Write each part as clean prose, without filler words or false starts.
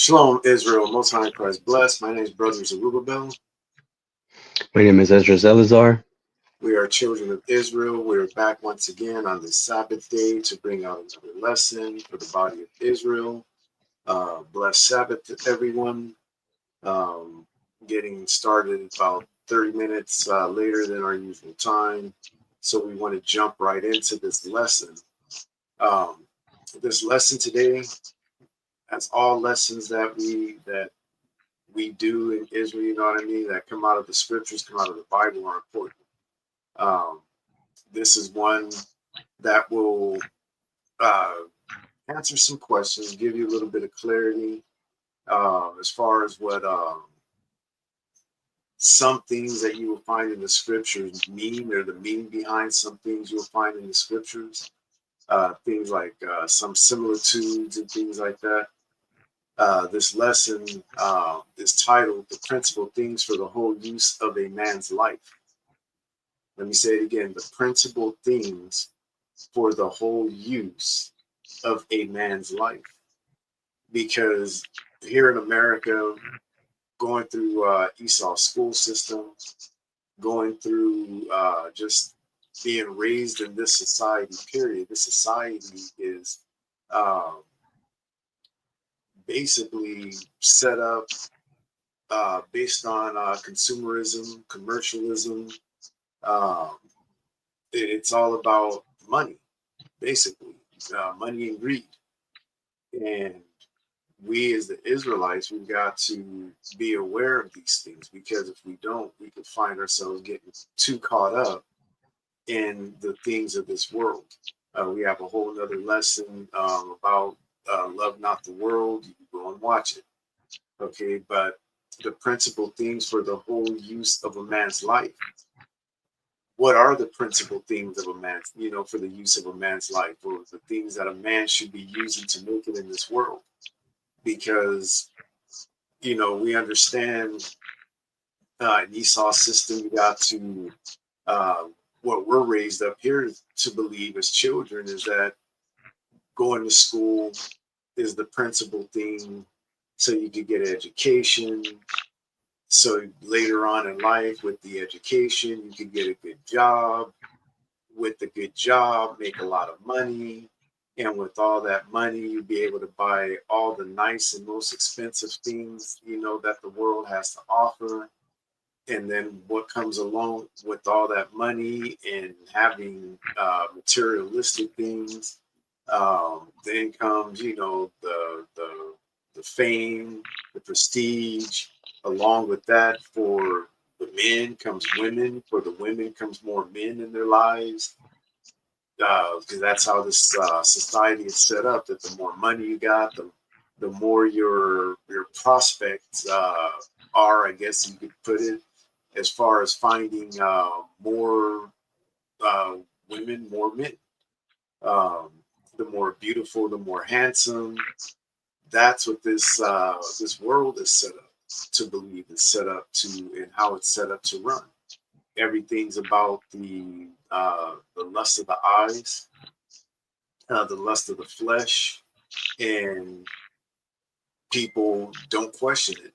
Shalom, Israel. Most High in Christ bless. My name is Brother Zerubbabel. My name is Ezra Zelazar. We are children of Israel. We're back once again on this Sabbath day to bring out another lesson for the body of Israel. Blessed Sabbath to everyone. Getting started about 30 minutes later than our usual time. So we want to jump right into this lesson. This lesson today, as all lessons that we do in Israel, you know what I mean, that come out of the scriptures, come out of the Bible, are important. This is one that will answer some questions, give you a little bit of clarity as far as what some things that you will find in the scriptures mean, or the meaning behind some things you'll find in the scriptures. Things like some similitudes and things like that. This lesson is titled "The Principal Things for the Whole Use of a Man's Life." Let me say it again: the principal things for the whole use of a man's life. Because here in America, going through Esau's school system, going through just being raised in this society, period. This society is basically set up based on consumerism, commercialism. It's all about money, basically, money and greed. And we as the Israelites, we've got to be aware of these things, because if we don't, we could find ourselves getting too caught up in the things of this world. We have a whole nother lesson about love not the world. You can go and watch it. Okay, but the principal things for the whole use of a man's life. What are the principal things of a man's, for the use of a man's life, or the things that a man should be using to make it in this world? Because, we understand in Esau's system, you got to, what we're raised up here to believe as children is that going to school is the principal thing, so you could get an education. So later on in life, with the education, you could get a good job. With the good job, make a lot of money. And with all that money, you'd be able to buy all the nice and most expensive things, that the world has to offer. And then what comes along with all that money and having materialistic things, then comes, the fame, the prestige. Along with that, for the men comes women. For the women comes more men in their lives. Because that's how this society is set up. That the more money you got, the more your prospects are, I guess you could put it, as far as finding more women, more men. The more beautiful, the more handsome. That's what this world is set up to believe. It's set up to, and how it's set up to run. Everything's about the lust of the eyes, the lust of the flesh, and people don't question it.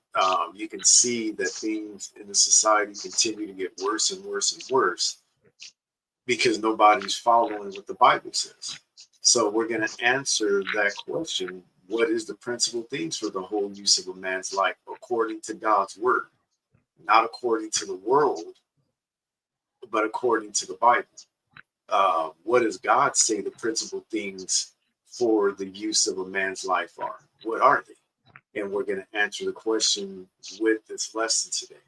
You can see that things in the society continue to get worse and worse and worse, because nobody's following what the Bible says. So we're going to answer that question: what is the principal things for the whole use of a man's life according to God's word? Not according to the world, but according to the Bible. What does God say the principal things for the use of a man's life are? What are they? And we're going to answer the question with this lesson today.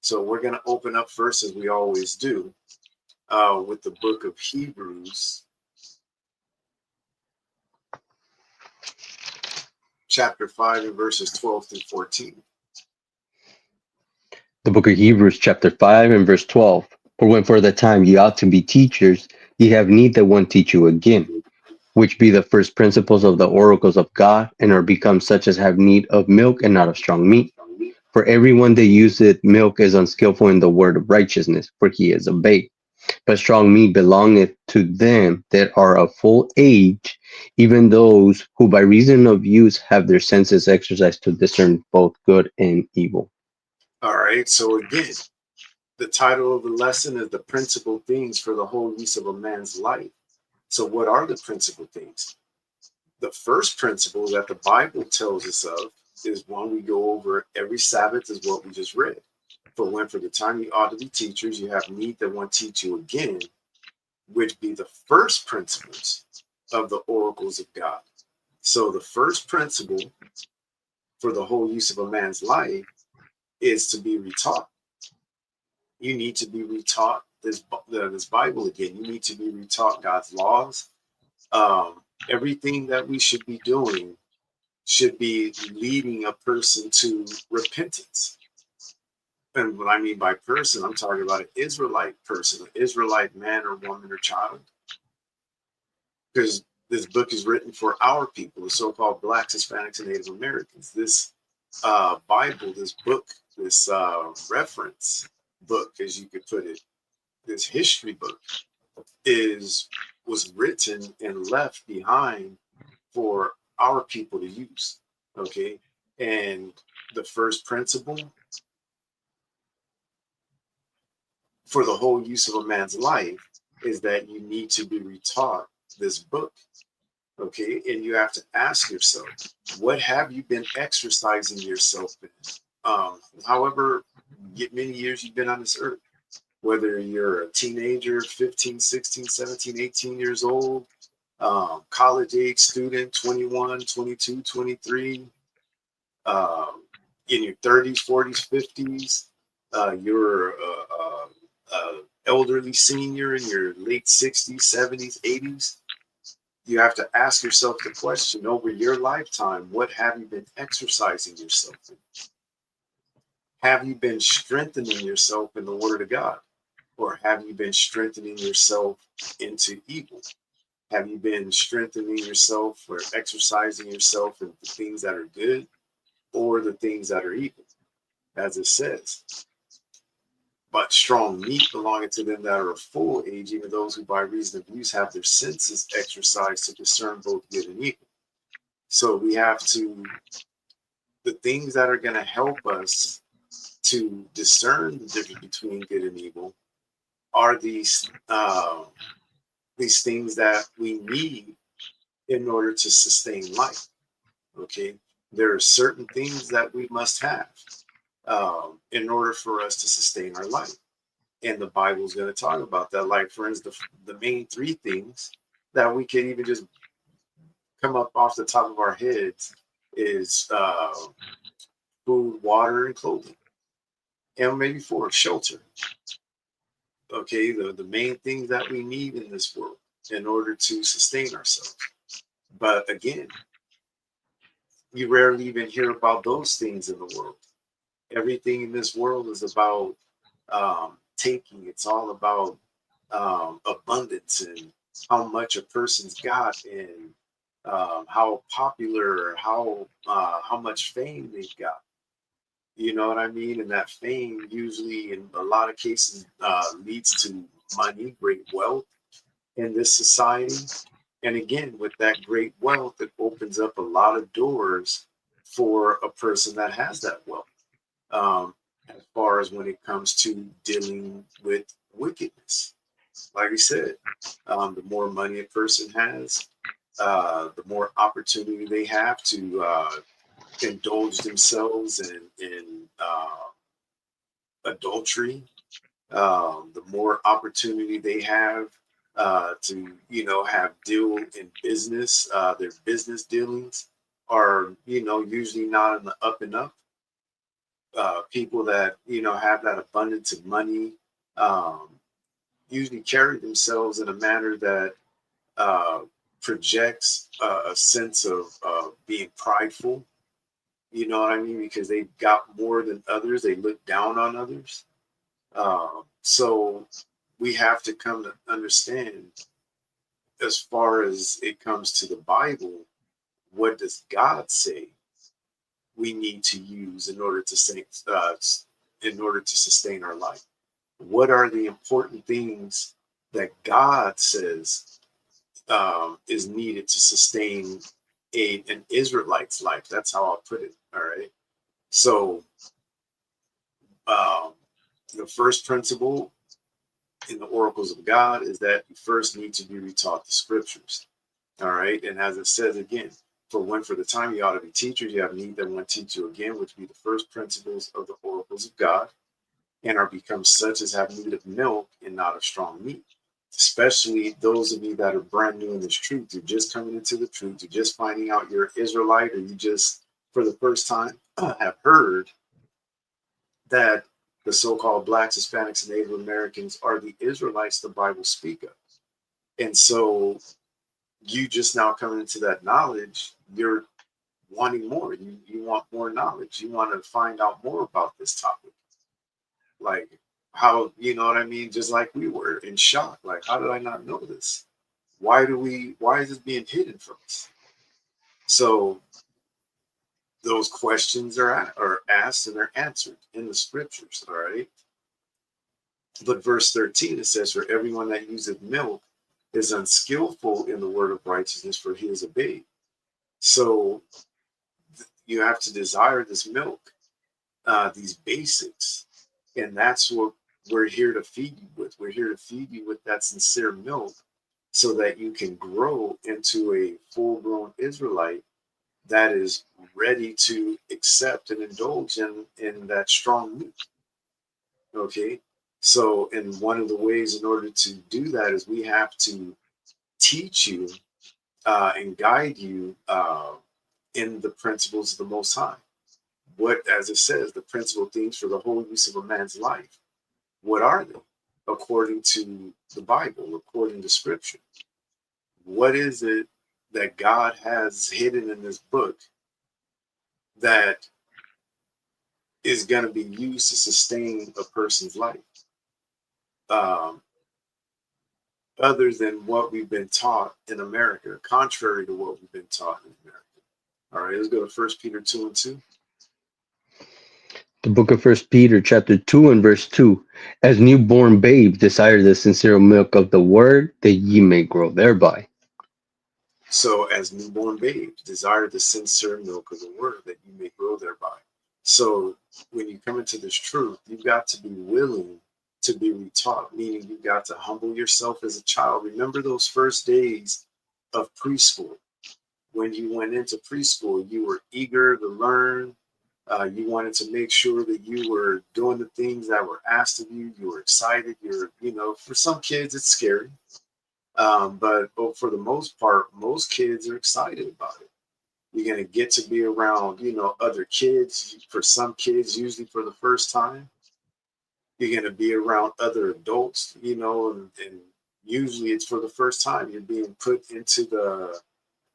So we're going to open up first, as we always do, with the book of Hebrews, chapter 5, and verses 12 through 14. The book of Hebrews, chapter 5 and verse 12. For when for the time ye ought to be teachers, ye have need that one teach you again, which be the first principles of the oracles of God, and are become such as have need of milk and not of strong meat. For everyone that useth milk is unskillful in the word of righteousness, for he is a babe. But strong meat belongeth to them that are of full age, even those who by reason of use have their senses exercised to discern both good and evil. All right. So again, the title of the lesson is the principal things for the whole use of a man's life. So what are the principal things? The first principle that the Bible tells us of is one we go over every Sabbath, is what we just read. For the time you ought to be teachers, you have need that one teach you again, which be the first principles of the oracles of God. So the first principle for the whole use of a man's life is to be retaught. You need to be retaught this Bible again. You need to be retaught God's laws. Everything that we should be doing should be leading a person to repentance. And what I mean by person, I'm talking about an Israelite person, an Israelite man or woman or child. Because this book is written for our people, the so-called Blacks, Hispanics, and Native Americans. This Bible, this book, this reference book, as you could put it, this history book was written and left behind for our people to use. Okay. And the first principle for the whole use of a man's life is that you need to be retaught this book. Okay. And you have to ask yourself, what have you been exercising yourself in? However many years you've been on this earth, whether you're a teenager, 15, 16, 17, 18 years old, college age student, 21, 22, 23, in your 30s, 40s, 50s, you're elderly senior in your late 60s, 70s, 80s. You have to ask yourself the question, over your lifetime, what have you been exercising yourself in? Have you been strengthening yourself in the Word of God? Or have you been strengthening yourself into evil? Have you been strengthening yourself or exercising yourself in the things that are good or the things that are evil? As it says, but strong meat belonging to them that are of full age, even those who by reason of use have their senses exercised to discern both good and evil. So we have to, the things that are going to help us to discern the difference between good and evil are these things that we need in order to sustain life. Okay, there are certain things that we must have in order for us to sustain our life, and the Bible is going to talk about that. Like, for instance, the main three things that we can even just come up off the top of our heads is food, water, and clothing, and maybe four, shelter. Okay, the main things that we need in this world in order to sustain ourselves. But again, you rarely even hear about those things in the world. Everything in this world is about taking. It's all about abundance and how much a person's got, and how popular, how much fame they've got. You know what I mean? And that fame usually, in a lot of cases, leads to money, great wealth in this society. And again, with that great wealth, it opens up a lot of doors for a person that has that wealth. As far as when it comes to dealing with wickedness, like we said, the more money a person has, the more opportunity they have to indulge themselves in adultery. The more opportunity they have to, have deal in business. Their business dealings are, usually not in the up and up. People that, have that abundance of money usually carry themselves in a manner that projects a sense of being prideful. You know what I mean? Because they've got more than others. They look down on others. So we have to come to understand, as far as it comes to the Bible, what does God say we need to use in order to sustain our life? What are the important things that God says is needed to sustain an Israelite's life. That's how I'll put it. All right. So the first principle in the oracles of God is that you first need to be retaught the scriptures. All right. And as it says again, for the time you ought to be teachers, you have need that one teach you again, which be the first principles of the oracles of God, and are become such as have need of milk and not of strong meat. Especially those of you that are brand new in this truth, you're just coming into the truth, you're just finding out you're an Israelite, or you just for the first time have heard that the so-called blacks, Hispanics, and Native Americans are the Israelites the Bible speak of. And so you just now coming into that knowledge, you're wanting more. You want more knowledge. You want to find out more about this topic. Like how, you know what I mean? Just like we were in shock. Like, how did I not know this? Why is this being hidden from us? So those questions are asked and they're answered in the scriptures, all right? But verse 13, it says, for everyone that useth milk is unskillful in the word of righteousness, for he is a babe. So you have to desire this milk, these basics. And that's what we're here to feed you with. We're here to feed you with that sincere milk so that you can grow into a full-grown Israelite that is ready to accept and indulge in that strong meat. Okay? So, and one of the ways in order to do that is we have to teach you and guide you in the principles of the Most High. What, as it says, the principal themes for the whole use of a man's life. What are they? According to the Bible, according to Scripture. What is it that God has hidden in this book that is going to be used to sustain a person's life? Other than what we've been taught in America, contrary to what we've been taught in America. All right, let's go to 1 Peter 2:2. The book of First Peter, chapter 2 and verse 2. As newborn babes, desire the sincere milk of the word, that ye may grow thereby. So, as newborn babes, desire the sincere milk of the word, that you may grow thereby. So, when you come into this truth, you've got to be willing to be retaught, meaning you've got to humble yourself as a child. Remember those first days of preschool. When you went into preschool, you were eager to learn. You wanted to make sure that you were doing the things that were asked of you. You were excited. For some kids, it's scary. But for the most part, most kids are excited about it. You're going to get to be around, other kids. For some kids, usually for the first time, you're going to be around other adults, and usually it's for the first time you're being put into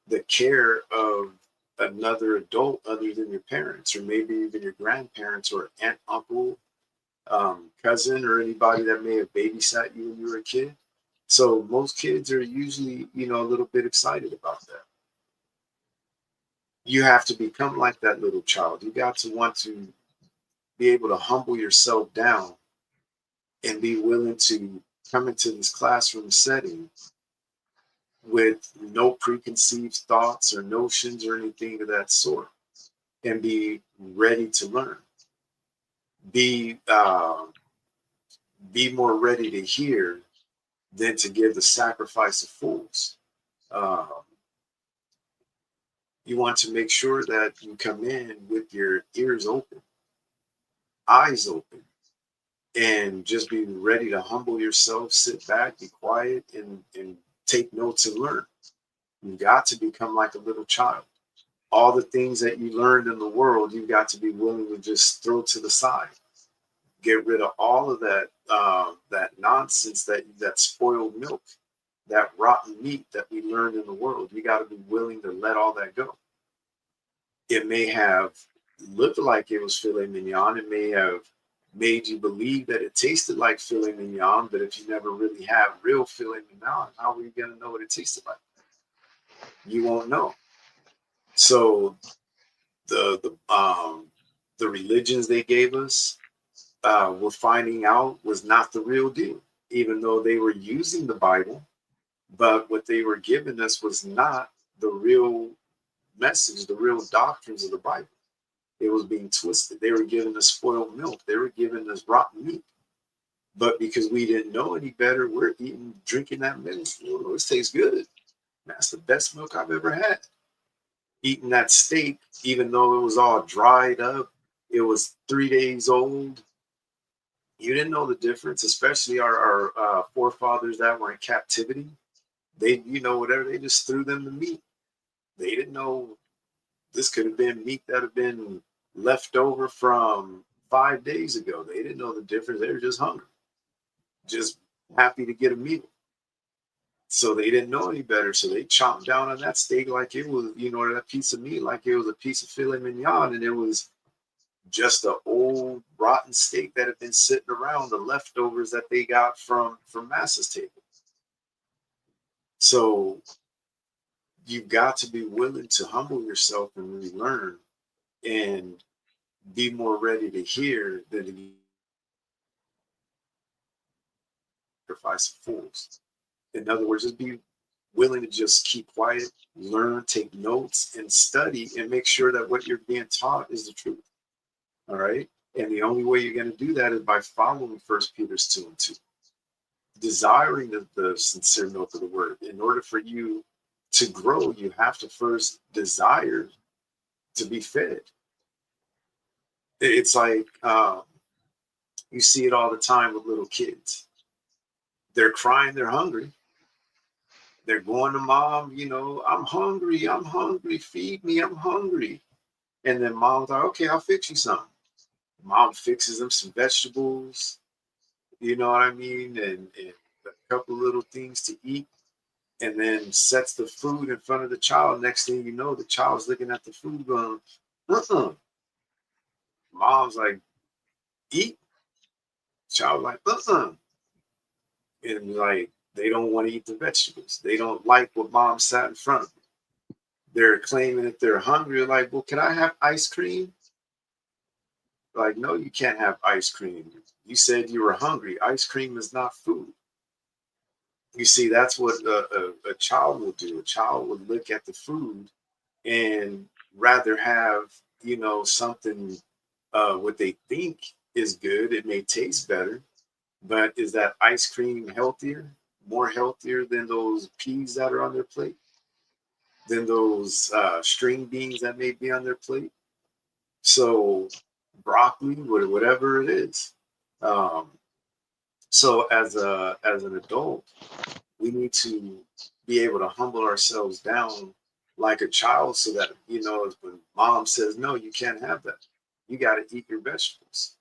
the care of another adult other than your parents, or maybe even your grandparents, or aunt, uncle, cousin, or anybody that may have babysat you when you were a kid. So most kids are usually, a little bit excited about that. You have to become like that little child. You got to want to be able to humble yourself down and be willing to come into this classroom setting with no preconceived thoughts or notions or anything of that sort, and be ready to learn. Be more ready to hear than to give the sacrifice of fools. You want to make sure that you come in with your ears open, eyes open, and just be ready to humble yourself, sit back, be quiet, and take notes and learn. You got to become like a little child. All the things that you learned in the world, you've got to be willing to just throw to the side. Get rid of all of that that nonsense, that spoiled milk, that rotten meat that we learned in the world. You got to be willing to let all that go. It may have looked like it was filet mignon. It may have made you believe that it tasted like filet mignon, but if you never really have real filet mignon, how are you going to know what it tasted like? You won't know. So the religions they gave us, we're finding out was not the real deal. Even though they were using the Bible, But what they were giving us was not the real message, the real doctrines of the Bible. It was being twisted. They were giving us spoiled milk. They were giving us rotten meat. But because we didn't know any better, we're drinking that milk. Oh, this tastes good. That's the best milk I've ever had. Eating that steak, even though it was all dried up, it was 3 days old. You didn't know the difference, especially our forefathers that were in captivity. They, whatever, they just threw them the meat. They didn't know this could have been meat that had been left over from 5 days ago. They didn't know the difference. They were just hungry, just happy to get a meal. So they didn't know any better. So they chomped down on that steak like it was, that piece of meat, like it was a piece of filet mignon. And it was just an old rotten steak that had been sitting around, the leftovers that they got from Massa's table. So you've got to be willing to humble yourself and relearn and be more ready to hear than to sacrifice of fools. In other words, just be willing to just keep quiet, learn, take notes, and study, and make sure that what you're being taught is the truth. All right. And the only way you're going to do that is by following 1 Peter 2:2. Desiring the sincere milk of the word. In order for you to grow, you have to first desire to be fed. It's like you see it all the time with little kids. They're crying, they're hungry. They're going to mom, I'm hungry, feed me, I'm hungry. And then mom's like, okay, I'll fix you something. Mom fixes them some vegetables, you know what I mean? And a couple little things to eat, and then sets the food in front of the child. Next thing you know, the child's looking at the food going, Mom's like, eat. Child like, And like, they don't want to eat the vegetables. They don't like what mom sat in front of them. They're claiming that they're hungry. Like, well, can I have ice cream? Like, no, you can't have ice cream. You said you were hungry. Ice cream is not food. You see, that's what a child will do. A child would look at the food and rather have, something what they think is good. It may taste better, but is that ice cream healthier, more healthier than those peas that are on their plate, than those string beans that may be on their plate? So broccoli, whatever it is. So as an adult, we need to be able to humble ourselves down like a child, so that when mom says no, you can't have that. You got to eat your vegetables.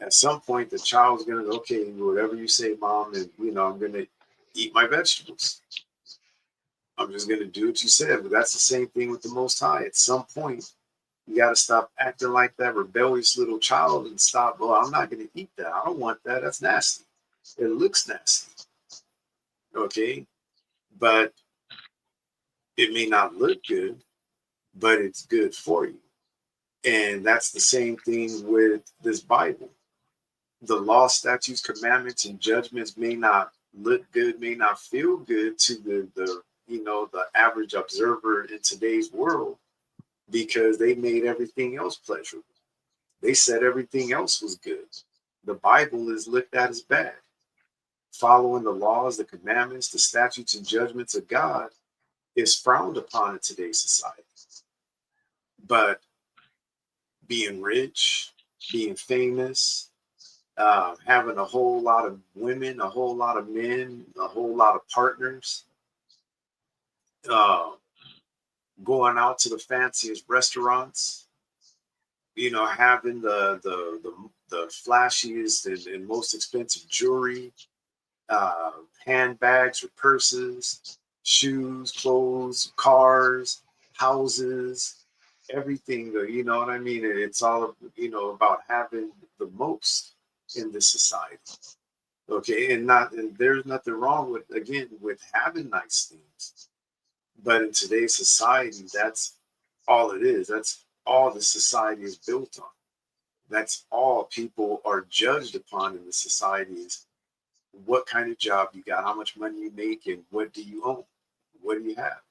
At some point, the child's gonna go, okay, whatever you say, mom, and I'm gonna eat my vegetables. I'm just gonna do what you said. But that's the same thing with the Most High. At some point, you got to stop acting like that rebellious little child and stop. Well, I'm not gonna eat that. I don't want that. That's nasty. It looks nasty. Okay, but it may not look good, but it's good for you. And that's the same thing with this Bible. The law, statutes, commandments, and judgments may not look good, may not feel good to the average observer in today's world, because they made everything else pleasurable. They said everything else was good. The Bible is looked at as bad. Following the laws, the commandments, the statutes, and judgments of God is frowned upon in today's society. But being rich, being famous, having a whole lot of women, a whole lot of men, a whole lot of partners, going out to the fanciest restaurants, having the flashiest and most expensive jewelry, handbags or purses, shoes, clothes, cars, houses, everything. You know what I mean? It's all about having the most in this society. Okay, and there's nothing wrong with having nice things, but in today's society, that's all it is. That's all the society is built on. That's all people are judged upon in the society is what kind of job you got, how much money you make, and what do you own? What do you have?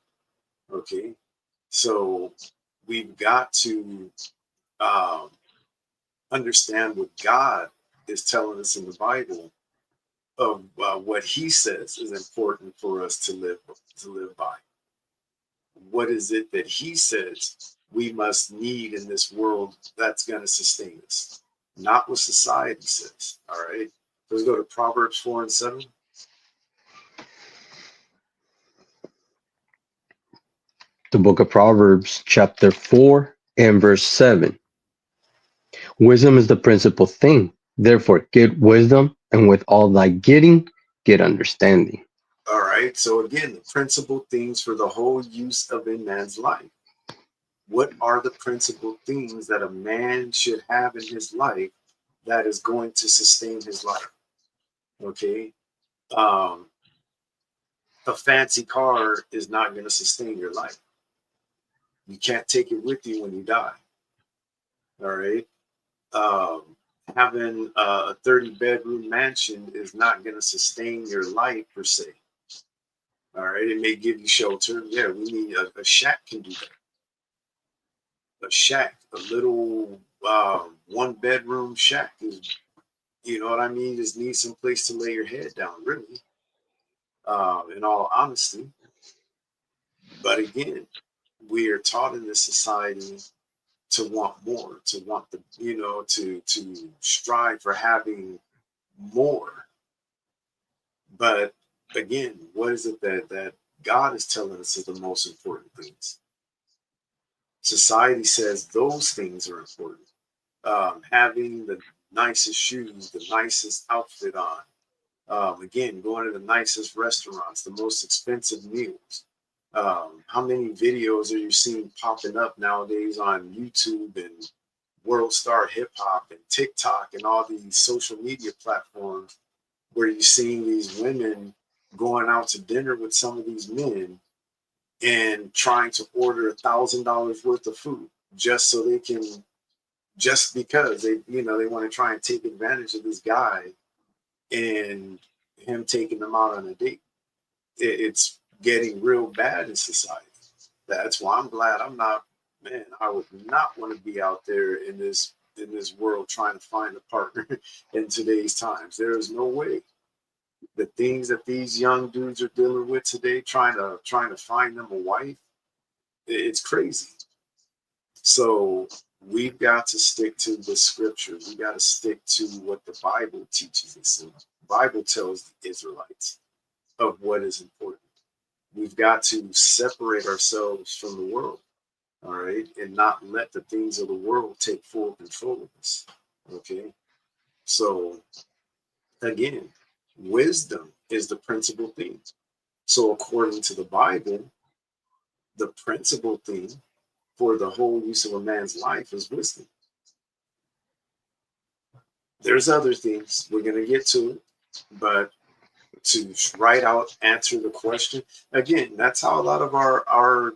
Okay. So we've got to um, understand what God is telling us in the Bible of what He says is important for us to live by. What is it that He says we must need in this world that's going to sustain us? Not what society says. All right. Let's go to Proverbs 4:7. The book of Proverbs, chapter 4 and verse 7. Wisdom is the principal thing. Therefore, get wisdom, and with all thy getting, get understanding. All right. So again, the principal things for the whole use of a man's life. What are the principal things that a man should have in his life that is going to sustain his life? Okay. A fancy car is not going to sustain your life. You can't take it with you when you die. All right. Having a 30-bedroom mansion is not going to sustain your life per se. All right. It may give you shelter. Yeah, we need a shack can do that. A shack, a little 1-bedroom shack is, you know what I mean? Just need some place to lay your head down, really, in all honesty. But again, we are taught in this society to want more, to want the, to strive for having more. But again, what is it that God is telling us is the most important things? Society says those things are important. Having the nicest shoes, the nicest outfit on, again, going to the nicest restaurants, the most expensive meals. How many videos are you seeing popping up nowadays on YouTube and World Star Hip Hop and TikTok and all these social media platforms where you're seeing these women going out to dinner with some of these men and trying to order $1,000 worth of food just so they can, just because they want to try and take advantage of this guy and him taking them out on a date. It's getting real bad in society. That's why I'm glad I'm not, man, I would not want to be out there in this world trying to find a partner in today's times. There is no way. The things that these young dudes are dealing with today, trying to find them a wife, it's crazy. So we've got to stick to the scripture. We got to stick to what the Bible teaches us. And the Bible tells the Israelites of what is important. We've got to separate ourselves from the world, all right, and not let the things of the world take full control of us. Okay. So again, wisdom is the principal thing. So according to the Bible, the principal thing for the whole use of a man's life is wisdom. There's other things we're going to get to it, but to write out, answer the question, again, that's how a lot of our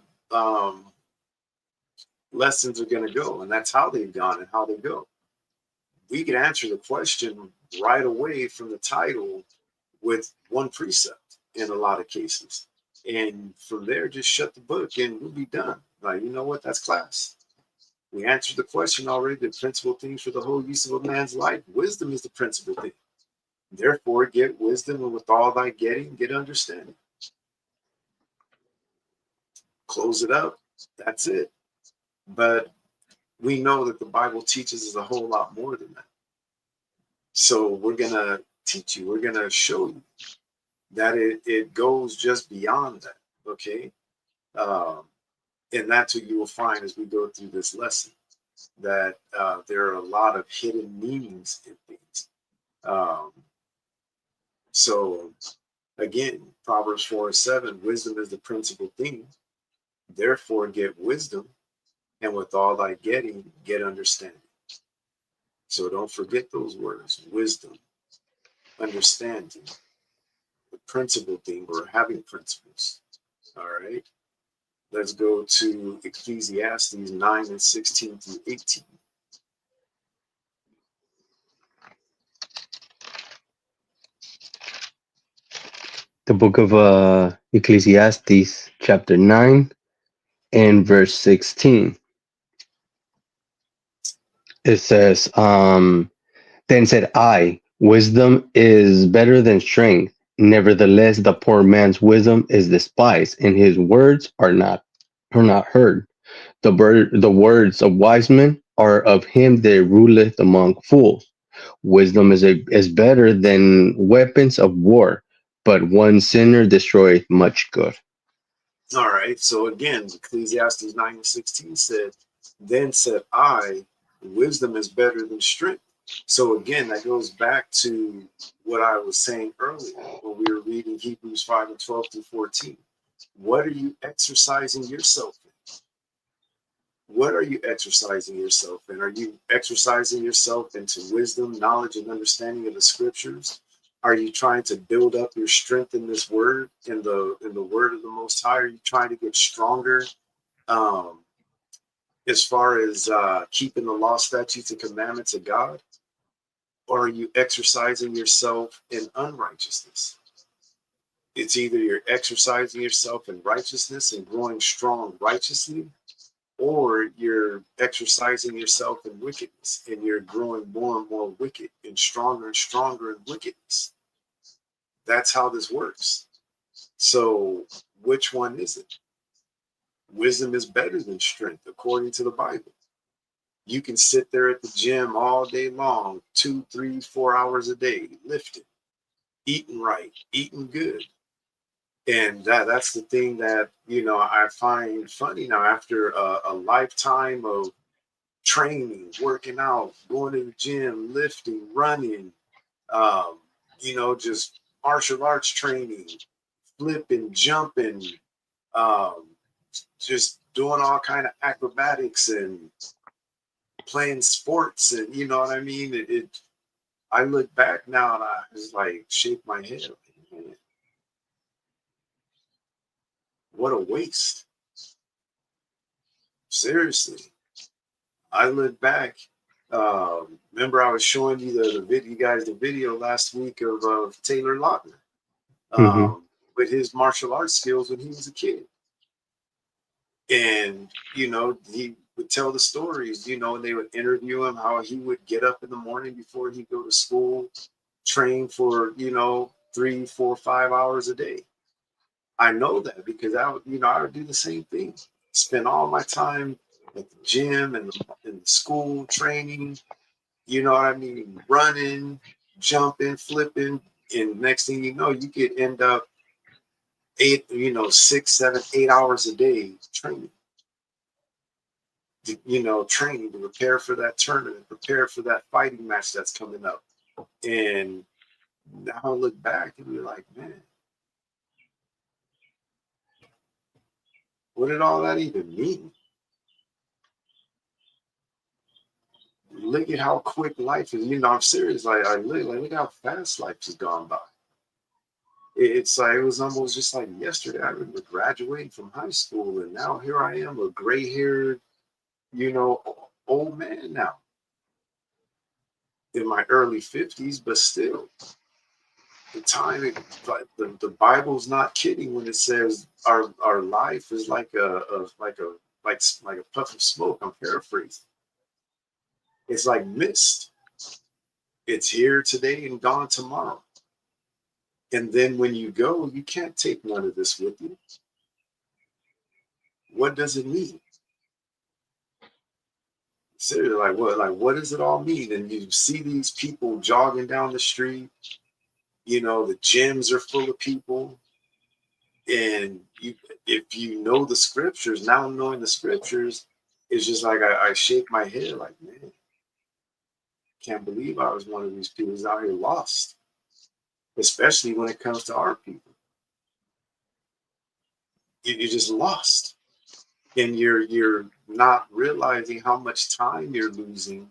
lessons are going to go, and that's how they've gone and how they go. We can answer the question right away from the title with one precept in a lot of cases, and from there just shut the book and we'll be done. Like, you know what, that's class. We answered the question already. The principal things for the whole use of a man's life, wisdom is the principal thing. Therefore, get wisdom, and with all thy getting, get understanding. Close it up. That's it. But we know that the Bible teaches us a whole lot more than that. So we're going to teach you. We're going to show you that it goes just beyond that. Okay? And that's what you will find as we go through this lesson, that there are a lot of hidden meanings in things. So again, Proverbs 4:7, wisdom is the principal thing. Therefore, get wisdom, and with all thy getting, get understanding. So don't forget those words: wisdom, understanding, the principal thing. We're having principles. All right. Let's go to Ecclesiastes 9:16-18. the book of Ecclesiastes, chapter 9 and verse 16. It says, then said I, wisdom is better than strength. Nevertheless, the poor man's wisdom is despised, and his words are not heard. The words of wise men are of him that ruleth among fools. Wisdom is better than weapons of war, but one sinner destroyeth much good. All right. So again, Ecclesiastes 9 and 16 said, then said I, wisdom is better than strength. So again, that goes back to what I was saying earlier when we were reading Hebrews 5 and 12 through 14. What are you exercising yourself in? What are you exercising yourself in? Are you exercising yourself into wisdom, knowledge, and understanding of the scriptures? Are you trying to build up your strength in this word, in the word of the Most High? Are you trying to get stronger as far as keeping the law, statutes, and commandments of God? Or are you exercising yourself in unrighteousness? It's either you're exercising yourself in righteousness and growing strong righteously, or you're exercising yourself in wickedness and you're growing more and more wicked and stronger in wickedness. That's how this works. So which one is it? Wisdom is better than strength, according to the Bible. You can sit there at the gym all day long, 2, 3, 4 hours a day, lifting, eating right, eating good. And that's the thing that, I find funny now after a lifetime of training, working out, going to the gym, lifting, running, just martial arts training, flipping, jumping, just doing all kind of acrobatics and playing sports, and you know what I mean. I look back now and I just like shake my head, like, man, what a waste. Seriously, I look back. Remember, I was showing you the video last week of Taylor Lautner Mm-hmm. with his martial arts skills when he was a kid. And, he would tell the stories, and they would interview him, how he would get up in the morning before he'd go to school, train for, 3, 4, 5 hours a day. I know that because I would do the same thing. Spend all my time at the gym and in the school training, you know what I mean, running, jumping, flipping. And next thing you know, you could end up 6, 7, 8 hours a day training. Training to prepare for that tournament, prepare for that fighting match that's coming up. And now I look back and be like, man, what did all that even mean? Look at how quick life is. I'm serious. Look how fast life has gone by. It's like it was almost just like yesterday. I remember graduating from high school, and now here I am, a gray-haired, old man now in my early 50s, but still, the time, the Bible's not kidding when it says our life is like a puff of smoke. I'm paraphrasing. It's like mist. It's here today and gone tomorrow. And then when you go, you can't take none of this with you. What does it mean? Seriously, what does it all mean? And you see these people jogging down the street, the gyms are full of people. And if you know the scriptures, now knowing the scriptures, it's just like I shake my head like, man, can't believe I was one of these people who's out here lost, especially when it comes to our people. You're just lost. And you're not realizing how much time you're losing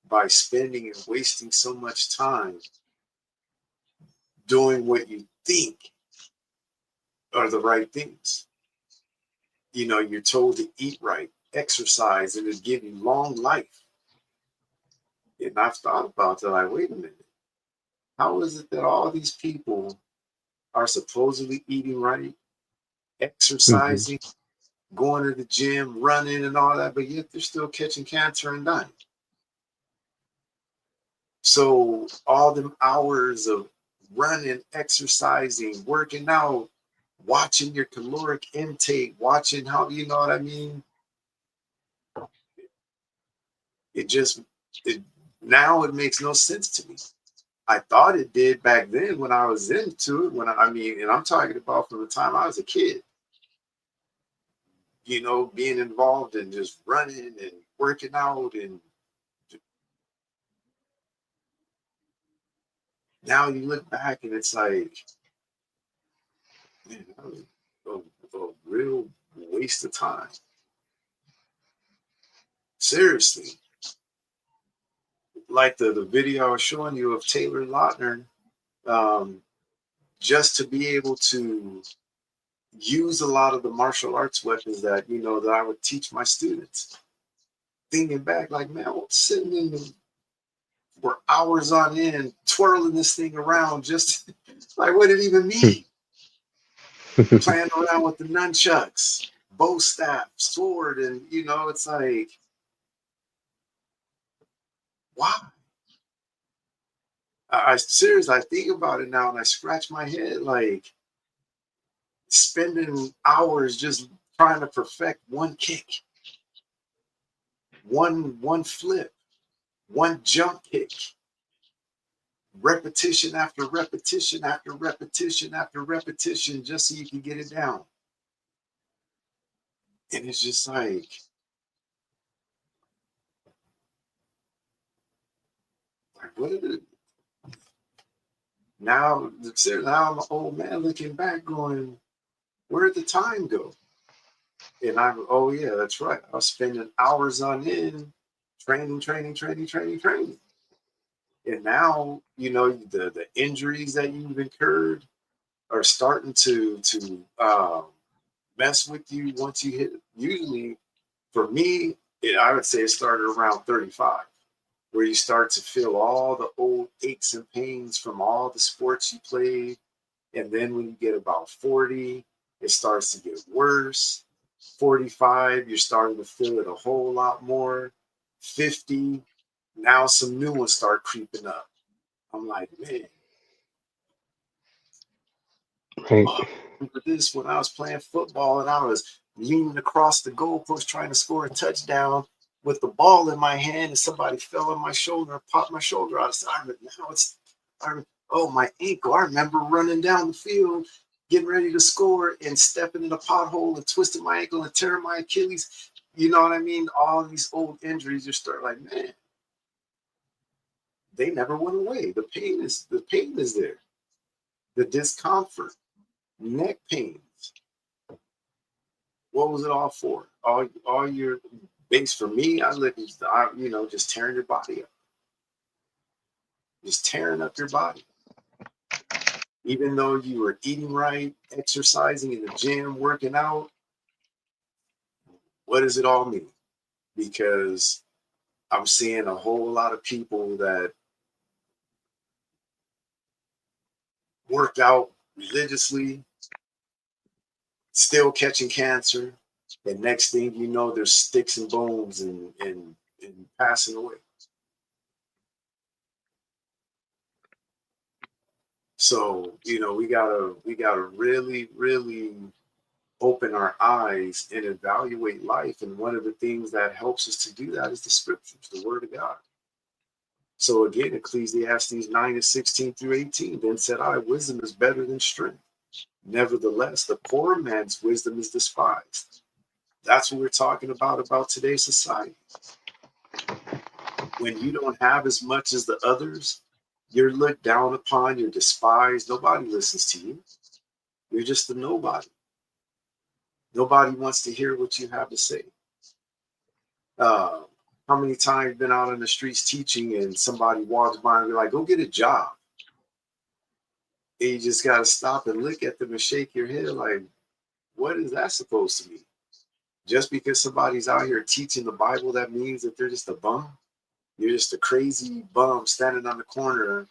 by spending and wasting so much time doing what you think are the right things. You're told to eat right, exercise, and it'll give you long life. And I've thought about that. Like, wait a minute. How is it that all these people are supposedly eating right, exercising, going to the gym, running and all that, but yet they're still catching cancer and dying. So all them hours of running, exercising, working out, watching your caloric intake, watching how, you know what I mean? It now it makes no sense to me. I thought it did back then when I was into it, and I'm talking about from the time I was a kid, you know, being involved in just running and working out. And now you look back and it's like, man, that was a real waste of time. Seriously. Like the video I was showing you of Taylor Lautner, just to be able to use a lot of the martial arts weapons that, you know, that I would teach my students. Thinking back, like, man, I was sitting in for hours on end, twirling this thing around, just like, what did it even mean? Playing around with the nunchucks, bow staff, sword, and, you know, it's like, why? I seriously, I think about it now and I scratch my head, like, spending hours just trying to perfect one kick, one flip, one jump kick, repetition after repetition after repetition after repetition, just so you can get it down. And it's just like, what is it? Now I'm an old man looking back going, where did the time go? And oh yeah, that's right. I was spending hours on end training. And now, you know, the injuries that you've incurred are starting to mess with you once you hit. Usually, for me, I would say it started around 35, where you start to feel all the old aches and pains from all the sports you played. And then when you get about 40, it starts to get worse. 45, you're starting to feel it a whole lot more. 50, now some new ones start creeping up. I'm like, man, Right. oh, remember this when I was playing football and I was leaning across the goalpost trying to score a touchdown with the ball in my hand and somebody fell on my shoulder and popped my shoulder out. Oh, my ankle. I remember running down the field, getting ready to score and stepping in a pothole and twisting my ankle and tearing my Achilles. You know what I mean? All these old injuries, you start like, man, they never went away. The pain is there. The discomfort, neck pains. What was it all for? All your base for me, you know, just tearing your body up. Just tearing up your body. Even though you were eating right, exercising in the gym, working out, what does it all mean? Because I'm seeing a whole lot of people that work out religiously, still catching cancer, and next thing you know, there's sticks and bones and passing away. So, you know, we gotta really, really open our eyes and evaluate life. And one of the things that helps us to do that is the scriptures, the word of God. So again, Ecclesiastes 9:16 through 18, then said I, wisdom is better than strength. Nevertheless, the poor man's wisdom is despised. That's what we're talking about today's society. When you don't have as much as the others, you're looked down upon, you're despised. Nobody listens to you. You're just a nobody. Nobody wants to hear what you have to say. How many times been out on the streets teaching and somebody walks by and be like, go get a job. And you just got to stop and look at them and shake your head like, what is that supposed to mean? Just because somebody's out here teaching the Bible, that means that they're just a bum? You're just a crazy bum standing on the corner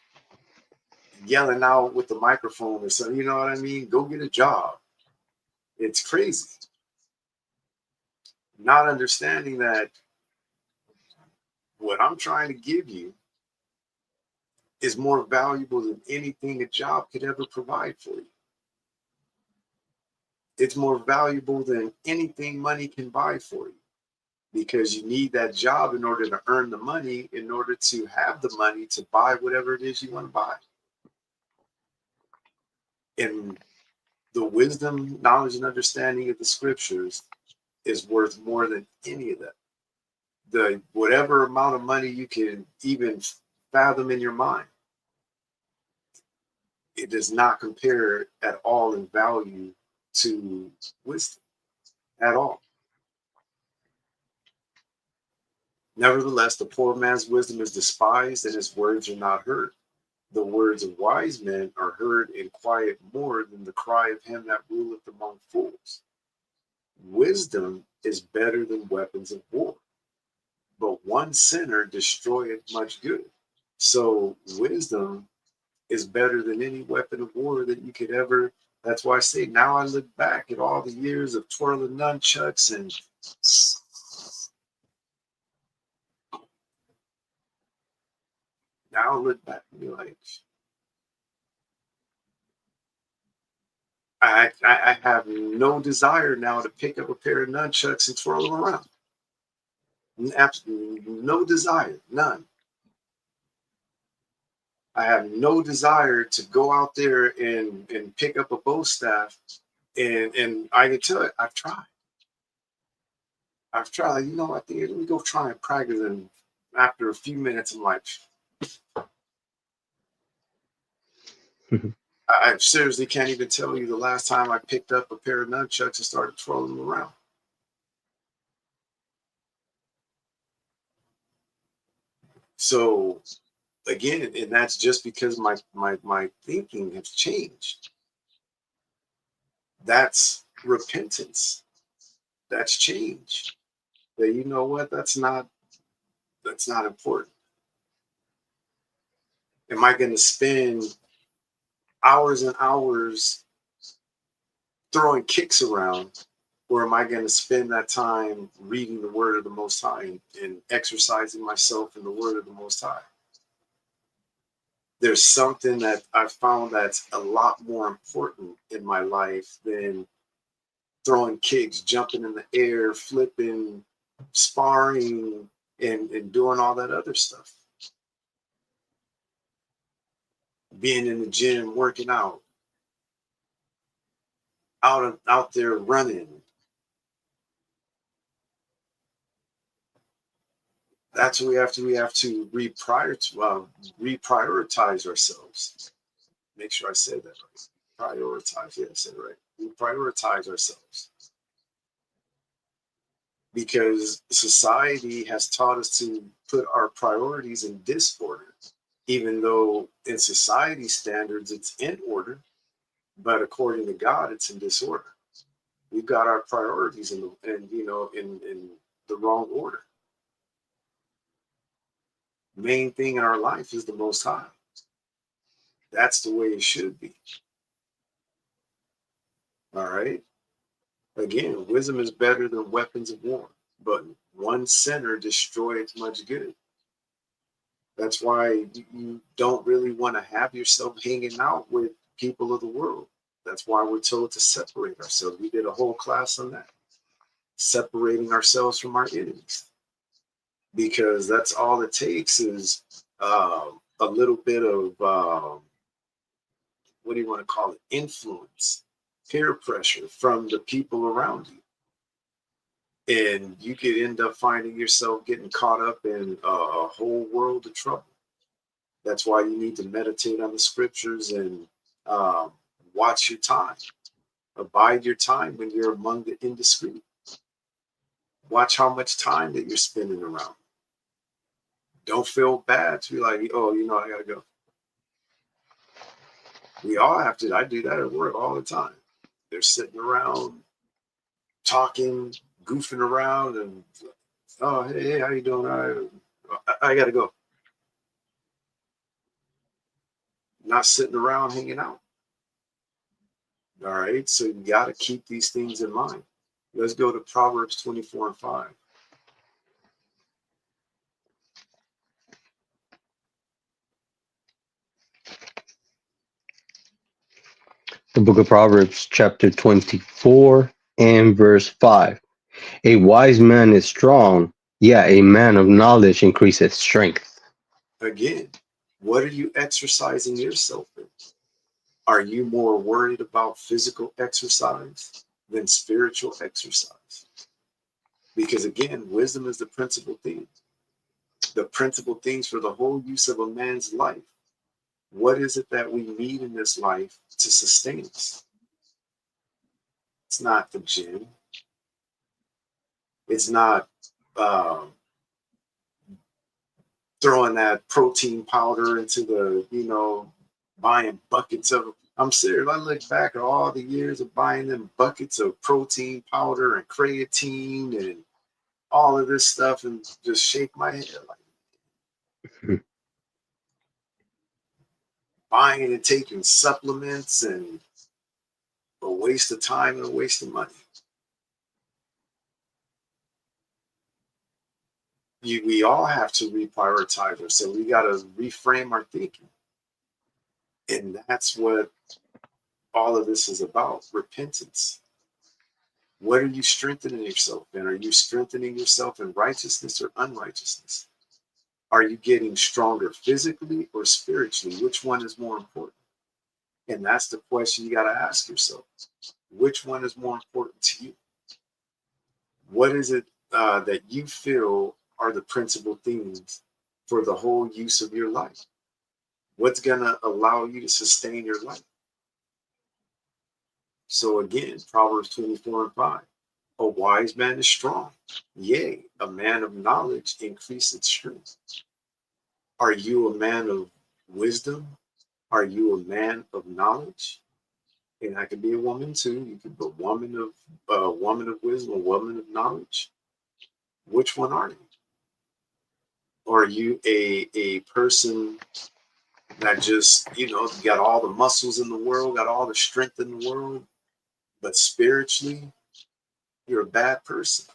yelling out with the microphone or something. You know what I mean? Go get a job. It's crazy. Not understanding that what I'm trying to give you is more valuable than anything a job could ever provide for you. It's more valuable than anything money can buy for you, because you need that job in order to earn the money, in order to have the money to buy whatever it is you want to buy. And the wisdom, knowledge, and understanding of the scriptures is worth more than any of that. The whatever amount of money you can even fathom in your mind, it does not compare at all in value to wisdom at all. Nevertheless, the poor man's wisdom is despised, and his words are not heard. The words of wise men are heard in quiet more than the cry of him that ruleth among fools. Wisdom is better than weapons of war, but one sinner destroyeth much good. So wisdom is better than any weapon of war that you could ever. That's why I say now I look back at all the years of twirling nunchucks, and now I look back and be like, I have no desire now to pick up a pair of nunchucks and twirl them around. Absolutely no desire, none. I have no desire to go out there and pick up a bow staff, and I can tell it, I've tried. You know, I think let me go try and practice. And after a few minutes, I'm like, I seriously can't even tell you the last time I picked up a pair of nunchucks and started twirling them around. So again, and that's just because my thinking has changed. That's repentance. That's change. That, you know what, that's not important. Am I going to spend hours and hours throwing kicks around, or am I going to spend that time reading the word of the Most High and exercising myself in the word of the Most High? There's something that I found that's a lot more important in my life than throwing kicks, jumping in the air, flipping, sparring, and doing all that other stuff. Being in the gym, working out there running. That's what we have to reprioritize ourselves. Make sure I said that right. Prioritize. Yeah, I said it right. We prioritize ourselves, because society has taught us to put our priorities in disorder, even though in society standards it's in order, but according to God it's in disorder. We've got our priorities in the wrong order. Main thing in our life is the Most High. That's the way it should be. All right. Again, wisdom is better than weapons of war, but one sinner destroyeth much good. That's why you don't really want to have yourself hanging out with people of the world. That's why we're told to separate ourselves. We did a whole class on that, separating ourselves from our enemies, because that's all it takes is a little bit of what do you want to call it? Influence, peer pressure from the people around you. And you could end up finding yourself getting caught up in a whole world of trouble. That's why you need to meditate on the scriptures and watch your time. Abide your time when you're among the indiscreet. Watch how much time that you're spending around. Don't feel bad to be like, oh, you know, I gotta go. We all have to. I do that at work all the time. They're sitting around talking, goofing around, and oh, hey, how you doing? I gotta go. not sitting around hanging out. All right, so you got to keep these things in mind. Let's go to Proverbs 24:5. The book of Proverbs, chapter 24 and verse 5. A wise man is strong, yeah, a man of knowledge increases strength. Again, what are you exercising yourself in? Are you more worried about physical exercise than spiritual exercise? Because again, wisdom is the principal thing. The principal things for the whole use of a man's life. What is it that we need in this life to sustain us? It's not the gym. It's not throwing that protein powder into the, buying buckets of. I'm serious. I look back at all the years of buying them buckets of protein powder and creatine and all of this stuff and just shake my head like buying and taking supplements and a waste of time and a waste of money. We all have to reprioritize ourselves. We got to reframe our thinking. And that's what all of this is about, repentance. What are you strengthening yourself in? Are you strengthening yourself in righteousness or unrighteousness? Are you getting stronger physically or spiritually? Which one is more important? And that's the question you got to ask yourself. Which one is more important to you? What is it that you feel are the principal things for the whole use of your life? What's going to allow you to sustain your life? So again, Proverbs 24:5. A wise man is strong. Yea, a man of knowledge increases strength. Are you a man of wisdom? Are you a man of knowledge? And that could be a woman too. You could be a woman of wisdom, a woman of knowledge. Which one are you? Or are you a person that just, got all the muscles in the world, got all the strength in the world, but spiritually, you're a bad person?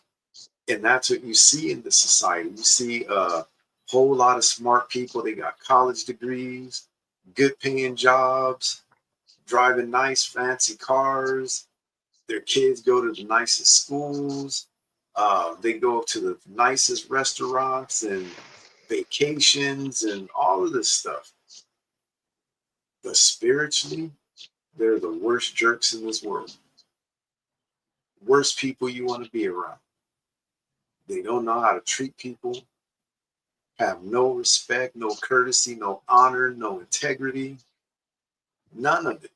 And that's what you see in the society. You see a whole lot of smart people. They got college degrees, good paying jobs, driving nice fancy cars. Their kids go to the nicest schools. They go to the nicest restaurants and vacations and all of this stuff. But spiritually, they're the worst jerks in this world. Worst people you want to be around. They don't know how to treat people, have no respect, no courtesy, no honor, no integrity, none of it.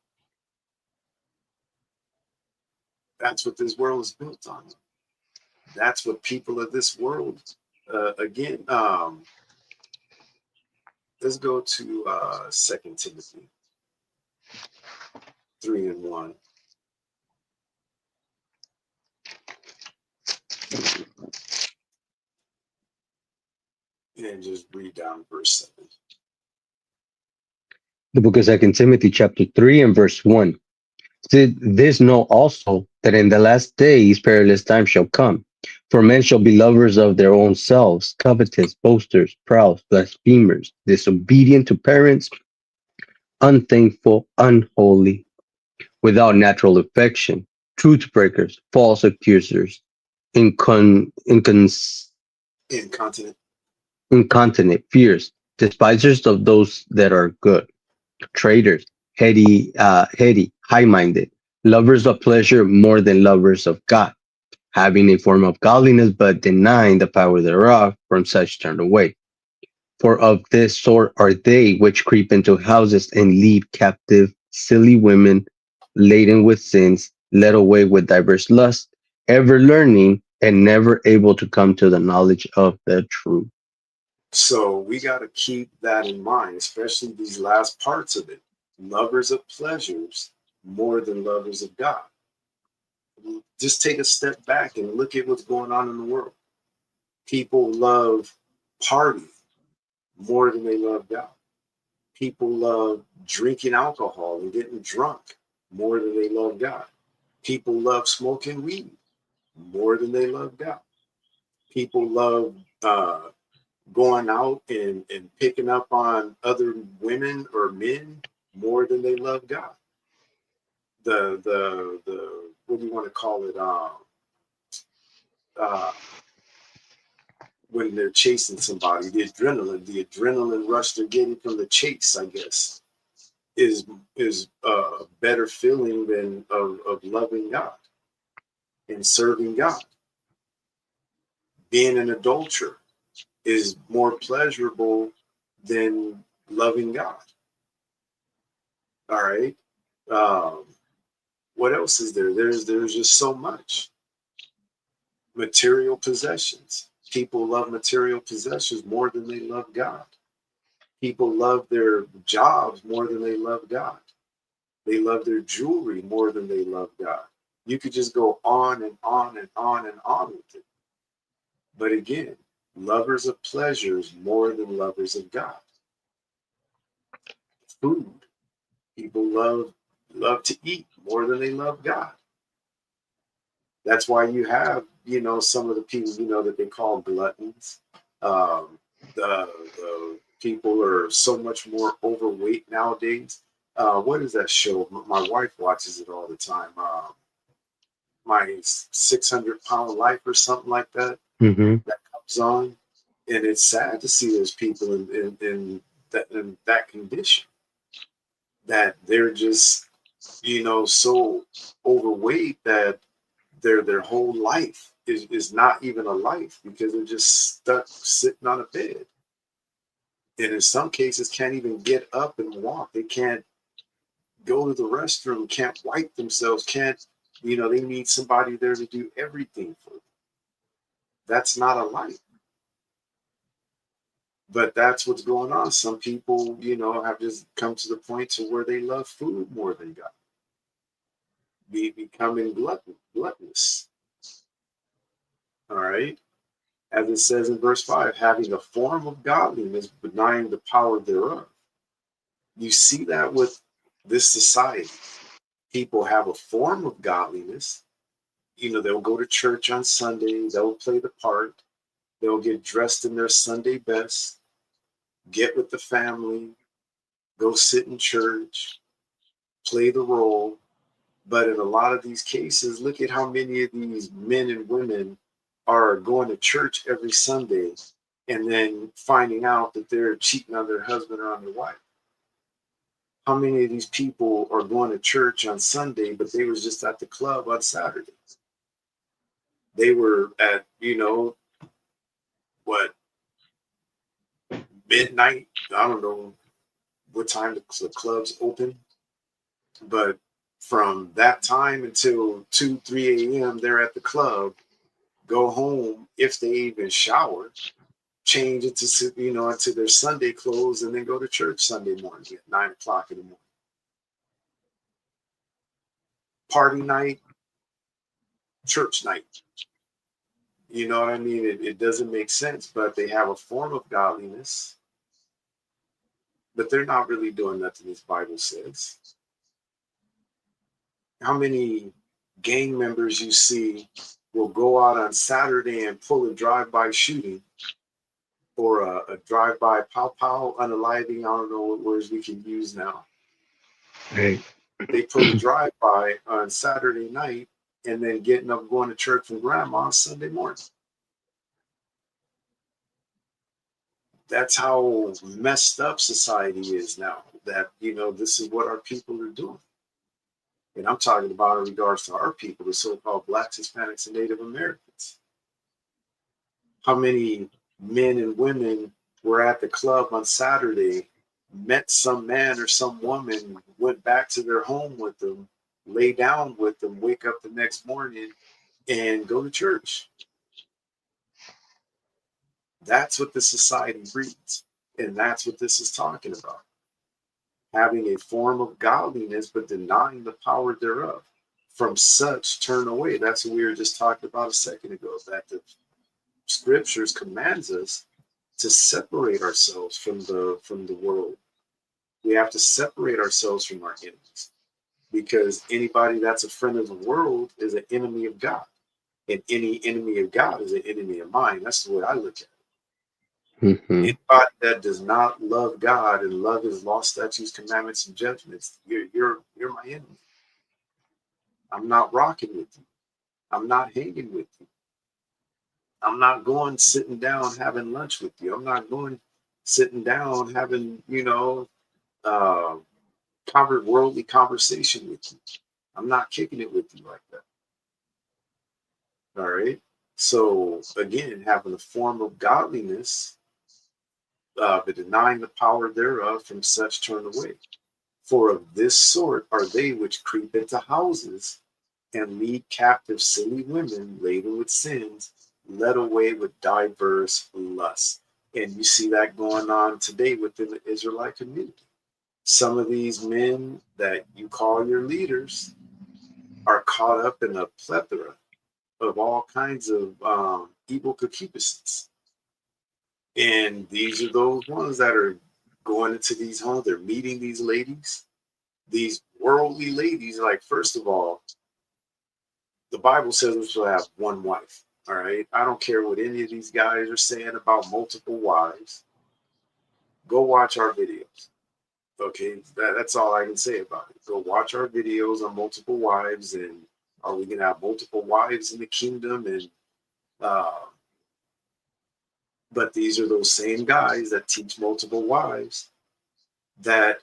That's what this world is built on. That's what people of this world, again, let's go to 2 Timothy 3:1. And just read down verse 7. The book of 2 Timothy, chapter 3 and verse 1. This know also that in the last days perilous times shall come. For men shall be lovers of their own selves, covetous, boasters, proud, blasphemers, disobedient to parents, unthankful, unholy, without natural affection, truth breakers, false accusers, Incontinent. incontinent, fierce, despisers of those that are good, traitors, heady, high-minded, lovers of pleasure more than lovers of God, having a form of godliness but denying the power thereof. From such turn away. For of this sort are they which creep into houses and lead captive silly women, laden with sins, led away with diverse lusts, ever learning and never able to come to the knowledge of the truth. So we got to keep that in mind, especially these last parts of it. Lovers of pleasures more than lovers of God. Just take a step back and look at what's going on in the world. People love party more than they love God. People love drinking alcohol and getting drunk more than they love God. People love smoking weed more than they love God. People love going out and picking up on other women or men more than they love God. The what do you want to call it? Uh, when they're chasing somebody, the adrenaline rush they're getting from the chase, I guess, is a better feeling than of loving God and serving God. Being an adulterer is more pleasurable than loving God. All right. Um, what else is there? There's just so much. Material possessions. People love material possessions more than they love God. People love their jobs more than they love God. They love their jewelry more than they love God. You could just go on and on and on and on with it. But again, lovers of pleasures more than lovers of God. Food. People love to eat more than they love God. That's why you have, some of the people, that they call gluttons. The people are so much more overweight nowadays. What is that show? My wife watches it all the time. My 600-pound life or something like that. Mm-hmm. That comes on, and it's sad to see those people in that condition. That they're just, so overweight that their whole life is not even a life because they're just stuck sitting on a bed. And in some cases can't even get up and walk. They can't go to the restroom, can't wipe themselves, can't, they need somebody there to do everything for them. That's not a life. But that's what's going on. Some people, have just come to the point to where they love food more than God. Becoming gluttonous. All right. As it says in verse 5, having a form of godliness, but denying the power thereof. You see that with this society. People have a form of godliness. They'll go to church on Sunday, they'll play the part, they'll get dressed in their Sunday best, get with the family, go sit in church, play the role. But in a lot of these cases, look at how many of these men and women are going to church every Sunday and then finding out that they're cheating on their husband or on their wife. How many of these people are going to church on Sunday, but they was just at the club on Saturday? They were at, what, midnight? I don't know what time the clubs open, but from that time until 2, 3 a.m., they're at the club, go home, if they even shower, change into, into their Sunday clothes, and then go to church Sunday morning at 9 o'clock in the morning. Party night, church night. You know what I mean? It doesn't make sense, but they have a form of godliness, but they're not really doing nothing this Bible says. How many gang members you see will go out on Saturday and pull a drive-by shooting or a drive-by pow-pow unaliving? I don't know what words we can use now. Right. They pull a drive-by on Saturday night and then getting up going to church from grandma on Sunday morning. That's how messed up society is now, that, this is what our people are doing. And I'm talking about in regards to our people, the so-called Blacks, Hispanics, and Native Americans. How many men and women were at the club on Saturday, met some man or some woman, went back to their home with them, lay down with them, wake up the next morning, and go to church? That's what the society breeds. And that's what this is talking about. Having a form of godliness, but denying the power thereof. From such turn away. That's what we were just talking about a second ago, that the scriptures commands us to separate ourselves from the world, We have to separate ourselves from our enemies, because anybody that's a friend of the world is an enemy of God. And any enemy of God is an enemy of mine. That's the way I look at it. Hmm. Anybody that does not love God and love his law, statutes, commandments, and judgments, you're my enemy. I'm not rocking with you. I'm not hanging with you. I'm not going sitting down having lunch with you. I'm not going sitting down having, uh, worldly conversation with you. I'm not kicking it with you like that. All right. So again, having a form of godliness, but denying the power thereof, from such turn away. For of this sort are they which creep into houses and lead captive silly women laden with sins, led away with diverse lusts. And you see that going on today within the Israelite community. Some of these men that you call your leaders are caught up in a plethora of all kinds of evil concupiscence. And these are those ones that are going into these homes. They're meeting these ladies, these worldly ladies. Like, first of all, the Bible says we shall have one wife. All right. I don't care what any of these guys are saying about multiple wives. Go watch our videos. Okay. That's all I can say about it. Go watch our videos on multiple wives, and are we going to have multiple wives in the kingdom? And, but these are those same guys that teach multiple wives that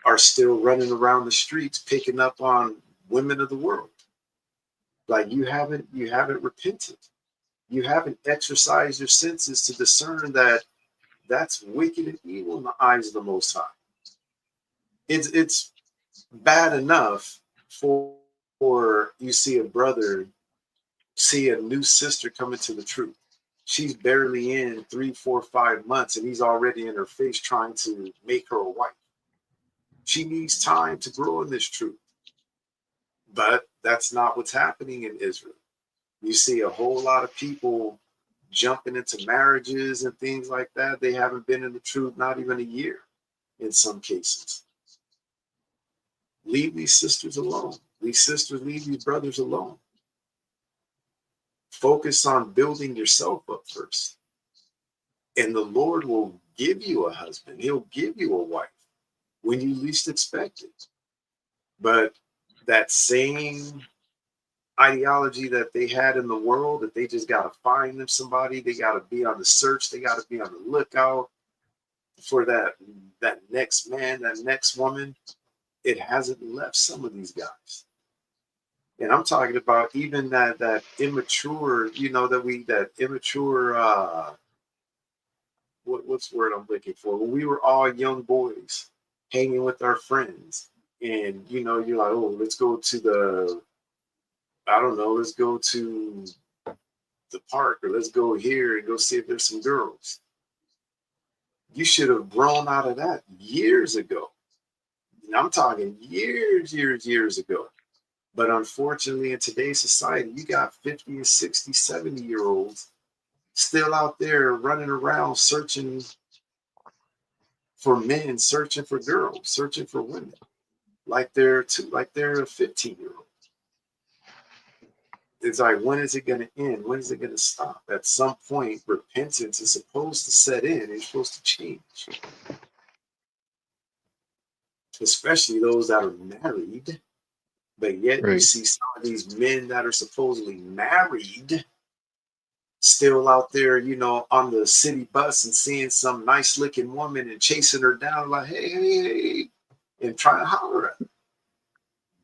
are still running around the streets picking up on women of the world. Like, you haven't repented. You haven't exercised your senses to discern that that's wicked and evil in the eyes of the Most High. It's bad enough for you see a brother, see a new sister coming to the truth. She's barely in 3, 4, 5 months, and he's already in her face trying to make her a wife. She needs time to grow in this truth. But that's not what's happening in Israel. You see a whole lot of people jumping into marriages and things like that. They haven't been in the truth not even a year in some cases. Leave these sisters alone. These sisters, leave these brothers alone. Focus on building yourself up first. And the Lord will give you a husband. He'll give you a wife when you least expect it. But that same ideology that they had in the world, that they just got to find them somebody, they got to be on the search, they got to be on the lookout for that next man, that next woman, it hasn't left some of these guys. And I'm talking about even that immature, that immature, what's the word I'm looking for? When we were all young boys hanging with our friends, and you're like, oh, let's go to let's go to the park, or let's go here and go see if there's some girls. You should have grown out of that years ago. And I'm talking years ago. But unfortunately, in today's society, you got 50 and 60, 70-year-olds still out there running around searching for men, searching for girls, searching for women, like they're a 15-year-old. It's like, when is it going to end? When is it going to stop? At some point, repentance is supposed to set in. It's supposed to change. Especially those that are married. But yet you see some of these men that are supposedly married still out there, on the city bus and seeing some nice looking woman and chasing her down like, hey, and trying to holler at her.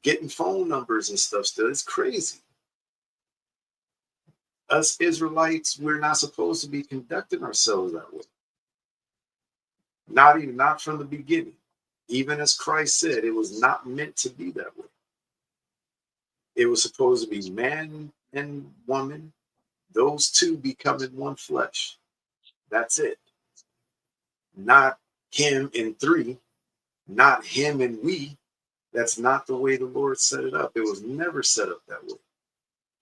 Getting phone numbers and stuff still. It's crazy. Us Israelites, we're not supposed to be conducting ourselves that way. Not from the beginning. Even as Christ said, it was not meant to be that way. It was supposed to be man and woman, those two becoming one flesh. That's it. Not him and three, not him and we. That's not the way the Lord set it up. It was never set up that way.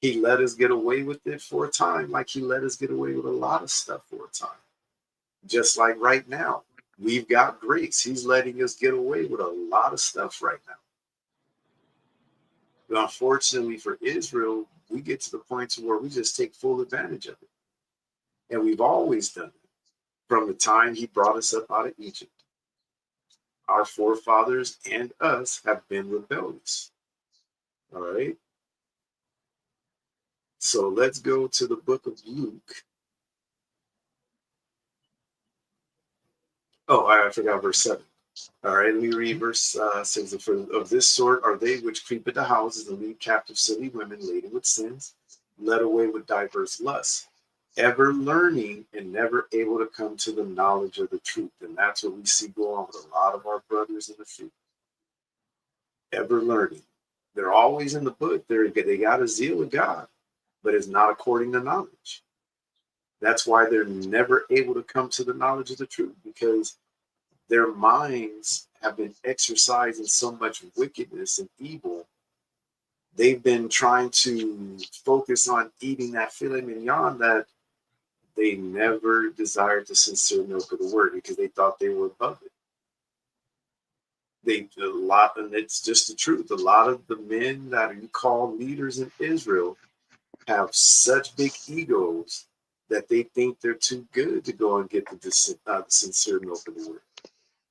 He let us get away with it for a time, like he let us get away with a lot of stuff for a time. Just like right now, We've got grace. He's letting us get away with a lot of stuff right now. But unfortunately for Israel, we get to the point where we just take full advantage of it. And we've always done it from the time he brought us up out of Egypt. Our forefathers and us have been rebellious. All right. So let's go to the book of Luke. Oh, I forgot verse 7. All right, let me read verse 6. For of this sort are they which creep into houses and lead captive silly women laden with sins, led away with diverse lusts, ever learning and never able to come to the knowledge of the truth. And that's what we see go on with a lot of our brothers in the truth. Ever learning. They're always in the book. They got a zeal of God, but it's not according to knowledge. That's why they're never able to come to the knowledge of the truth, because their minds have been exercised in so much wickedness and evil. They've been trying to focus on eating that filet mignon that they never desired the sincere milk of the word, because they thought they were above it. And it's just the truth. A lot of the men that you call leaders in Israel have such big egos that they think they're too good to go and get the sincere milk of the word.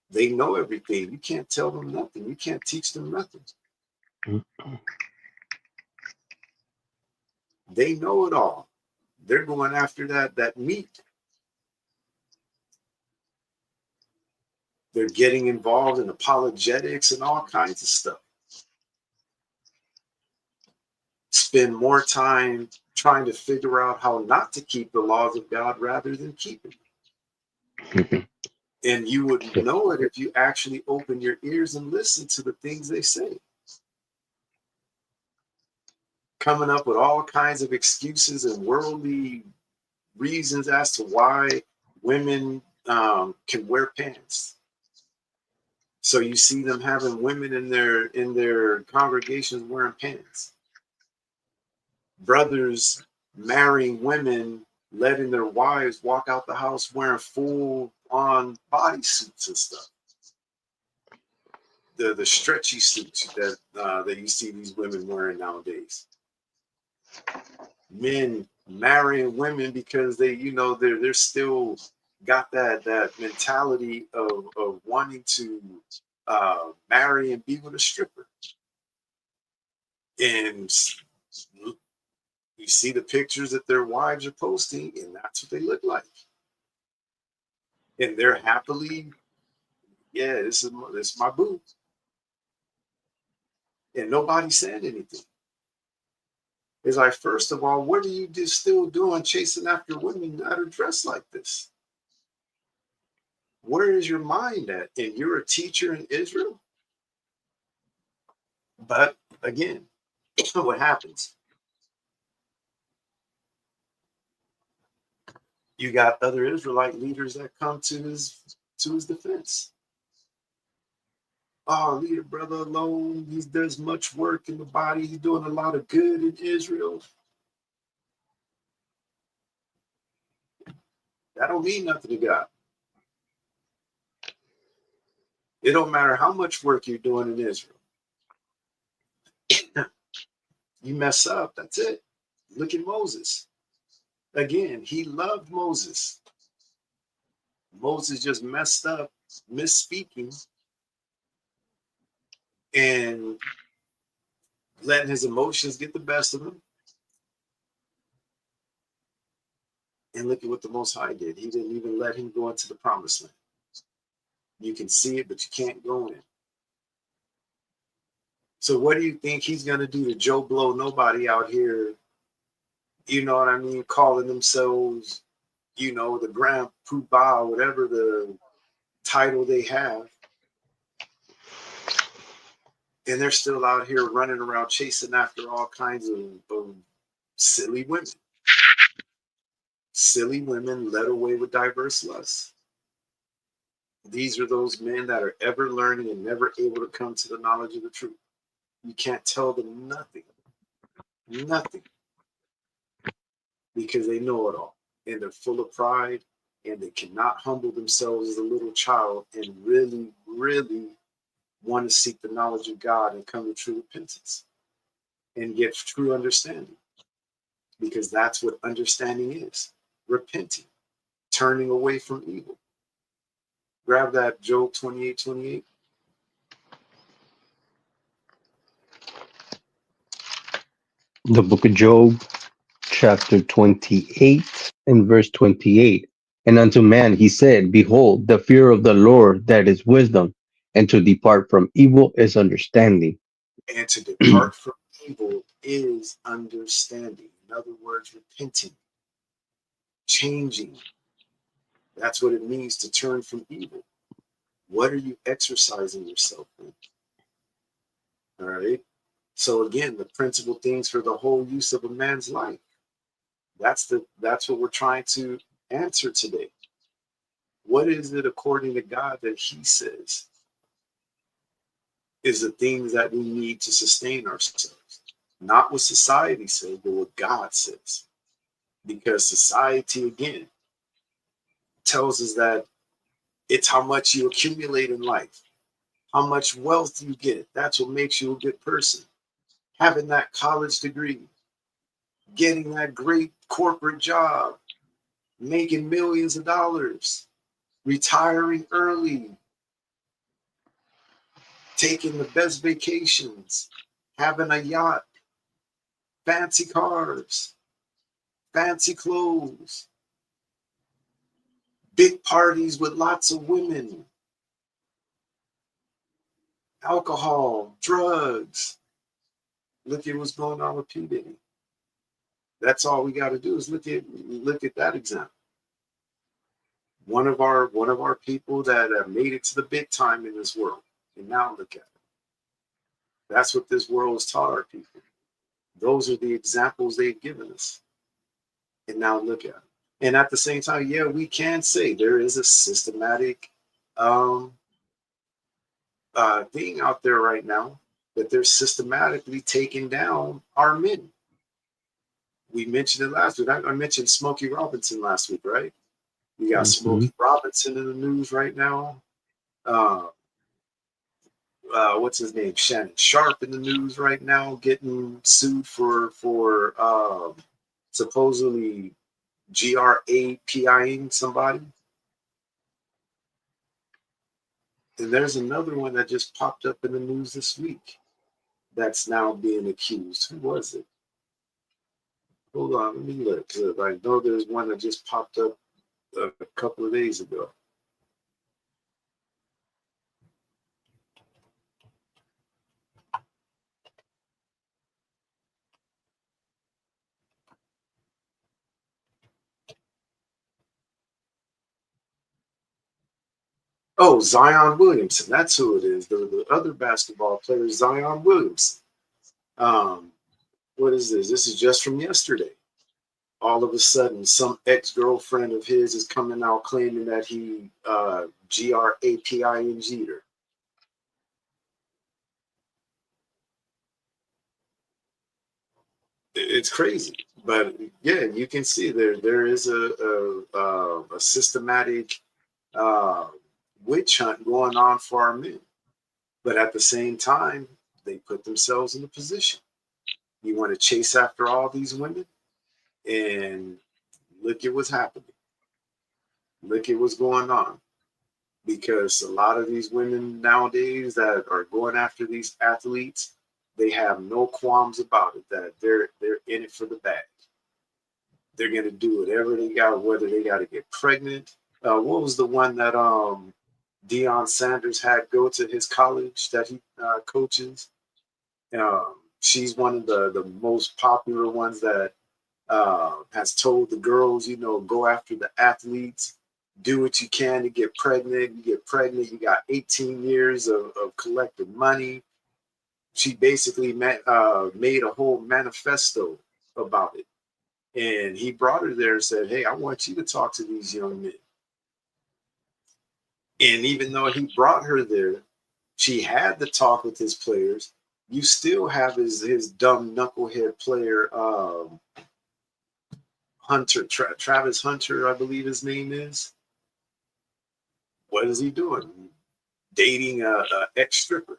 They know everything. You can't tell them nothing. You can't teach them nothing. They know it all. They're going after that meat. They're getting involved in apologetics and all kinds of stuff. Spend more time trying to figure out how not to keep the laws of God rather than keeping them. And you would know it if you actually open your ears and listen to the things they say. Coming up with all kinds of excuses and worldly reasons as to why women can wear pants. So you see them having women in their congregations wearing pants. Brothers marrying women, letting their wives walk out the house wearing full-on bodysuits and stuff. The stretchy suits that you see these women wearing nowadays. Men marrying women because they're still got that mentality of wanting to marry and be with a stripper. And you see the pictures that their wives are posting, and that's what they look like. And they're happily, yeah, this is my boo. And nobody's saying anything. It's like, first of all, what are you still doing chasing after women that are dressed like this? Where is your mind at? And you're a teacher in Israel? But again, what happens? You got other Israelite leaders that come to his defense. Oh, leave your brother alone. He does much work in the body. He's doing a lot of good in Israel. That don't mean nothing to God. It don't matter how much work you're doing in Israel. You mess up, that's it. Look at Moses. Again, he loved Moses. Moses just messed up, misspeaking, and letting his emotions get the best of him. And look at what the Most High did. He didn't even let him go into the promised land. You can see it, but you can't go in. So what do you think he's going to do to Joe Blow nobody out here, you know what I mean, calling themselves, the Grand Poobah, whatever the title they have. And they're still out here running around chasing after all kinds of silly women. Silly women led away with diverse lusts. These are those men that are ever learning and never able to come to the knowledge of the truth. You can't tell them nothing. Nothing. Because they know it all. And they're full of pride and they cannot humble themselves as a little child and really, really want to seek the knowledge of God and come to true repentance and get true understanding. Because that's what understanding is: repenting, turning away from evil. Grab that, Job 28:28. The book of Job, chapter 28 and verse 28. And unto man he said, Behold, the fear of the Lord, that is wisdom, and to depart from evil is understanding. And to depart from evil is understanding. In other words, repenting, changing. That's what it means to turn from evil. What are you exercising yourself in? All right. So again, the principal things for the whole use of a man's life. That's what we're trying to answer today. What is it according to God that He says is the things that we need to sustain ourselves? Not what society says, but what God says. Because society, again, tells us that it's how much you accumulate in life, how much wealth you get. That's what makes you a good person. Having that college degree, getting that great corporate job, making millions of dollars, retiring early, taking the best vacations, having a yacht, fancy cars, fancy clothes, big parties with lots of women, alcohol, drugs. Look at what's going on with P. Diddy. That's all we got to do is look at that example. One of our people that have made it to the big time in this world, and now look at it. That's what this world has taught our people. Those are the examples they've given us, and now look at it. And at the same time, yeah, we can say there is a systematic thing out there right now that they're systematically taking down our men. We mentioned it last week. I mentioned Smokey Robinson last week, right? You got Smokey Robinson in the news right now. What's his name? Shannon Sharp in the news right now, getting sued for supposedly GRAPIing somebody. And there's another one that just popped up in the news this week that's now being accused. Who was it? Hold on, let me look. I know there's one that just popped up a couple of days ago. Oh, Zion Williamson. That's who it is. The other basketball player, Zion Williamson. What is this? This is just from yesterday. All of a sudden, some ex-girlfriend of his is coming out claiming that he GRAPING'd her. It's crazy, but yeah, you can see there is a systematic witch hunt going on for our men. But at the same time, they put themselves in a position. You want to chase after all these women, and look at what's happening. Look at what's going on. Because a lot of these women nowadays that are going after these athletes, they have no qualms about it, that they're in it for the bag. They're going to do whatever they got, whether they got to get pregnant. What was the one that Deion Sanders had go to his college that he coaches? She's one of the most popular ones that has told the girls, go after the athletes, do what you can to get pregnant. You get pregnant, you got 18 years of collecting money. She basically made a whole manifesto about it. And he brought her there and said, hey, I want you to talk to these young men. And even though he brought her there, she had to talk with his players. You still have his dumb knucklehead player. Hunter, Travis Hunter, I believe his name is. What is he doing? Dating a ex-stripper.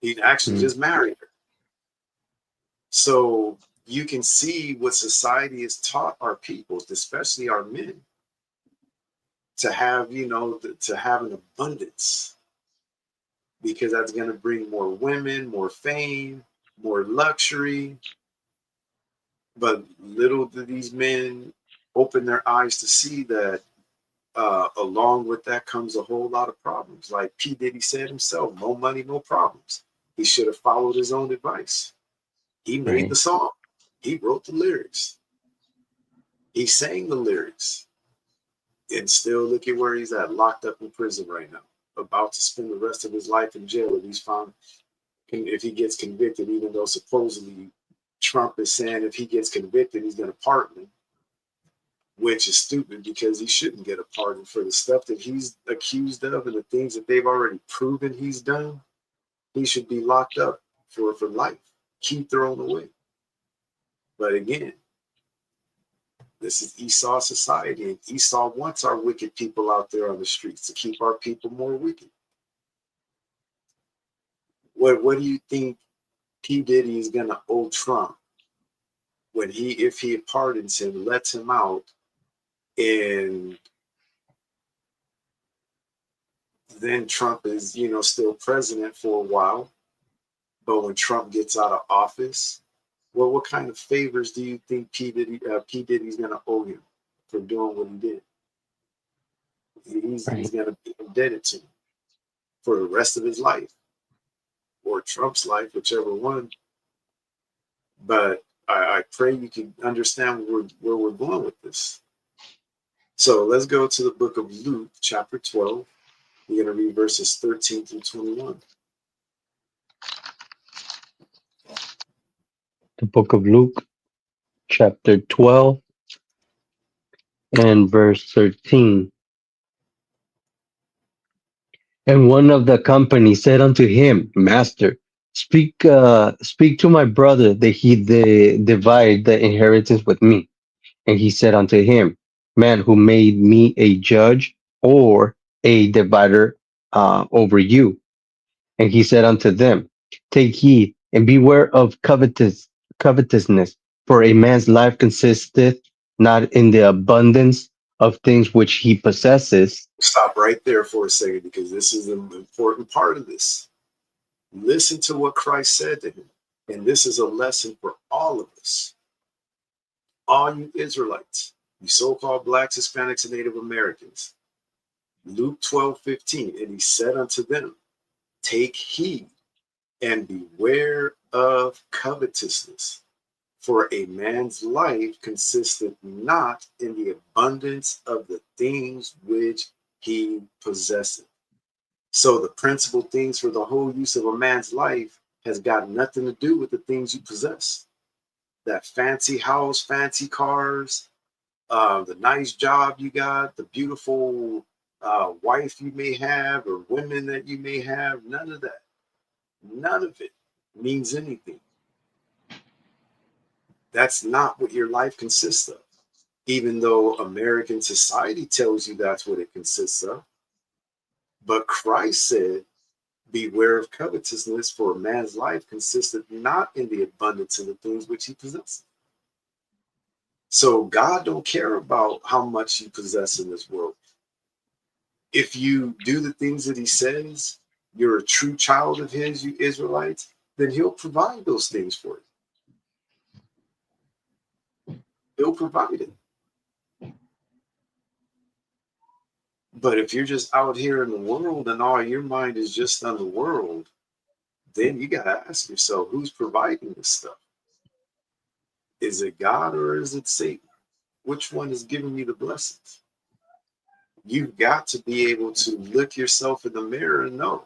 He actually just married her. So you can see what society has taught our people, especially our men, to have, to have an abundance, because that's going to bring more women, more fame, more luxury. But little do these men open their eyes to see that along with that comes a whole lot of problems. Like P. Diddy said himself, no money, no problems. He should have followed his own advice. He made the song. He wrote the lyrics. He sang the lyrics. And still look at where he's at, locked up in prison right now, about to spend the rest of his life in jail if he's found, if he gets convicted, even though supposedly Trump is saying if he gets convicted, he's going to pardon him, which is stupid because he shouldn't get a pardon for the stuff that he's accused of and the things that they've already proven he's done. He should be locked up for life, key thrown away. But again, this is Esau society, and Esau wants our wicked people out there on the streets to keep our people more wicked. What do you think P. Diddy is going to owe Trump when if he pardons him, lets him out, and then Trump is, still president for a while, but when Trump gets out of office, well, what kind of favors do you think P. Diddy's going to owe him for doing what he did? He's going to be indebted to him for the rest of his life, or Trump's life, whichever one. But I pray you can understand where we're going with this. So let's go to the book of Luke, chapter 12. We're going to read verses 13 through 21. The book of Luke, chapter 12 and verse 13. And one of the company said unto him, Master, speak to my brother that he divide the inheritance with me. And he said unto him, Man, who made me a judge or a divider over you? And he said unto them, Take heed and beware of covetousness, for a man's life consisteth not in the abundance of things which he possesses. Stop right there for a second, because this is an important part of this. Listen to what Christ said to him. And this is a lesson for all of us. All you Israelites, you so-called blacks, Hispanics, and Native Americans. Luke 12:15, and he said unto them, Take heed and beware of covetousness, for a man's life consisteth not in the abundance of the things which he possesseth. So the principal things for the whole use of a man's life has got nothing to do with the things you possess. That fancy house, fancy cars, the nice job you got, the beautiful wife you may have, or women that you may have, none of that. None of it means anything. That's not what your life consists of, even though American society tells you that's what it consists of. But Christ said, Beware of covetousness, for a man's life consisteth not in the abundance of the things which he possesses. So God don't care about how much you possess in this world. If you do the things that he says, you're a true child of his, you Israelites, then he'll provide those things for you. He'll provide it. But if you're just out here in the world and all your mind is just on the world, then you got to ask yourself, who's providing this stuff? Is it God or is it Satan? Which one is giving you the blessings? You've got to be able to look yourself in the mirror and know,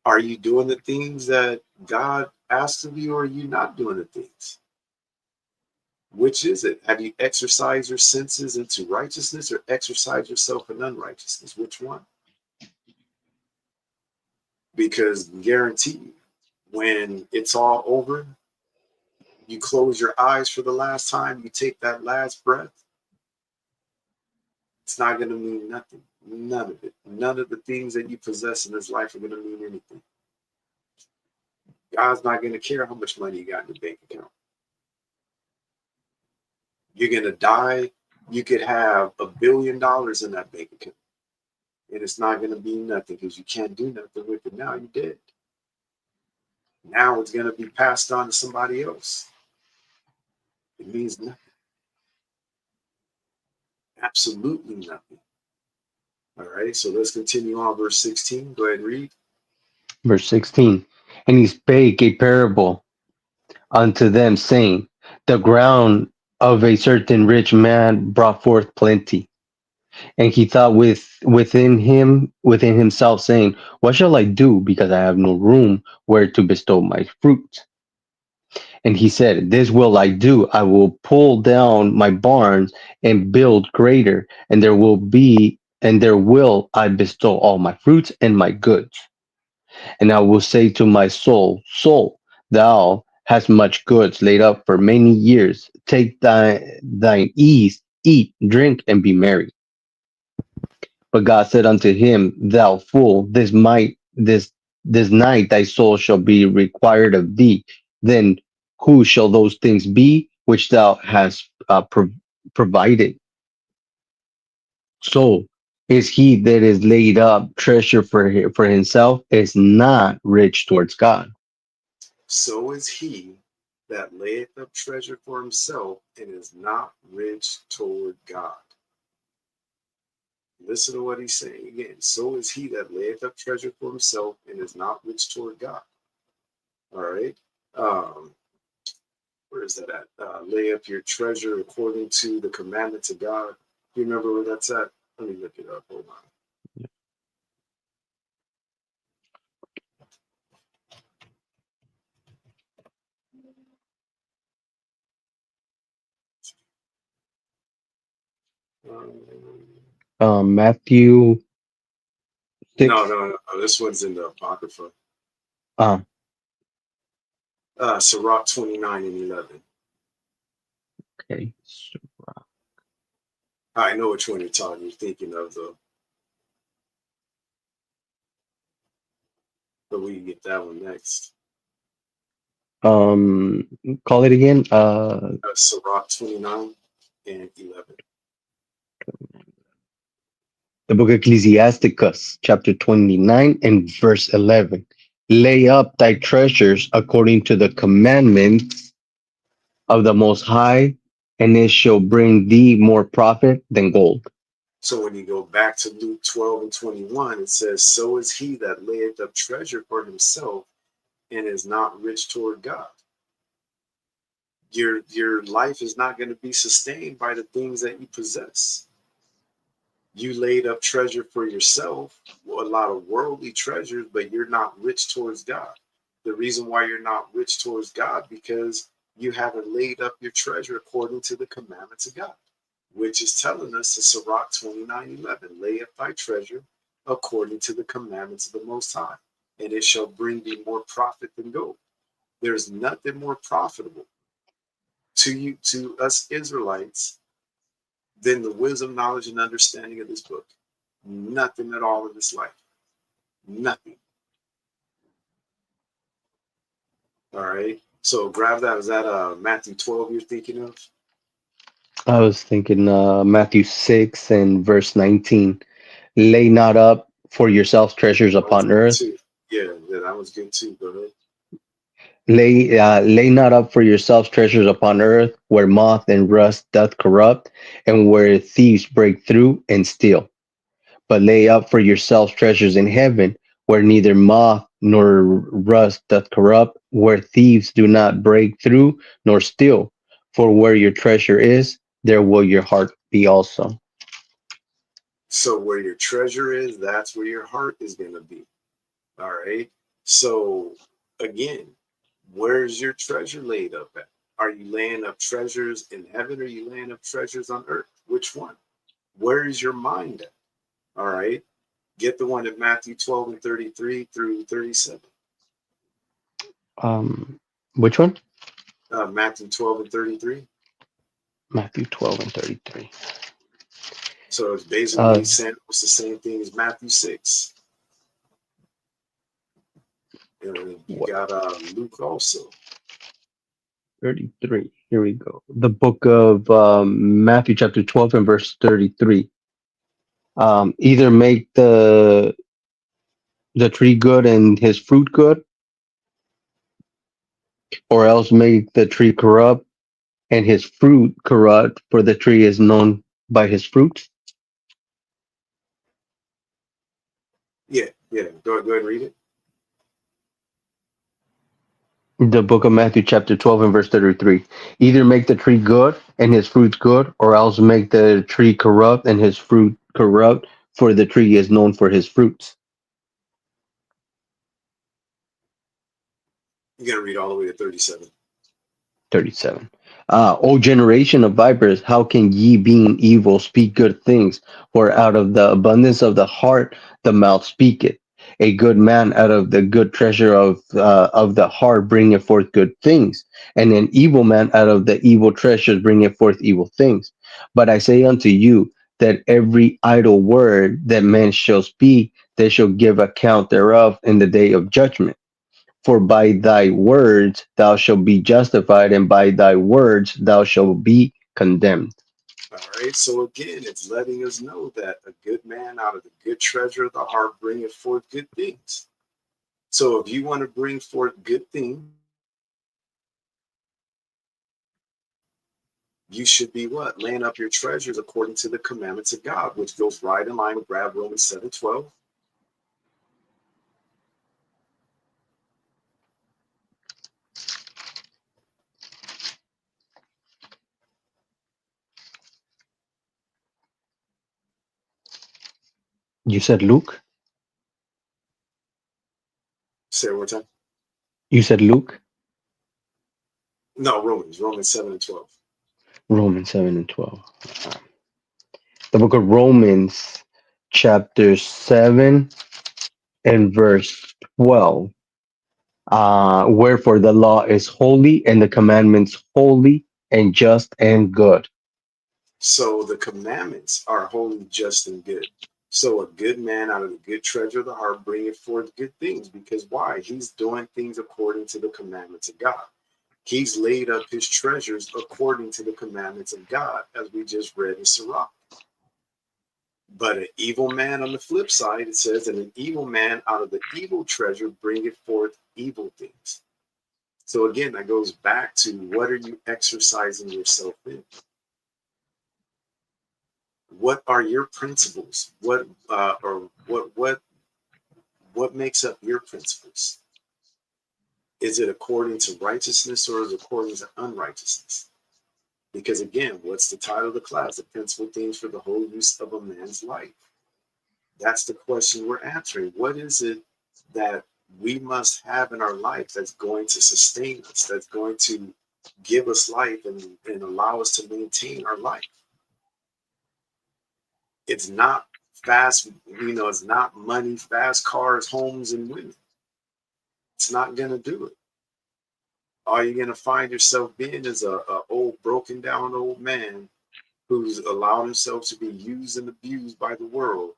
are you doing the things that God asks of you, or are you not doing the things? Which is it? Have you exercised your senses into righteousness, or exercise yourself in unrighteousness? Which one? Because guarantee you, when it's all over, You close your eyes for the last time, you take that last breath, it's not going to mean nothing. None of it. None of the things that you possess in this life are going to mean anything. God's not going to care how much money you got in your bank account. You're going to die. You could have $1 billion in that bank account, and it's not going to be nothing because you can't do nothing with it now. You're dead. Now it's going to be passed on to somebody else. It means nothing. Absolutely nothing. All right, so let's continue on. Verse 16. Go ahead and read. Verse 16. And he spake a parable unto them, saying, the ground of a certain rich man brought forth plenty. And he thought within himself, saying, what shall I do, because I have no room where to bestow my fruit? And he said, this will I do. I will pull down my barns and build greater, and there will I bestow all my fruits and my goods. And I will say to my soul, soul, thou hast much goods laid up for many years. Take thine ease, eat, drink, and be merry. But God said unto him, thou fool, this night thy soul shall be required of thee. Then who shall those things be which thou hast provided? So is he that is laid up treasure for himself is not rich towards God. So is he that layeth up treasure for himself and is not rich toward God. Listen to what he's saying again. So is he that layeth up treasure for himself and is not rich toward God. All right. Where is that at? Lay up your treasure according to the commandments of God. Do you remember where that's at? Let me look it up. Hold on. Matthew 6. No. This one's in the Apocrypha. Um, Sirach 29 and 11. okay. I know which one you're thinking of, though. But we can get that one next. Call it again. Sirach 29 and 11. The book of Ecclesiasticus, chapter 29 and verse 11. Lay up thy treasures according to the commandments of the Most High, and it shall bring thee more profit than gold. So when you go back to Luke 12 and 21, it says, so is he that layeth up treasure for himself and is not rich toward God. Your life is not going to be sustained by the things that you possess. You laid up treasure for yourself, a lot of worldly treasures, but you're not rich towards God. The reason why you're not rich towards God, because you haven't laid up your treasure according to the commandments of God, which is telling us in Sirach 29:11, lay up thy treasure according to the commandments of the Most High, and it shall bring thee more profit than gold. There's nothing more profitable to us Israelites than the wisdom, knowledge, and understanding of this book. Nothing at all in this life. Nothing. All right. So grab that. Is that Matthew 12 you're thinking of? I was thinking Matthew 6 and verse 19. Lay not up for yourselves treasures That was upon good earth. too. Yeah, that was good too. Go ahead. Lay not up for yourselves treasures upon earth, where moth and rust doth corrupt, and where thieves break through and steal. But lay up for yourselves treasures in heaven, where neither moth nor rust doth corrupt, where thieves do not break through nor steal. For where your treasure is, there will your heart be also. So where your treasure is, that's where your heart is going to be. All right. So again, where's your treasure laid up at? Are you laying up treasures in heaven or are you laying up treasures on earth? Which one? Where is your mind at? All right. Get the one at Matthew 12 and 33 through 37. Which one? Matthew 12 and 33. Matthew 12 and 33. So it's basically saying it's the same thing as Matthew 6. And you got Luke also. 33. Here we go. The book of Matthew chapter 12 and verse 33. Either make the tree good and his fruit good, or else make the tree corrupt and his fruit corrupt, for the tree is known by his fruit. Yeah. Go ahead and read it. The book of Matthew chapter 12 and verse 33. Either make the tree good and his fruit good, or else make the tree corrupt and his fruit corrupt, for the tree is known for his fruits. You got to read all the way to 37. 37. O generation of vipers, how can ye, being evil, speak good things? For out of the abundance of the heart the mouth speaketh. A good man out of the good treasure of the heart bringeth forth good things, and an evil man out of the evil treasures bringeth forth evil things. But I say unto you that every idle word that man shall speak, they shall give account thereof in the day of judgment. For by thy words thou shalt be justified, and by thy words thou shalt be condemned. All right. So again, it's letting us know that a good man out of the good treasure of the heart bringeth forth good things. So if you want to bring forth good things, you should be what? Laying up your treasures according to the commandments of God, which goes right in line with grab Romans 7:12. You said Luke? Say it one more time. You said Luke? No, Romans 7 and 12. Romans 7 and 12. The book of Romans, chapter 7 and verse 12. Wherefore the law is holy, and the commandments holy and just and good. So the commandments are holy, just, and good. So a good man out of the good treasure of the heart bringeth forth good things. Because why? He's doing things according to the commandments of God. He's laid up his treasures according to the commandments of God, as we just read in Sirach. But an evil man on the flip side, it says that an evil man out of the evil treasure bringeth forth evil things. So again, that goes back to what are you exercising yourself in? What are your principles? What makes up your principles? Is it according to righteousness or is it according to unrighteousness? Because again, what's the title of the class? The principal things for the whole use of a man's life. That's the question we're answering. What is it that we must have in our life that's going to sustain us, that's going to give us life and allow us to maintain our life? It's not fast, it's not money, fast cars, homes, and women. It's not going to do it. All you're going to find yourself being is a old, broken down old man who's allowed himself to be used and abused by the world.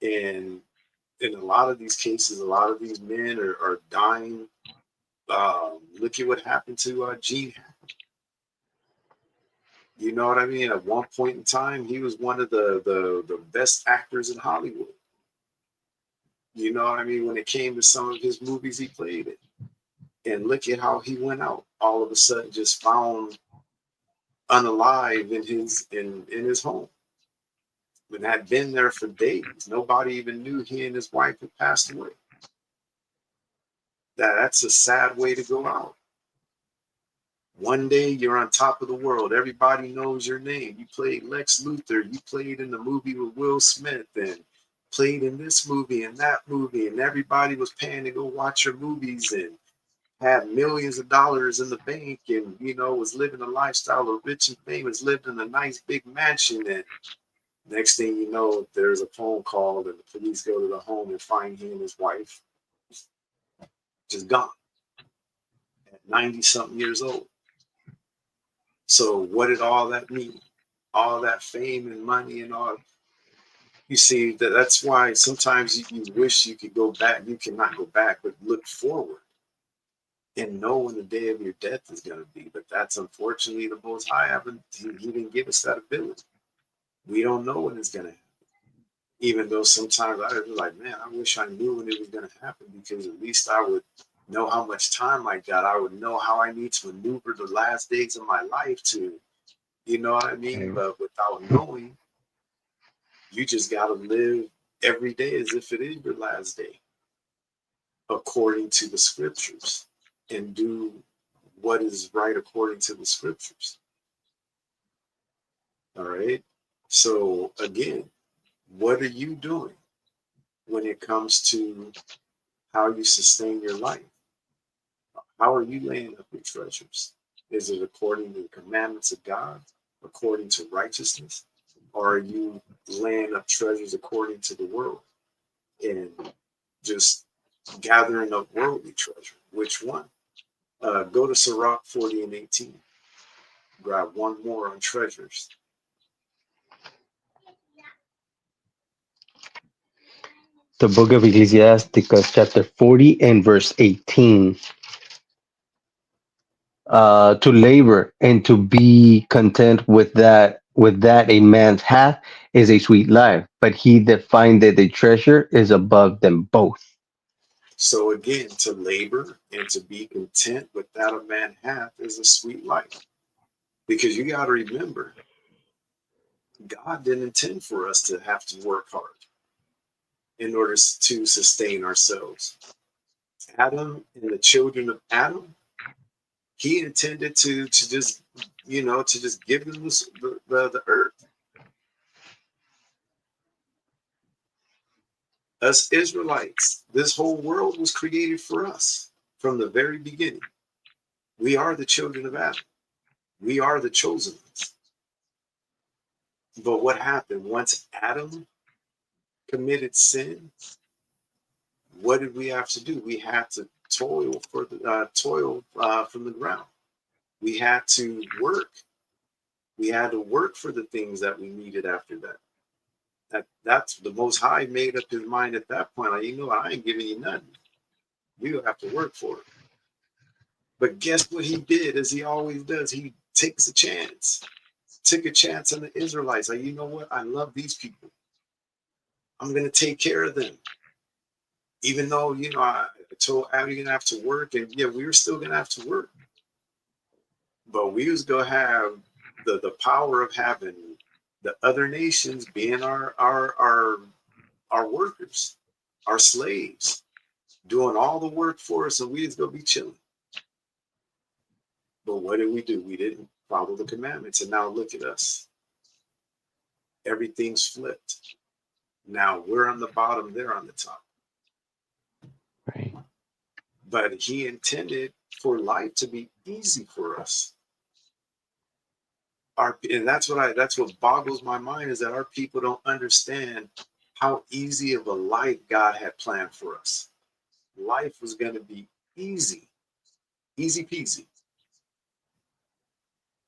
And in a lot of these cases, a lot of these men are dying. Look at what happened to Gene Hackman. You know what I mean? At one point in time, he was one of the best actors in Hollywood. You know what I mean? When it came to some of his movies he played in. And look at how he went out. All of a sudden, just found unalive in his home. When had been there for days, nobody even knew he and his wife had passed away. That's a sad way to go out. One day you're on top of the world. Everybody knows your name. You played Lex Luthor. You played in the movie with Will Smith and played in this movie and that movie. And everybody was paying to go watch your movies and had millions of dollars in the bank and, was living a lifestyle of rich and famous, lived in a nice big mansion. And next thing you know, there's a phone call and the police go to the home and find he and his wife just gone at 90-something years old. So what did all that mean? All that fame and money and all. You see, that's why sometimes you wish you could go back. You cannot go back, but look forward and know when the day of your death is going to be. But that's unfortunately the Most High haven't. He didn't give us that ability. We don't know when it's going to happen. Even though sometimes I was like, man, I wish I knew when it was going to happen, because at least I would know how much time I got. I would know how I need to maneuver the last days of my life to, you know what I mean? But without knowing, you just got to live every day as if it is your last day, according to the scriptures, and do what is right according to the scriptures. All right. So again, what are you doing when it comes to how you sustain your life? How are you laying up your treasures? Is it according to the commandments of God, according to righteousness? Or are you laying up treasures according to the world and just gathering up worldly treasure? Which one? Go to Sirach 40 and 18. Grab one more on treasures. The book of Ecclesiasticus, chapter 40 and verse 18. To labor and to be content with that a man's hath is a sweet life, but he that findeth a treasure is above them both. So again, to labor and to be content with that a man hath is a sweet life. Because you got to remember, God didn't intend for us to have to work hard in order to sustain ourselves. Adam and the children of Adam, he intended to just, to just give them the earth. Us Israelites, this whole world was created for us from the very beginning. We are the children of Adam. We are the chosen ones. But what happened once Adam committed sin? What did we have to do? We had to toil from the ground. We had to work. We had to work for the things that we needed after that. That's the Most High made up his mind at that point. Like, I ain't giving you nothing. You have to work for it. But guess what he did, as he always does? He takes a chance. Took a chance on the Israelites. Like, you know what? I love these people. I'm going to take care of them. Even though, I told Abby you're going to have to work. And yeah, we were still going to have to work. But we was going to have the power of having the other nations being our workers, our slaves, doing all the work for us, and we was going to be chilling. But what did we do? We didn't follow the commandments. And now look at us. Everything's flipped. Now we're on the bottom, they're on the top. Right. But he intended for life to be easy for us. And that's what boggles my mind, is that our people don't understand how easy of a life God had planned for us. Life was going to be easy peasy.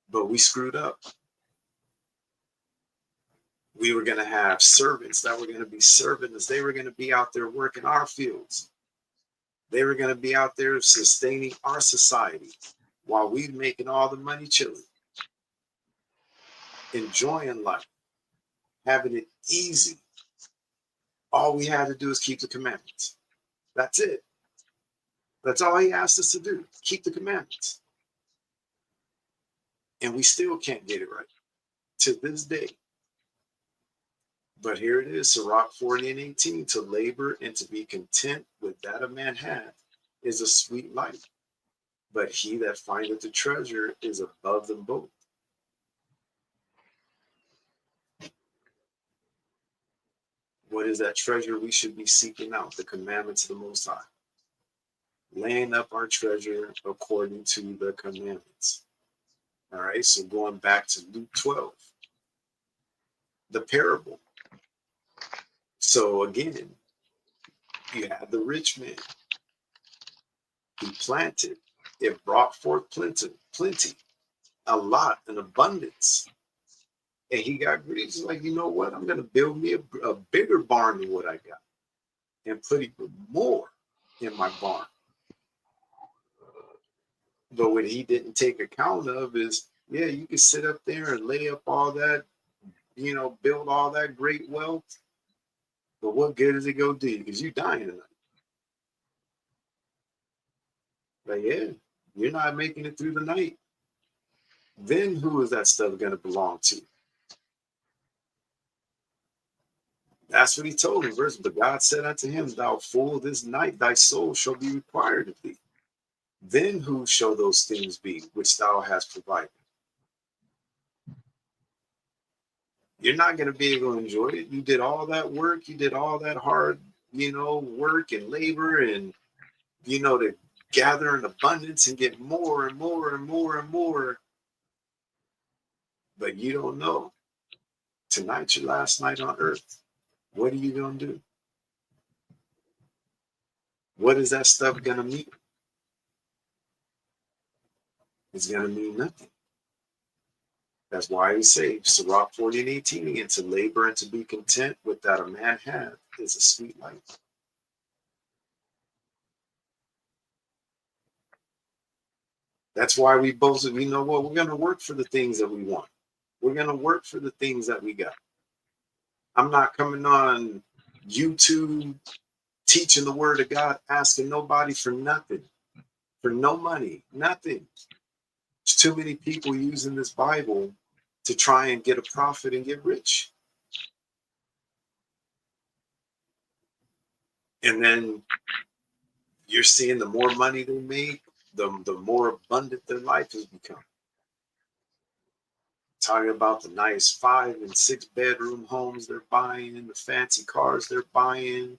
But we screwed up. We were going to have servants that were going to be serving us. They were going to be out there working our fields. They were going to be out there sustaining our society while we making all the money, chilling, enjoying life, having it easy. All we had to do is keep the commandments. That's it. That's all he asked us to do. Keep the commandments. And we still can't get it right to this day. But here it is, Sirach 40 and 18, to labor and to be content with that a man hath is a sweet life. But he that findeth the treasure is above them both. What is that treasure we should be seeking out? The commandments of the Most High. Laying up our treasure according to the commandments. All right, so going back to Luke 12, the parable. So again, you had the rich man. He planted. It brought forth plenty. a lot, an abundance. And he got greedy. He's like, you know what? I'm going to build me a bigger barn than what I got and put even more in my barn. But what he didn't take account of is, yeah, you can sit up there and lay up all that, build all that great wealth. But what good is it going to do? Because you're dying tonight. Like, yeah, you're not making it through the night. Then who is that stuff going to belong to? That's what he told him. Verse, but God said unto him, thou fool, this night thy soul shall be required of thee. Then who shall those things be which thou hast provided? You're not going to be able to enjoy it. You did all that work. You did all that hard, work and labor and, to gather in abundance and get more and more and more and more. But you don't know. Tonight's your last night on earth. What are you going to do? What is that stuff going to mean? It's going to mean nothing. That's why he says, Sirach 40 and 18 again, to labor and to be content with that a man hath is a sweet life. That's why we both, we know what, we're going to work for the things that we want. We're going to work for the things that we got. I'm not coming on YouTube teaching the word of God, asking nobody for nothing, for no money, nothing. There's too many people using this Bible to try and get a profit and get rich. And then you're seeing the more money they make, the more abundant their life has become. Talking about the nice 5 and 6 bedroom homes they're buying, the fancy cars they're buying.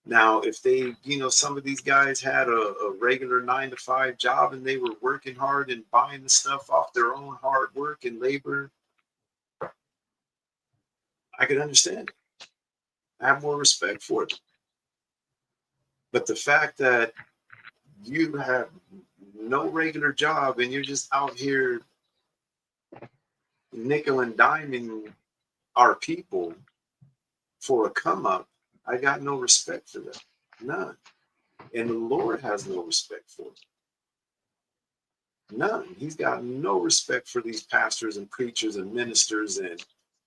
Now, if they, some of these guys had a regular 9-to-5 job and they were working hard and buying the stuff off their own hard work and labor, I could understand it. I have more respect for it. But the fact that you have no regular job and you're just out here nickel and diming our people for a come up, I got no respect for that. None. And the Lord has no respect for it. None. He's got no respect for these pastors and preachers and ministers and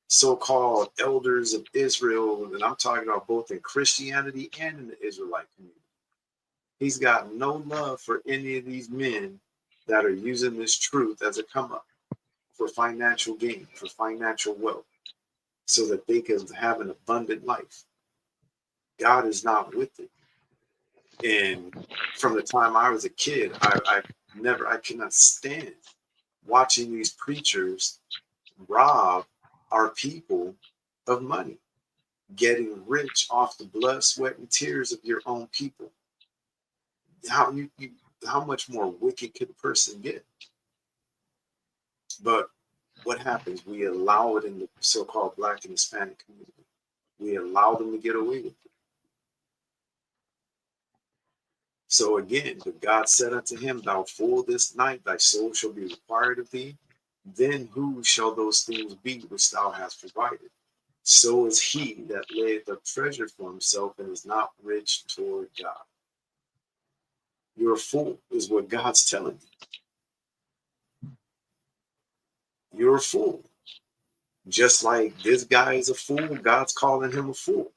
so-called elders of Israel. And I'm talking about both in Christianity and in the Israelite community. He's got no love for any of these men that are using this truth as a come up for financial gain, for financial wealth, so that they can have an abundant life. God is not with it. And from the time I was a kid, I cannot stand watching these preachers rob our people of money, getting rich off the blood, sweat, and tears of your own people. How much more wicked could a person get? But what happens? We allow it in the so-called Black and Hispanic community. We allow them to get away with it. So again, but God said unto him, thou fool, this night thy soul shall be required of thee. Then who shall those things be which thou hast provided? So is he that layeth up treasure for himself and is not rich toward God. You're a fool, is what God's telling you. You're a fool. Just like this guy is a fool, God's calling him a fool.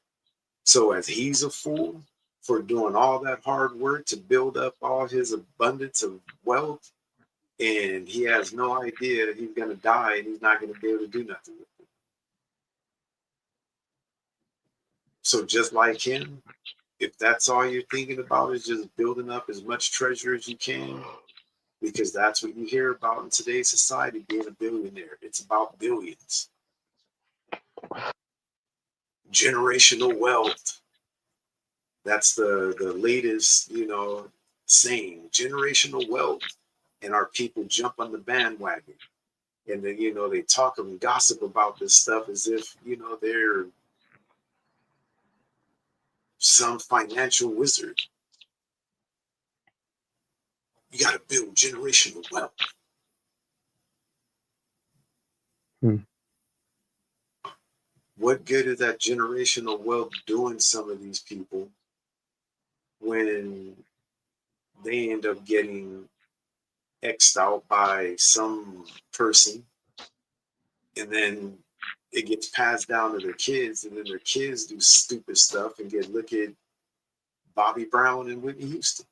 So as he's a fool for doing all that hard work to build up all his abundance of wealth, and he has no idea he's going to die and he's not going to be able to do nothing with it. So just like him, if that's all you're thinking about is just building up as much treasure as you can, because that's what you hear about in today's society, being a billionaire. It's about billions. Generational wealth. That's the latest, saying, generational wealth. And our people jump on the bandwagon. And then, they talk and gossip about this stuff as if, they're some financial wizard. You got to build generational wealth. Hmm. What good is that generational wealth doing some of these people when they end up getting X'd out by some person, and then it gets passed down to their kids, and then their kids do stupid stuff and look at Bobby Brown and Whitney Houston,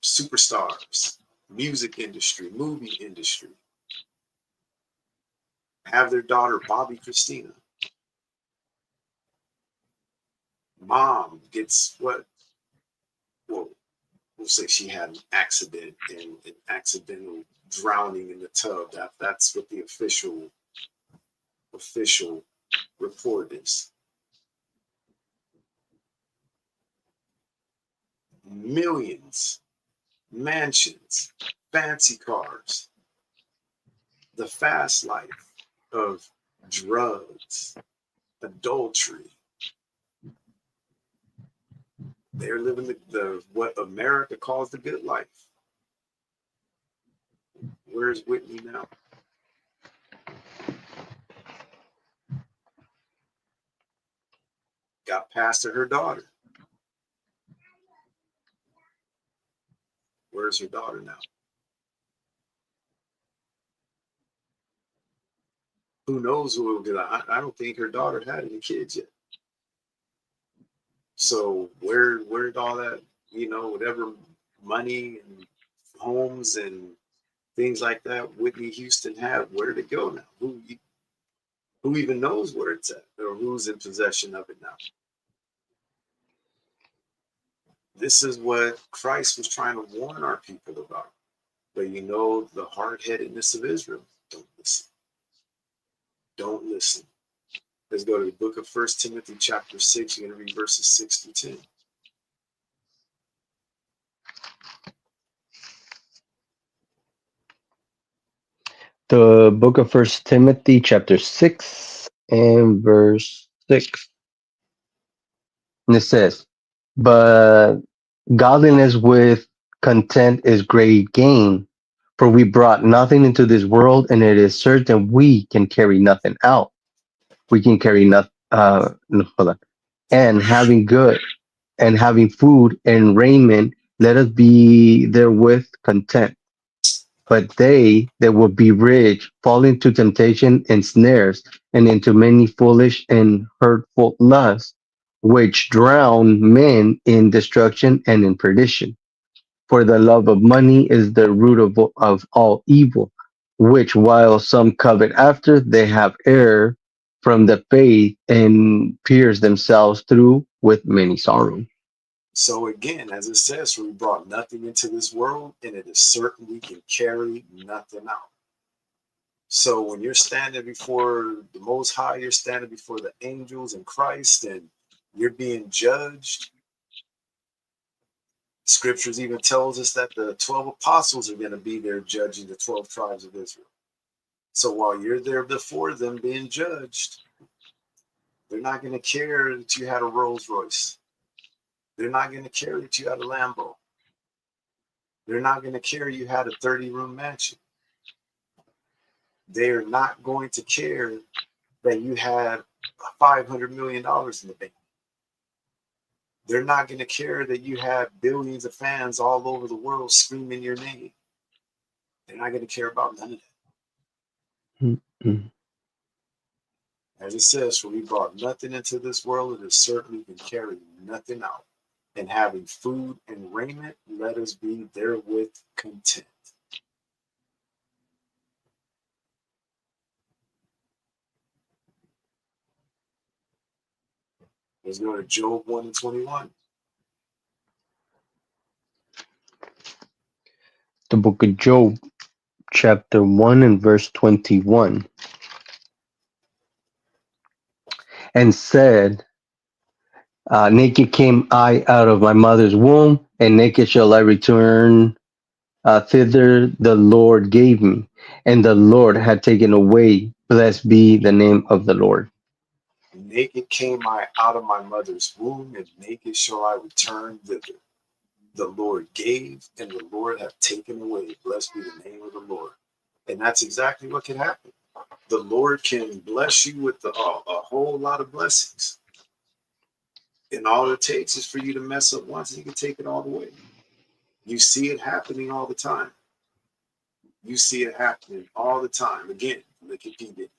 superstars, music industry, movie industry, have their daughter Bobby Christina. Mom gets what? Well, we'll say she had an accident and an accidental drowning in the tub. That's what the official report is. Millions, mansions, fancy cars, the fast life of drugs, adultery. They're living the what America calls the good life. Where's Whitney now? Got passed to her daughter. Where's her daughter now? Who knows who will get? I don't think her daughter had any kids yet. So where'd all that, whatever money and homes and things like that Whitney Houston had, where did it go now? Who even knows where it's at or who's in possession of it now? This is what Christ was trying to warn our people about. But the hard-headedness of Israel. Don't listen. Don't listen. Let's go to the book of 1 Timothy chapter 6. You're going to read verses 6 to 10. The book of First Timothy, chapter 6 and verse 6. And it says, "But godliness with content is great gain, for we brought nothing into this world, and it is certain we can carry nothing out. We can carry nothing, no, hold on. And having food and raiment, let us be therewith content. But they that would be rich fall into temptation and snares, and into many foolish and hurtful lusts, which drown men in destruction and in perdition. For the love of money is the root of all evil, which while some covet after, they have erred from the faith and pierce themselves through with many sorrows." So again, as it says, we brought nothing into this world, and it is certain we can carry nothing out. So when you're standing before the Most High, you're standing before the angels and Christ, and you're being judged. Scriptures even tells us that the 12 apostles are going to be there judging the 12 tribes of Israel. So while you're there before them being judged, they're not going to care that you had a Rolls Royce. They're not going to care that you had a Lambo. They're not going to care you had a 30-room mansion. They're not going to care that you had $500 million in the bank. They're not going to care that you had billions of fans all over the world screaming your name. They're not going to care about none of that. Mm-hmm. As it says, for we brought nothing into this world, it is certainly can carry nothing out. And having food and raiment, let us be therewith content. Let's go to Job 1 and 21. The book of Job, chapter 1 and verse 21. "And said, naked came I out of my mother's womb, and naked shall I return thither the Lord gave me. And the Lord had taken away. Blessed be the name of the Lord." Naked came I out of my mother's womb, and naked shall I return thither. The Lord gave, and the Lord hath taken away. Blessed be the name of the Lord. And that's exactly what can happen. The Lord can bless you with a whole lot of blessings. And all it takes is for you to mess up once and you can take it all the way. You see it happening all the time. You see it happening all the time. Again, look at P. Diddy.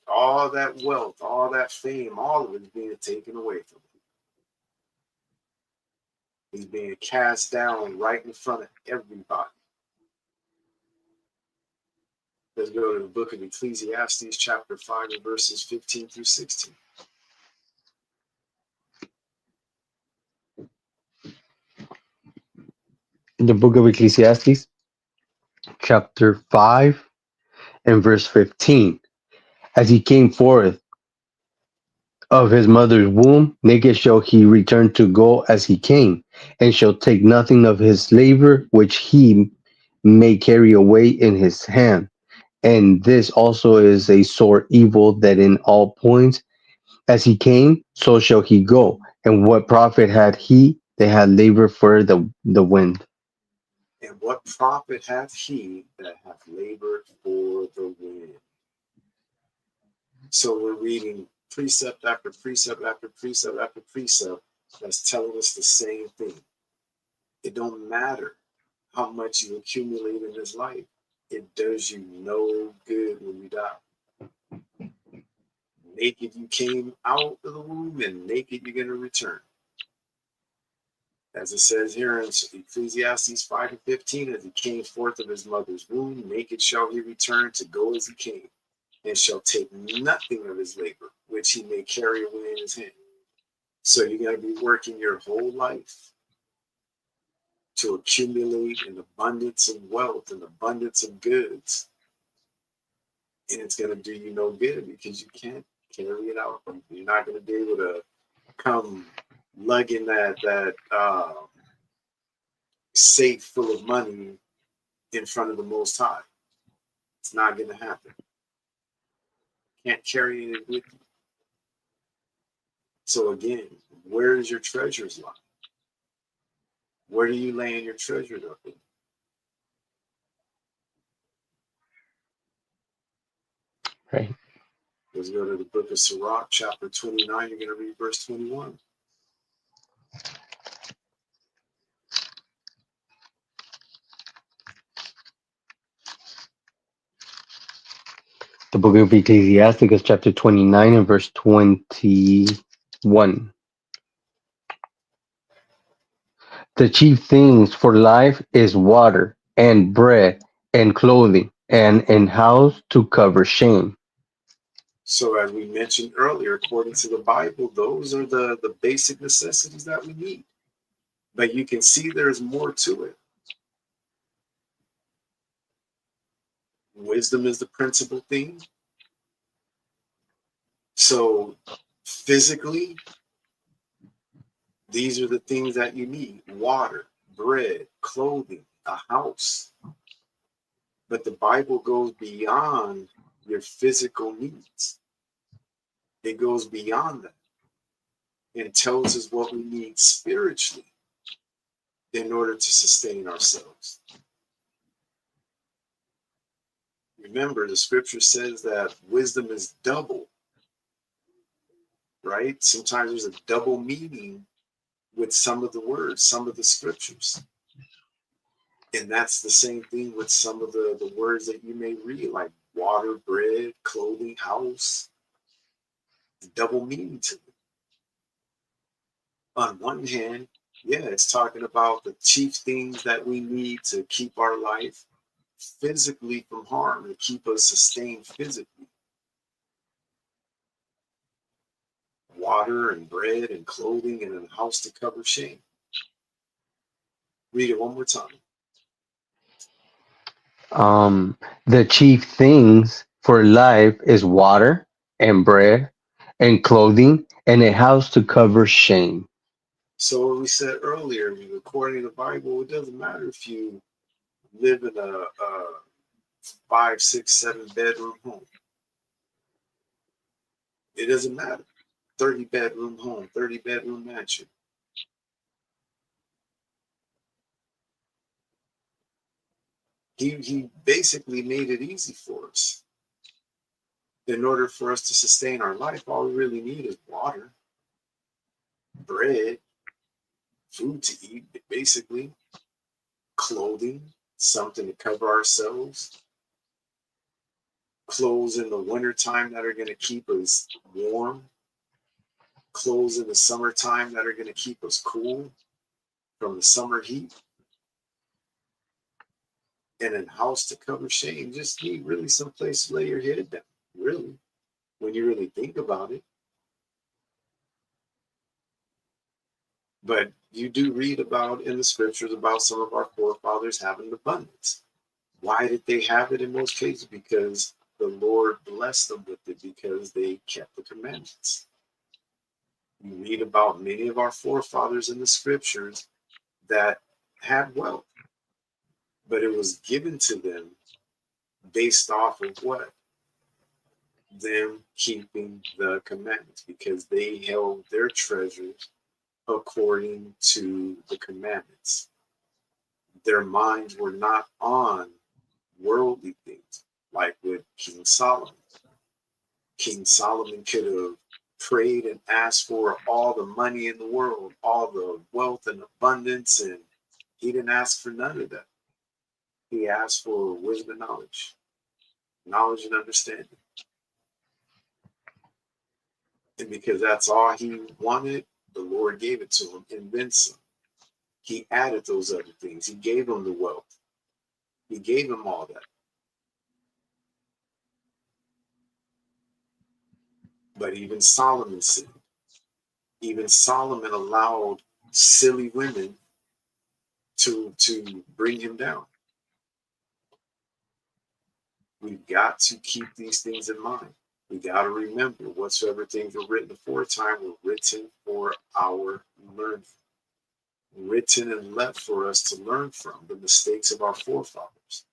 All that wealth, all that fame, all of it is being taken away from him. He's being cast down right in front of everybody. Let's go to the book of Ecclesiastes, chapter 5, and verses 15 through 16. The book of Ecclesiastes, chapter 5 and verse 15. As he came forth of his mother's womb, naked shall he return to go as he came, and shall take nothing of his labor which he may carry away in his hand. And this also is a sore evil, that in all points as he came, so shall he go. And what profit had he that had labored for the wind? And what profit hath he that hath labored for the wind? So we're reading precept after precept after precept after precept that's telling us the same thing. It don't matter how much you accumulate in this life. It does you no good when you die. Naked you came out of the womb, and naked you're going to return. As it says here in Ecclesiastes 5 and 15, as he came forth of his mother's womb, naked shall he return to go as he came, and shall take nothing of his labor, which he may carry away in his hand. So you're going to be working your whole life to accumulate an abundance of wealth and abundance of goods. And it's going to do you no good because you can't carry it out. You're not going to be able to come lugging that safe full of money in front of the Most High. It's not going to happen. Can't carry it with you. So again, where is your treasures lie? Where are you laying your treasures up in? Right. Let's go to the book of Sirach, chapter 29. You're going to read verse 21. The book of Ecclesiasticus, chapter 29 and verse 21. The chief things for life is water and bread and clothing and an house to cover shame. So as we mentioned earlier, according to the Bible, those are the basic necessities that we need. But you can see there's more to it. Wisdom is the principal thing. So physically, these are the things that you need: water, bread, clothing, a house. But the Bible goes beyond your physical needs. It goes beyond that and tells us what we need spiritually in order to sustain ourselves. Remember, the scripture says that wisdom is double, right? Sometimes there's a double meaning with some of the words, some of the scriptures. And that's the same thing with some of the words that you may read, like water, bread, clothing, house. The double meaning to it. On one hand, yeah, it's talking about the chief things that we need to keep our life physically from harm, to keep us sustained physically. Water and bread and clothing and a house to cover shame. Read it one more time. The chief things for life is water and bread and clothing and a house to cover shame. So what we said earlier, according to the Bible, it doesn't matter if you live in a 5, 6, 7 bedroom home. It doesn't matter. 30 bedroom home, 30 bedroom mansion. He basically made it easy for us. In order for us to sustain our life, all we really need is water, bread, food to eat, basically, clothing, something to cover ourselves, clothes in the wintertime that are going to keep us warm, clothes in the summertime that are going to keep us cool from the summer heat, and a house to cover shame. Just need really some place to lay your head down, really, when you really think about it. But you do read about in the scriptures about some of our forefathers having abundance. Why did they have it in most cases? Because the Lord blessed them with it, because they kept the commandments. You read about many of our forefathers in the scriptures that had wealth, but it was given to them based off of what? Them keeping the commandments, because they held their treasures according to the commandments. Their minds were not on worldly things, like with King Solomon. King Solomon could have prayed and asked for all the money in the world, all the wealth and abundance, and he didn't ask for none of that. He asked for wisdom and knowledge and understanding. And because that's all he wanted, the Lord gave it to him and then some. He added those other things. He gave him the wealth. He gave him all that. But even Solomon sinned. Even Solomon allowed silly women to bring him down. We've got to keep these things in mind. We got to remember whatsoever things were written aforetime were written for our learning. Written and left for us to learn from the mistakes of our forefathers.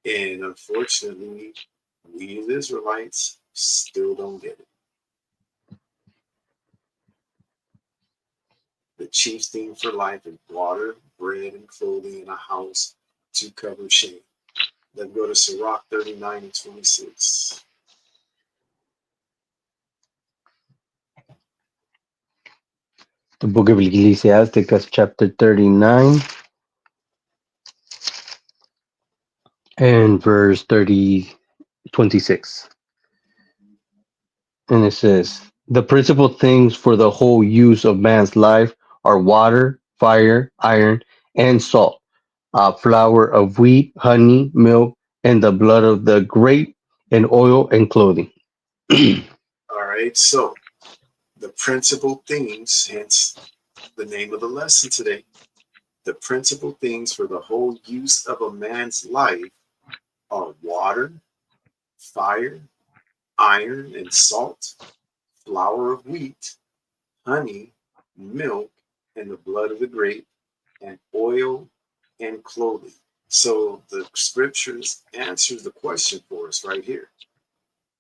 And unfortunately, we as Israelites still don't get it. The chief thing for life is water, bread, and clothing, and a house to cover shame. Let's go to Sirach 39 and 26. The book of Ecclesiasticus, chapter 39 and verse 26. And it says, the principal things for the whole use of man's life are water, fire, iron, and salt, flour of wheat, honey, milk, and the blood of the grape, and oil and clothing. All right, so the principal things, hence the name of the lesson today, the principal things for the whole use of a man's life are water, fire, iron, and salt, flour of wheat, honey, milk, and the blood of the grape, and oil and clothing. So the scriptures answers the question for us right here.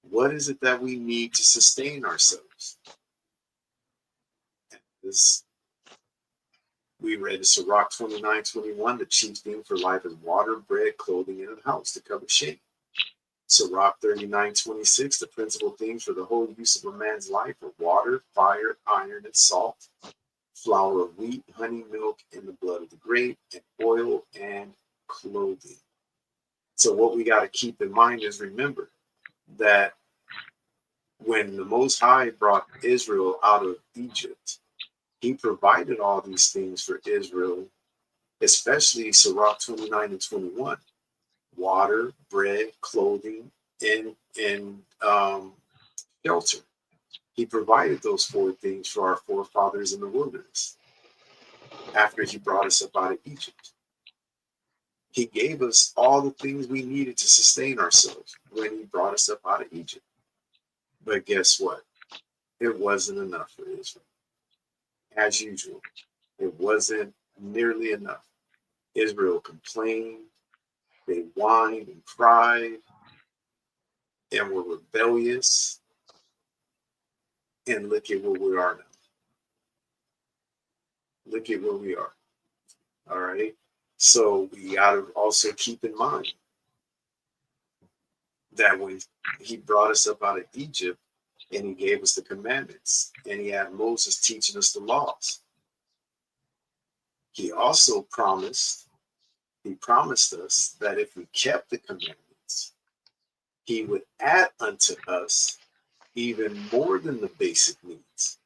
What is it that we need to sustain ourselves? This we read in Sirach 29:21, the chief thing for life is water, bread, clothing, and a house to cover shame. Sirach 39:26, the principal things for the whole use of a man's life are water, fire, iron, and salt, flour of wheat, honey, milk, and the blood of the grape, and oil and clothing. So what we got to keep in mind is, remember that when the Most High brought Israel out of Egypt, he provided all these things for Israel, especially Sirach 29 and 21, water, bread, clothing, and shelter. He provided those four things for our forefathers in the wilderness after he brought us up out of Egypt. He gave us all the things we needed to sustain ourselves when he brought us up out of Egypt. But guess what? It wasn't enough for Israel. As usual, it wasn't nearly enough. Israel complained, they whined and cried, and were rebellious. And look at where we are now. Look at where we are. All right. So we got to also keep in mind that when he brought us up out of Egypt and he gave us the commandments and he had Moses teaching us the laws, he also promised us that if we kept the commandments, he would add unto us even more than the basic needs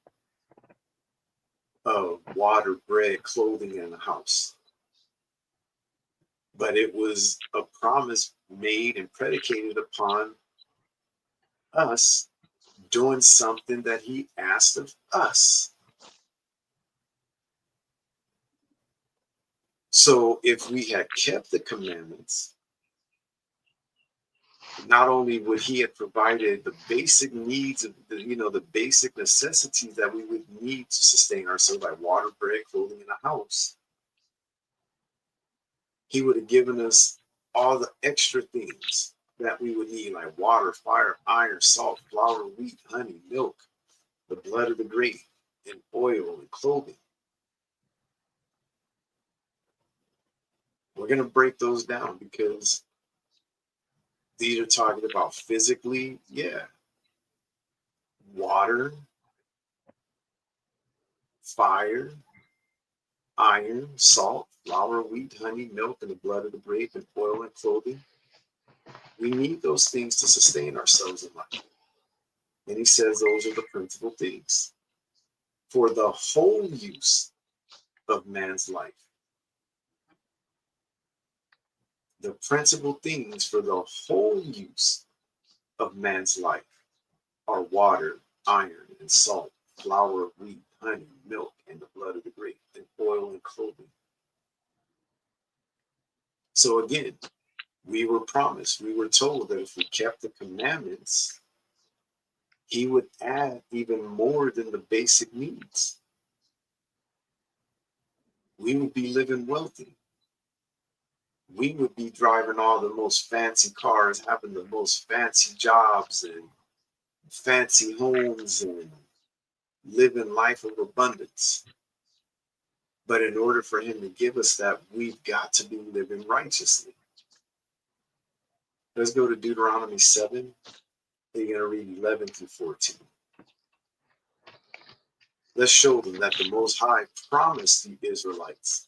of water, bread, clothing, and a house. But it was a promise made and predicated upon us doing something that he asked of us. So if we had kept the commandments, not only would he have provided the basic needs of the basic necessities that we would need to sustain ourselves, like water, bread, clothing, and a house, he would have given us all the extra things that we would need, like water, fire, iron, salt, flour, wheat, honey, milk, the blood of the grape, and oil and clothing. We're going to break those down because these are talking about physically, water, fire, iron, salt, flour, wheat, honey, milk, and the blood of the grape, and oil and clothing. We need those things to sustain ourselves in life. And he says those are the principal things for the whole use of man's life. The principal things for the whole use of man's life are water, iron, and salt, flour, wheat, honey, milk, and the blood of the grape, and oil and clothing. So again, we were promised, we were told that if we kept the commandments, he would add even more than the basic needs. We would be living wealthy. We would be driving all the most fancy cars, having the most fancy jobs and fancy homes, and living life of abundance. But in order for him to give us that, we've got to be living righteously. Let's go to Deuteronomy 7. You're going to read 11 through 14. Let's show them that the Most High promised the Israelites,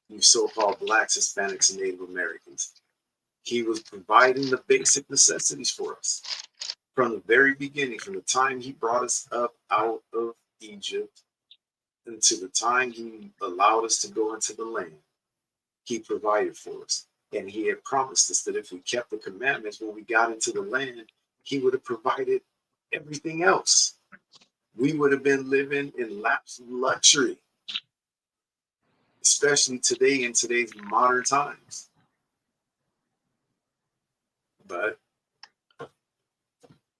you so-called blacks, Hispanics, and Native Americans, he was providing the basic necessities for us from the very beginning, from the time he brought us up out of Egypt until the time he allowed us to go into the land. He provided for us. And he had promised us that if we kept the commandments, when we got into the land, he would have provided everything else. We would have been living in laps of luxury, especially today in today's modern times. But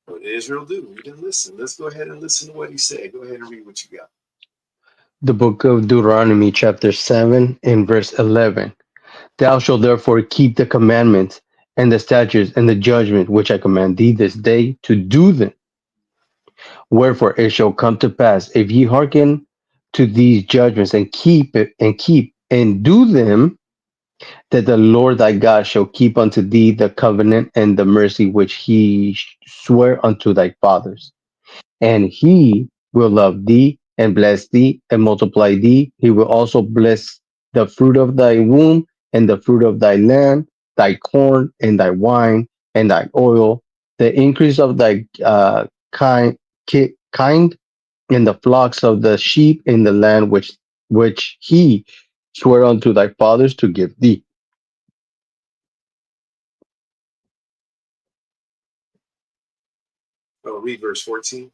what did Israel do? We didn't listen. Let's go ahead and listen to what he said. Go ahead and read what you got. The book of Deuteronomy, chapter 7, and verse 11. Thou shalt therefore keep the commandments and the statutes and the judgment which I command thee this day to do them. Wherefore it shall come to pass, if ye hearken to these judgments and keep and do them, that the Lord thy God shall keep unto thee the covenant and the mercy which he sware unto thy fathers. And he will love thee and bless thee and multiply thee. He will also bless the fruit of thy womb and the fruit of thy land, thy corn and thy wine and thy oil, the increase of thy kind and the flocks of the sheep in the land which he swore unto thy fathers to give thee. Oh, read verse 14.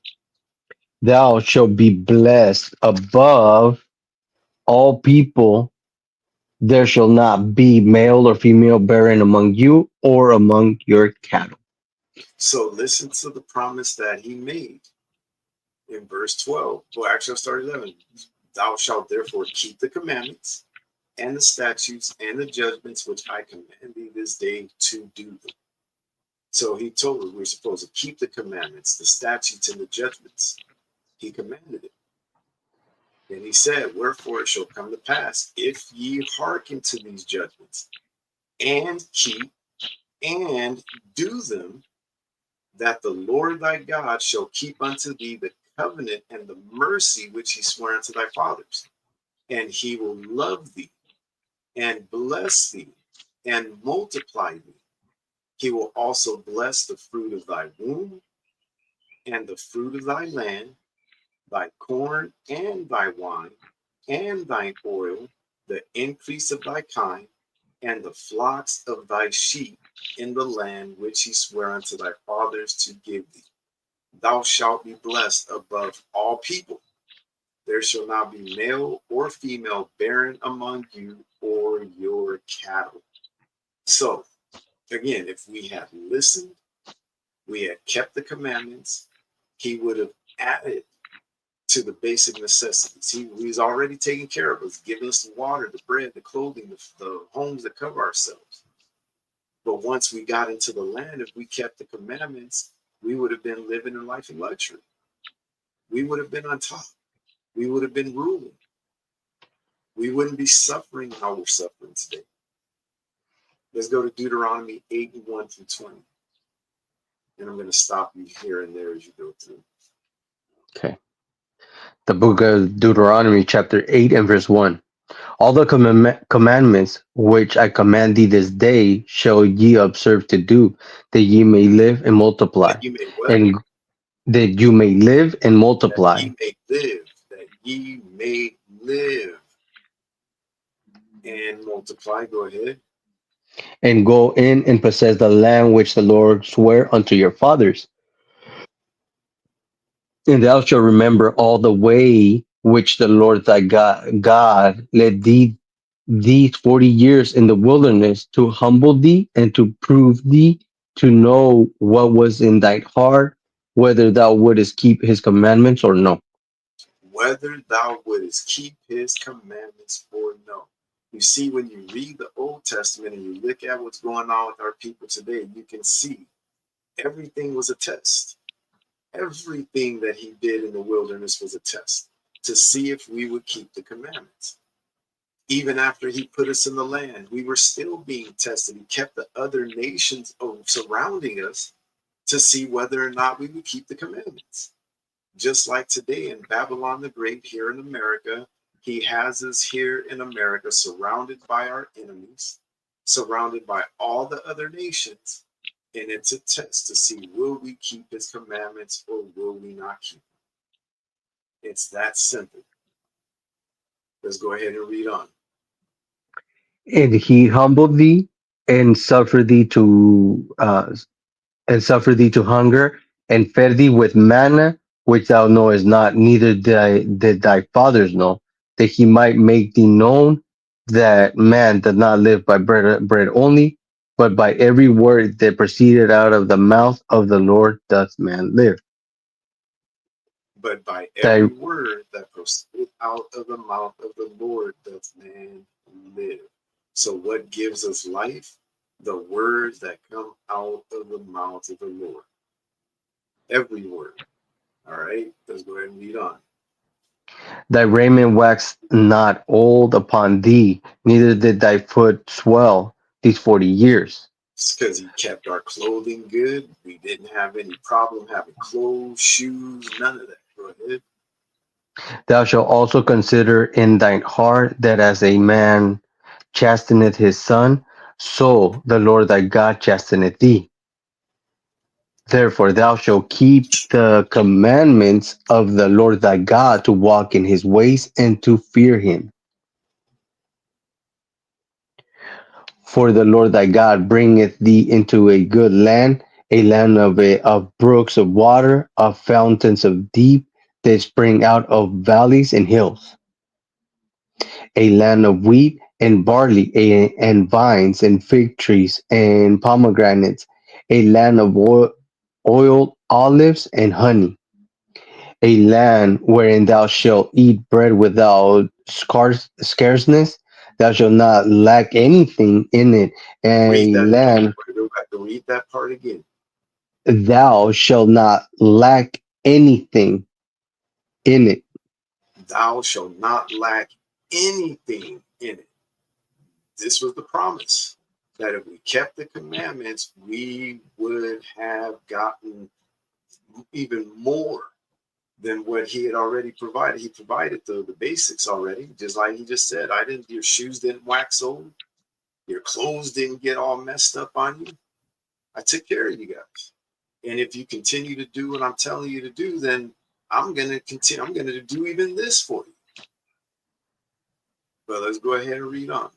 Thou shalt be blessed above all people. There shall not be male or female barren among you or among your cattle. So listen to the promise that he made in verse 12. Well, actually, I'll start 11. Thou shalt therefore keep the commandments and the statutes and the judgments which I command thee this day to do them. So he told us we're supposed to keep the commandments, the statutes, and the judgments. He commanded it. And he said, wherefore it shall come to pass, if ye hearken to these judgments, and keep and do them, that the Lord thy God shall keep unto thee the covenant and the mercy which he swore unto thy fathers. And he will love thee and bless thee and multiply thee. He will also bless the fruit of thy womb and the fruit of thy land, thy corn and thy wine, and thine oil, the increase of thy kind, and the flocks of thy sheep in the land which he sware unto thy fathers to give thee. Thou shalt be blessed above all people. There shall not be male or female barren among you or your cattle. So, again, if we had listened, we had kept the commandments, he would have added to the basic necessities. He's already taken care of us, giving us the water, the bread, the clothing, the homes that cover ourselves. But once we got into the land, if we kept the commandments, we would have been living in life in luxury. We would have been on top. We would have been ruling. We wouldn't be suffering how we're suffering today. Let's go to Deuteronomy 8 and 1 through 20. And I'm going to stop you here and there as you go through. Okay. The book of Deuteronomy, chapter 8 and verse 1. All the commandments which I command thee this day shall ye observe to do, that ye may live and multiply, That you may what? and that you may live and That multiply, ye may live. That ye may live and multiply. Go ahead. and go in and possess the land which the Lord sware unto your fathers. And thou shalt remember all the way which the Lord thy God led thee these 40 years in the wilderness, to humble thee and to prove thee, to know what was in thy heart, whether thou wouldest keep his commandments or no. Whether thou wouldest keep his commandments or no. You see, when you read the Old Testament and you look at what's going on with our people today, you can see everything was a test. Everything that he did in the wilderness was a test to see if we would keep the commandments. Even after he put us in the land, we were still being tested. He kept the other nations surrounding us to see whether or not we would keep the commandments. Just like today in Babylon the Great here in America, he has us here in America surrounded by our enemies, surrounded by all the other nations. And it's a test to see, will we keep his commandments or will we not keep them? It's that simple. Let's go ahead and read on. And he humbled thee and suffered thee to hunger, and fed thee with manna which thou knowest not, neither did thy fathers know, that he might make thee known that man does not live by bread only, but by every word that proceeded out of the mouth of the Lord doth man live. But by Thy, every word that proceeded out of the mouth of the Lord doth man live. So what gives us life? The words that come out of the mouth of the Lord. Every word. All right, let's go ahead and read on. thy raiment waxed not old upon thee, neither did thy foot swell these 40 years. It's because he kept our clothing good. We didn't have any problem having clothes, shoes, none of that. Go ahead. Thou shalt also consider in thine heart that as a man chasteneth his son, so the Lord thy God chasteneth thee. Therefore thou shalt keep the commandments of the Lord thy God, to walk in his ways and to fear him. For the Lord thy God bringeth thee into a good land, a land of brooks of water, of fountains of deep, that spring out of valleys and hills, a land of wheat and barley, and vines and fig trees and pomegranates, a land of oil, olives and honey, a land wherein thou shalt eat bread without scarceness, thou shalt not lack anything in it, Read a that again. land We're going to go back to read that part again. thou shalt not lack anything in it. thou shalt not lack anything in it. This was the promise that if we kept the commandments, we would have gotten even more than what he had already provided. He provided the basics already, just like he just said. Your shoes didn't wax old, your clothes didn't get all messed up on you. I took care of you guys. And if you continue to do what I'm telling you to do, then I'm gonna continue, I'm gonna do even this for you. But let's go ahead and read on.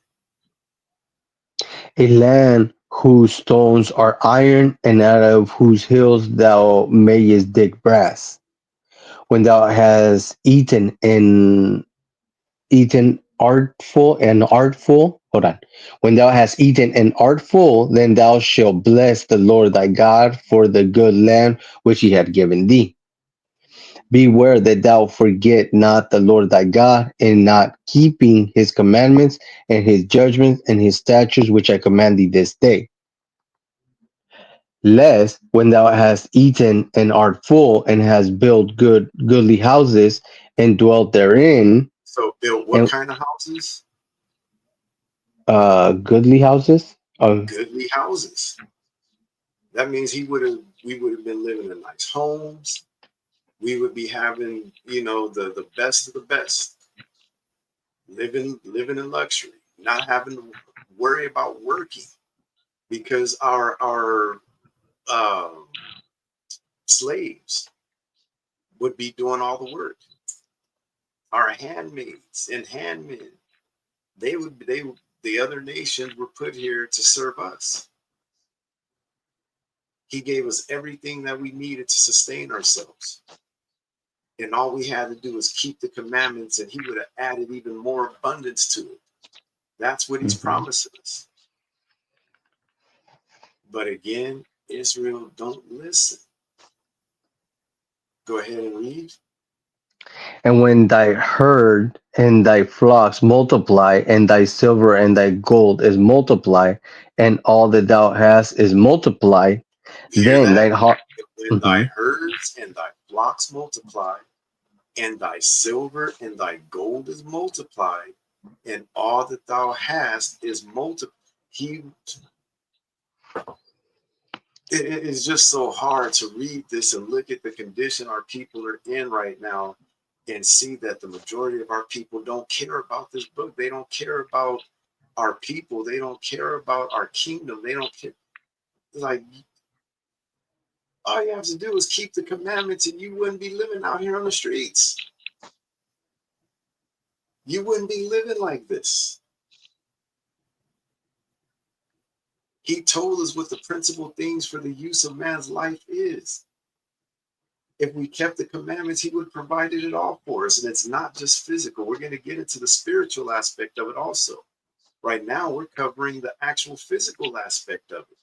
A land whose stones are iron, and out of whose hills thou mayest dig brass. When thou hast eaten artful, hold on. When thou hast eaten and artful, then thou shalt bless the Lord thy God for the good land which he hath given thee. Beware that thou forget not the Lord thy God, in not keeping his commandments and his judgments and his statutes which I command thee this day. Lest when thou hast eaten and art full, and hast built goodly houses and dwelt therein, So build what and kind of houses? goodly houses. Goodly houses. That means we would have been living in nice homes. We would be having, the best of the best, living in luxury, not having to worry about working because our slaves would be doing all the work. Our handmaids and handmen, the other nations were put here to serve us. He gave us everything that we needed to sustain ourselves. And all we had to do was keep the commandments, and he would have added even more abundance to it. That's what he's promising us. But again, Israel don't listen. Go ahead and read. And when thy herd and thy flocks multiply, and thy silver and thy gold is multiplied, and all that thou hast is multiplied, You hear then thine that? heart. When thy herds and thy flocks multiply, and thy silver and thy gold is multiplied, and all that thou hast is multiplied. It is just so hard to read this and look at the condition our people are in right now and see that the majority of our people don't care about this book. They don't care about our people. They don't care about our kingdom. They don't care. Like, all you have to do is keep the commandments and you wouldn't be living out here on the streets. You wouldn't be living like this. He told us what the principal things for the use of man's life is. If we kept the commandments, he would have provided it all for us. And it's not just physical. We're going to get into the spiritual aspect of it also. Right now, we're covering the actual physical aspect of it,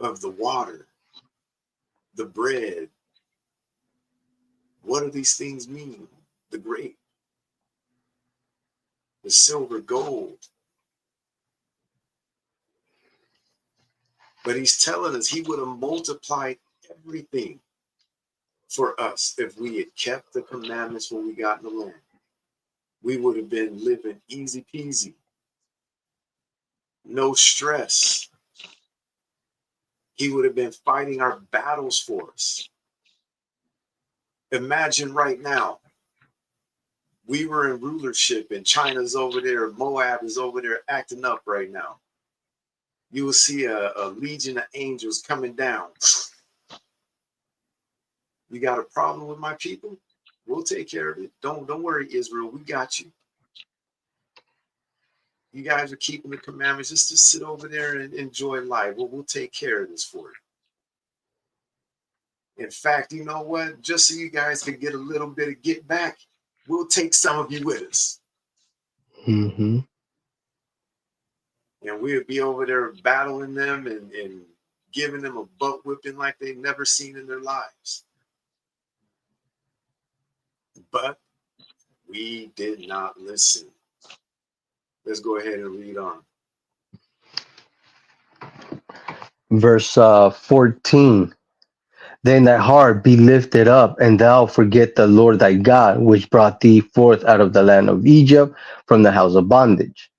of the water, the bread. What do these things mean? The grape, the silver, gold. But he's telling us he would have multiplied everything for us if we had kept the commandments when we got in the land. We would have been living easy peasy, no stress. He would have been fighting our battles for us. Imagine right now, we were in rulership and China's over there, Moab is over there acting up right now. You will see a legion of angels coming down. You got a problem with my people? We'll take care of it. Don't worry, Israel. We got you. You guys are keeping the commandments. Just sit over there and enjoy life. Well, we'll take care of this for you. In fact, you know what? Just so you guys can get a little bit of get back, we'll take some of you with us. Mm-hmm. And we'll be over there battling them and giving them a butt whipping like they've never seen in their lives. But we did not listen. Let's go ahead and read on. Verse 14. Then thy heart be lifted up, and thou forget the Lord thy God, which brought thee forth out of the land of Egypt from the house of bondage,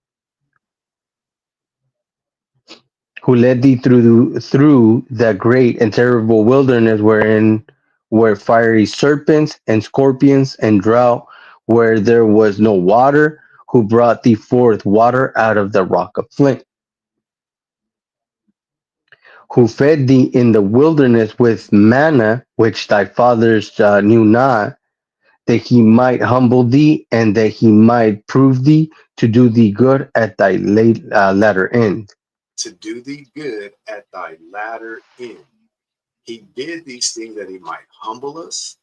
who led thee through the great and terrible wilderness, wherein were fiery serpents and scorpions and drought, where there was no water, who brought thee forth water out of the rock of flint, who fed thee in the wilderness with manna, which thy fathers knew not, that he might humble thee, and that he might prove thee, to do thee good at thy latter end. To do thee good at thy latter end. He did these things that he might humble us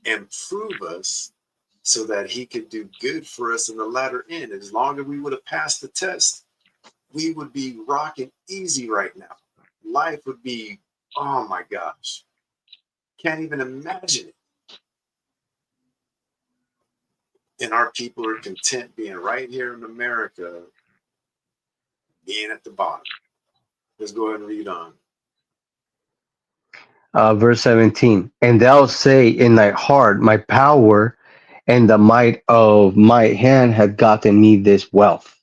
and prove us so that he could do good for us in the latter end. As long as we would have passed the test, we would be rocking easy right now. Life would be, oh my gosh, can't even imagine it. And our people are content being right here in America, being at the bottom. Let's go ahead and read on. Verse 17, and thou say in thy heart, my power and the might of my hand hath gotten me this wealth.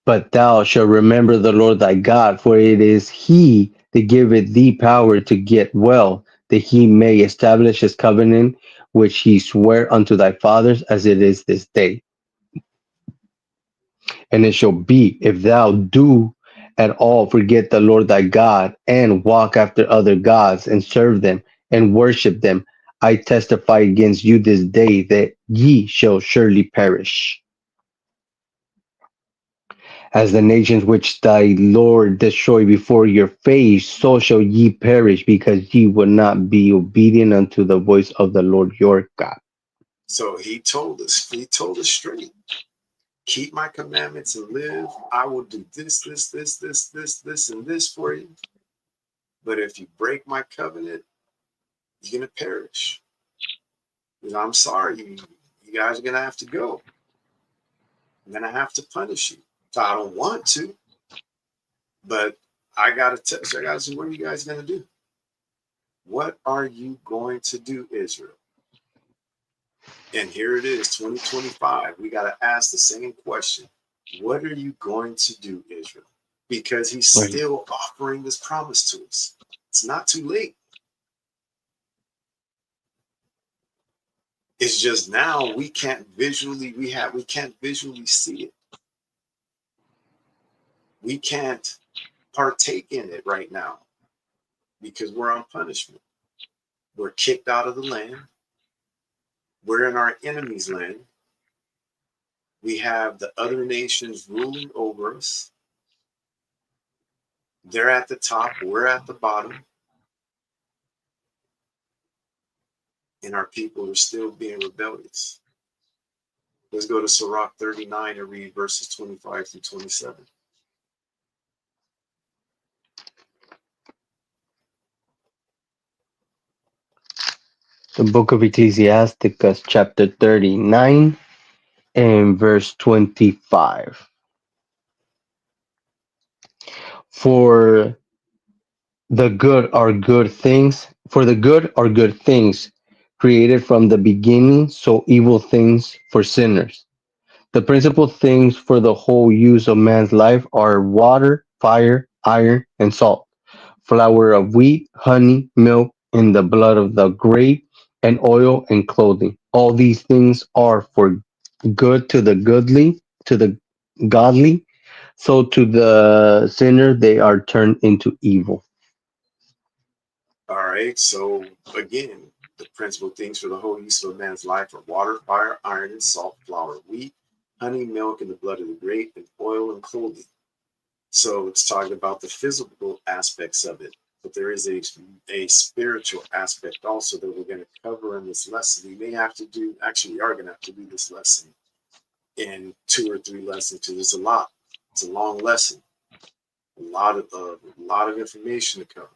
But thou shalt remember the Lord thy God, for it is he that giveth thee power to get well, that he may establish his covenant, which he sware unto thy fathers, as it is this day. And it shall be, if thou do at all forget the Lord thy God, and walk after other gods, and serve them, and worship them, I testify against you this day that ye shall surely perish. As the nations which thy Lord destroy before your face, so shall ye perish, because ye will not be obedient unto the voice of the Lord your God. So he told us straight, keep my commandments and live. I will do this, and this for you. But if you break my covenant, you're going to perish. And I'm sorry, you guys are going to have to go. I'm going to have to punish you. So I don't want to, but I got to test you guys, what are you guys going to do? What are you going to do, Israel? And here it is, 2025. We got to ask the same question. What are you going to do, Israel? Because he's still offering this promise to us. It's not too late. It's just now we can't visually see it. We can't partake in it right now because we're on punishment. We're kicked out of the land. We're in our enemy's land. We have the other nations ruling over us. They're at the top, we're at the bottom. And our people are still being rebellious. Let's go to Sirach 39 and read verses 25 through 27. The book of Ecclesiasticus, chapter 39 and verse 25. For the good are good things, for the good are good things created from the beginning, so evil things for sinners. The principal things for the whole use of man's life are water, fire, iron, and salt, flour of wheat, honey, milk, and the blood of the grape, and oil and clothing. All these things are for good to the godly, so to the sinner they are turned into evil. All right, so again, the principal things for the whole use of a man's life are water, fire, iron, and salt, flour, wheat, honey, milk, and the blood of the grape, and oil and clothing. So it's talking about the physical aspects of it, but there is a spiritual aspect also that we're going to cover in this lesson. We may have to do, actually, we are going to have to do this lesson in 2 or 3 lessons because it's a lot. It's a long lesson, a lot of information to cover.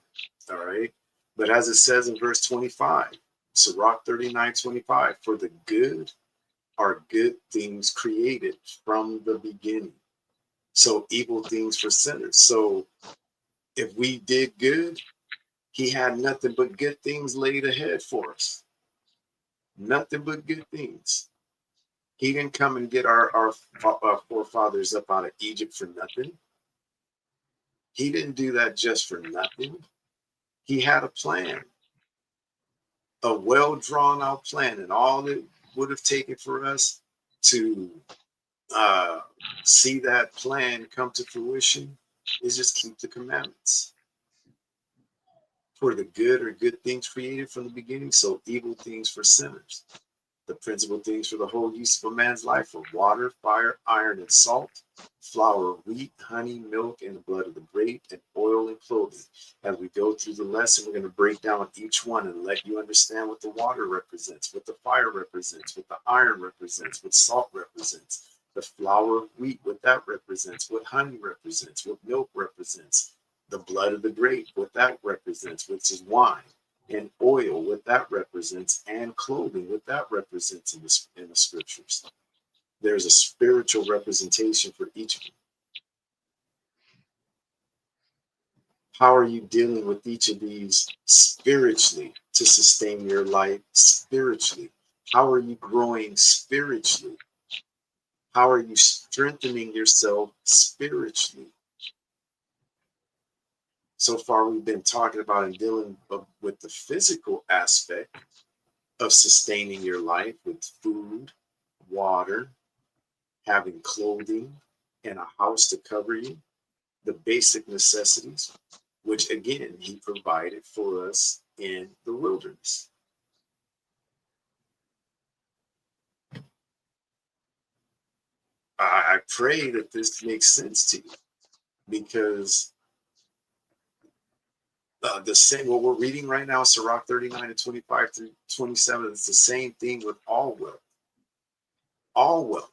All right. But as it says in verse 25, Sirach 39:25, for the good are good things created from the beginning. So evil things for sinners. So if we did good, He had nothing but good things laid ahead for us. Nothing but good things. He didn't come and get our forefathers up out of Egypt for nothing. He didn't do that just for nothing. He had a plan, a well drawn out plan, and all it would have taken for us to see that plan come to fruition is just keep the commandments. For the good are good things created from the beginning, so evil things for sinners. The principal things for the whole use of a man's life are water, fire, iron, and salt, flour, wheat, honey, milk, and the blood of the grape, and oil and clothing. As we go through the lesson, we're going to break down each one and let you understand what the water represents, what the fire represents, what the iron represents, what salt represents, the flour of wheat, what that represents, what honey represents, what milk represents, the blood of the grape, what that represents, which is wine, and oil, what that represents, and clothing, what that represents in the scriptures. There's a spiritual representation for each of them. How are you dealing with each of these spiritually to sustain your life spiritually? How are you growing spiritually? How are you strengthening yourself spiritually? So far, we've been talking about and dealing with the physical aspect of sustaining your life with food, water, having clothing, and a house to cover you, the basic necessities, which again, he provided for us in the wilderness. I pray that this makes sense to you, because the same, what we're reading right now, Sirach 39 and 25 through 27, it's the same thing with all wealth. All wealth.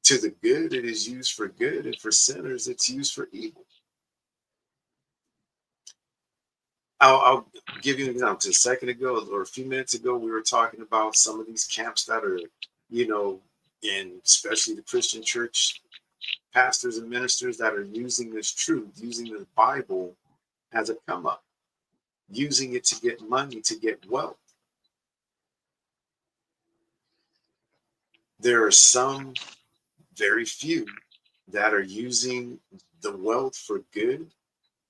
To the good, it is used for good, and for sinners, it's used for evil. I'll give you an example. A second ago, or a few minutes ago, we were talking about some of these camps that are, in especially the Christian church, pastors and ministers that are using this truth, using the Bible as a come up, using it to get money, to get wealth. There are some, very few, that are using the wealth for good.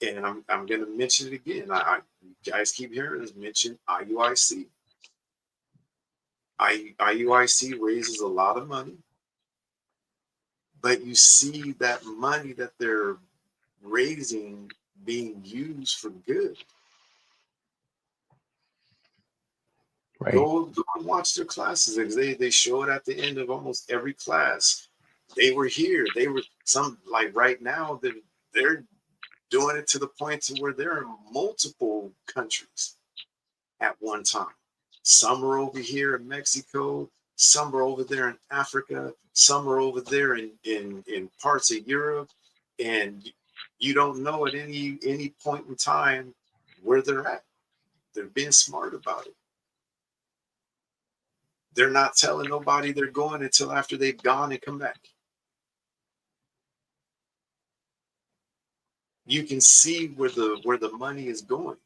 And I'm going to mention it again. You guys keep hearing us mention IUIC. IUIC raises a lot of money, but you see that money that they're raising being used for good. Right. Go and watch their classes. They show it at the end of almost every class. They were here. They were some, like right now, they're doing it to the point to where they're in multiple countries at one time. Some are over here in Mexico, some are over there in Africa, some are over there in parts of Europe, and you don't know at any point in time where they're at. They're being smart about it. They're not telling nobody they're going until after they've gone and come back. You can see where the money is going.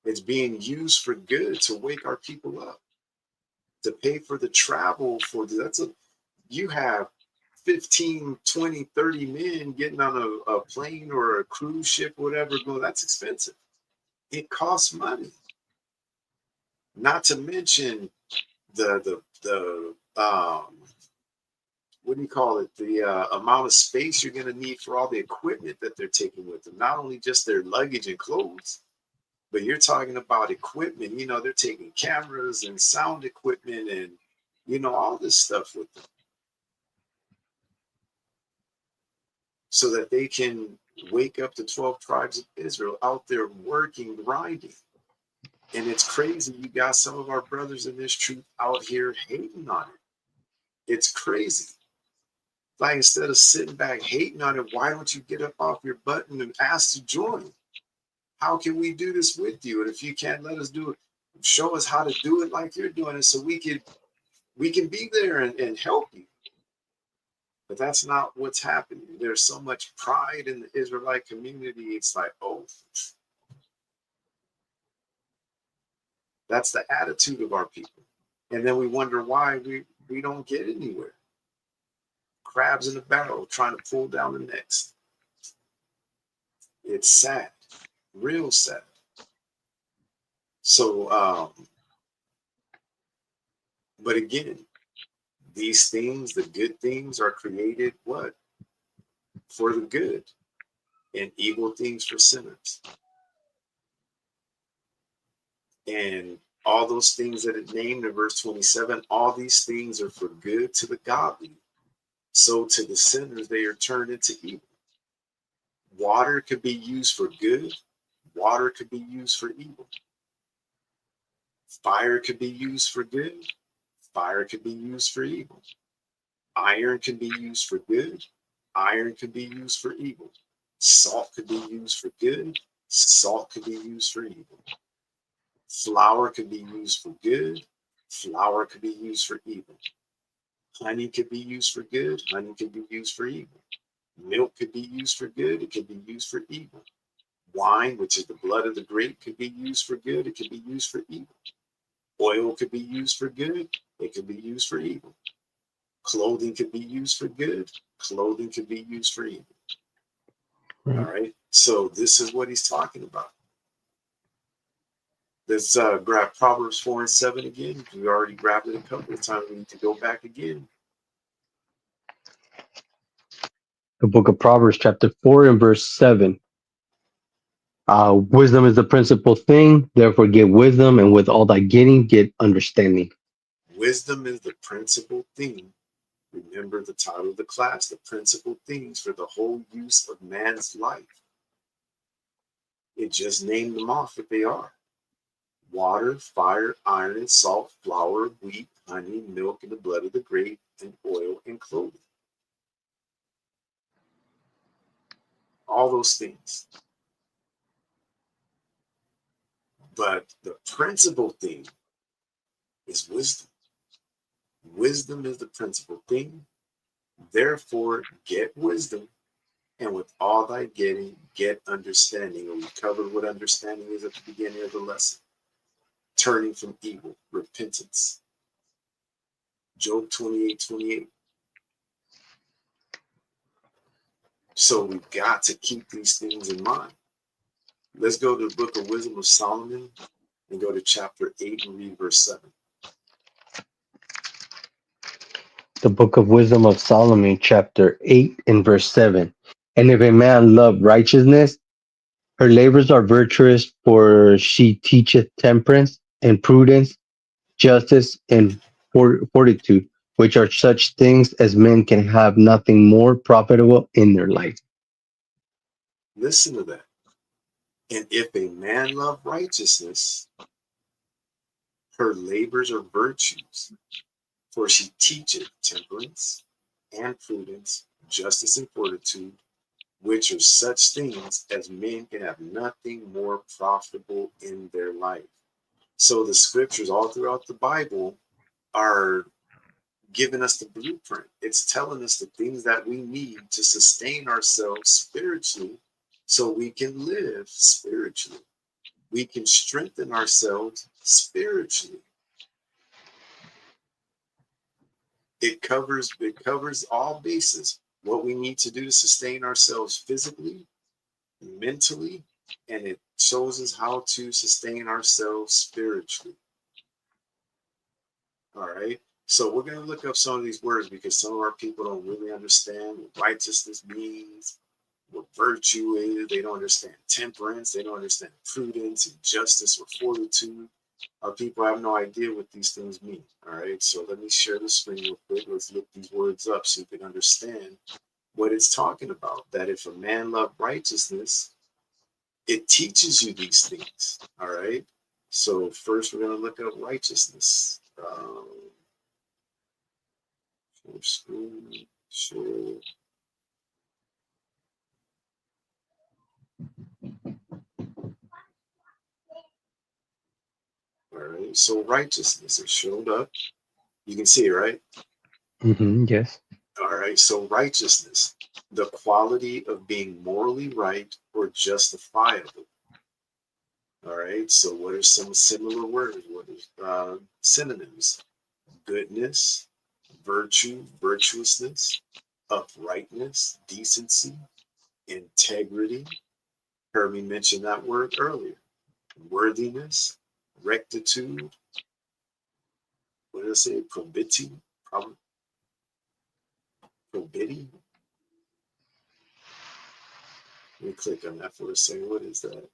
It's being used for good, to wake our people up, to pay for the travel you have 15, 20, 30 men getting on a plane or a cruise ship, whatever. That's expensive. It costs money. Not to mention the what do you call it? The amount of space you're going to need for all the equipment that they're taking with them. Not only just their luggage and clothes, but you're talking about equipment. They're taking cameras and sound equipment and, all this stuff with them, so that they can wake up the 12 tribes of Israel out there working, grinding. And it's crazy. You got some of our brothers in this truth out here hating on it. It's crazy. Like, instead of sitting back hating on it, why don't you get up off your butt and ask to join? How can we do this with you? And if you can't let us do it, show us how to do it like you're doing it, so we can be there and help you. But that's not what's happening. There's so much pride in the Israelite community. It's like, oh, That's the attitude of our people. And then we wonder why we don't get anywhere. Crabs in a barrel trying to pull down the next. It's sad, real sad. So, but again, these things, the good things, are created what? For the good, and evil things for sinners. And all those things that it named in verse 27, all these things are for good to the godly. So to the sinners, they are turned into evil. Water could be used for good. Water could be used for evil. Fire could be used for good. Fire could be used for evil. Iron can be used for good. Iron can be used for evil. Salt could be used for good. Salt could be used for evil. Flour could be used for good. Flour could be used for evil. Honey could be used for good. Honey could be used for evil. Milk could be used for good. It could be used for evil. Wine, which is the blood of the grape, could be used for good. It could be used for evil. Oil could be used for good. It could be used for evil. Clothing could be used for good. Clothing could be used for evil. Right. All right. So this is what he's talking about. Let's grab Proverbs 4 and 7 again. We already grabbed it a couple of times. We need to go back again. The book of Proverbs, chapter 4 and verse 7. Wisdom is the principal thing, therefore get wisdom, and with all thy getting, get understanding. Wisdom is the principal thing. Remember the title of the class, the principal things for the whole use of man's life. It just named them off what they are. Water, fire, iron, and salt, flour, wheat, honey, milk, and the blood of the grape, and oil and clothing. All those things. But the principal thing is wisdom. Wisdom is the principal thing. Therefore, get wisdom, and with all thy getting, get understanding. And we covered what understanding is at the beginning of the lesson. Turning from evil, repentance. Job 28:28. So we've got to keep these things in mind. Let's go to the book of Wisdom of Solomon and go to chapter 8 and read verse 7. The book of Wisdom of Solomon, chapter 8 and verse 7. And if a man love righteousness, her labors are virtuous, for she teacheth temperance and prudence, justice and fortitude, which are such things as men can have nothing more profitable in their life. Listen to that. And if a man love righteousness, her labors are virtues, for she teacheth temperance and prudence, justice and fortitude, which are such things as men can have nothing more profitable in their life. So the scriptures all throughout the Bible are giving us the blueprint. It's telling us the things that we need to sustain ourselves spiritually so we can live spiritually. We can strengthen ourselves spiritually. It covers all bases. What we need to do to sustain ourselves physically, mentally, and it shows us how to sustain ourselves spiritually. All right. So we're going to look up some of these words because some of our people don't really understand what righteousness means, what virtue is. They don't understand temperance. They don't understand prudence and justice or fortitude. Our people have no idea what these things mean. All right. So let me share the screen real quick. Let's look these words up so you can understand what it's talking about. That if a man love righteousness, it teaches you these things. All right. So first we're going to look up righteousness. Sure. All right. So righteousness, it showed up. You can see it, right? Yes. All right. So righteousness, the quality of being morally right or justifiable. All right. So what are some similar words? What are synonyms? Goodness, virtue, virtuousness, uprightness, decency, integrity. Heard me mention that word earlier. Worthiness, rectitude. What did I say? Probity, probity. Let me click on that for a second. What is that?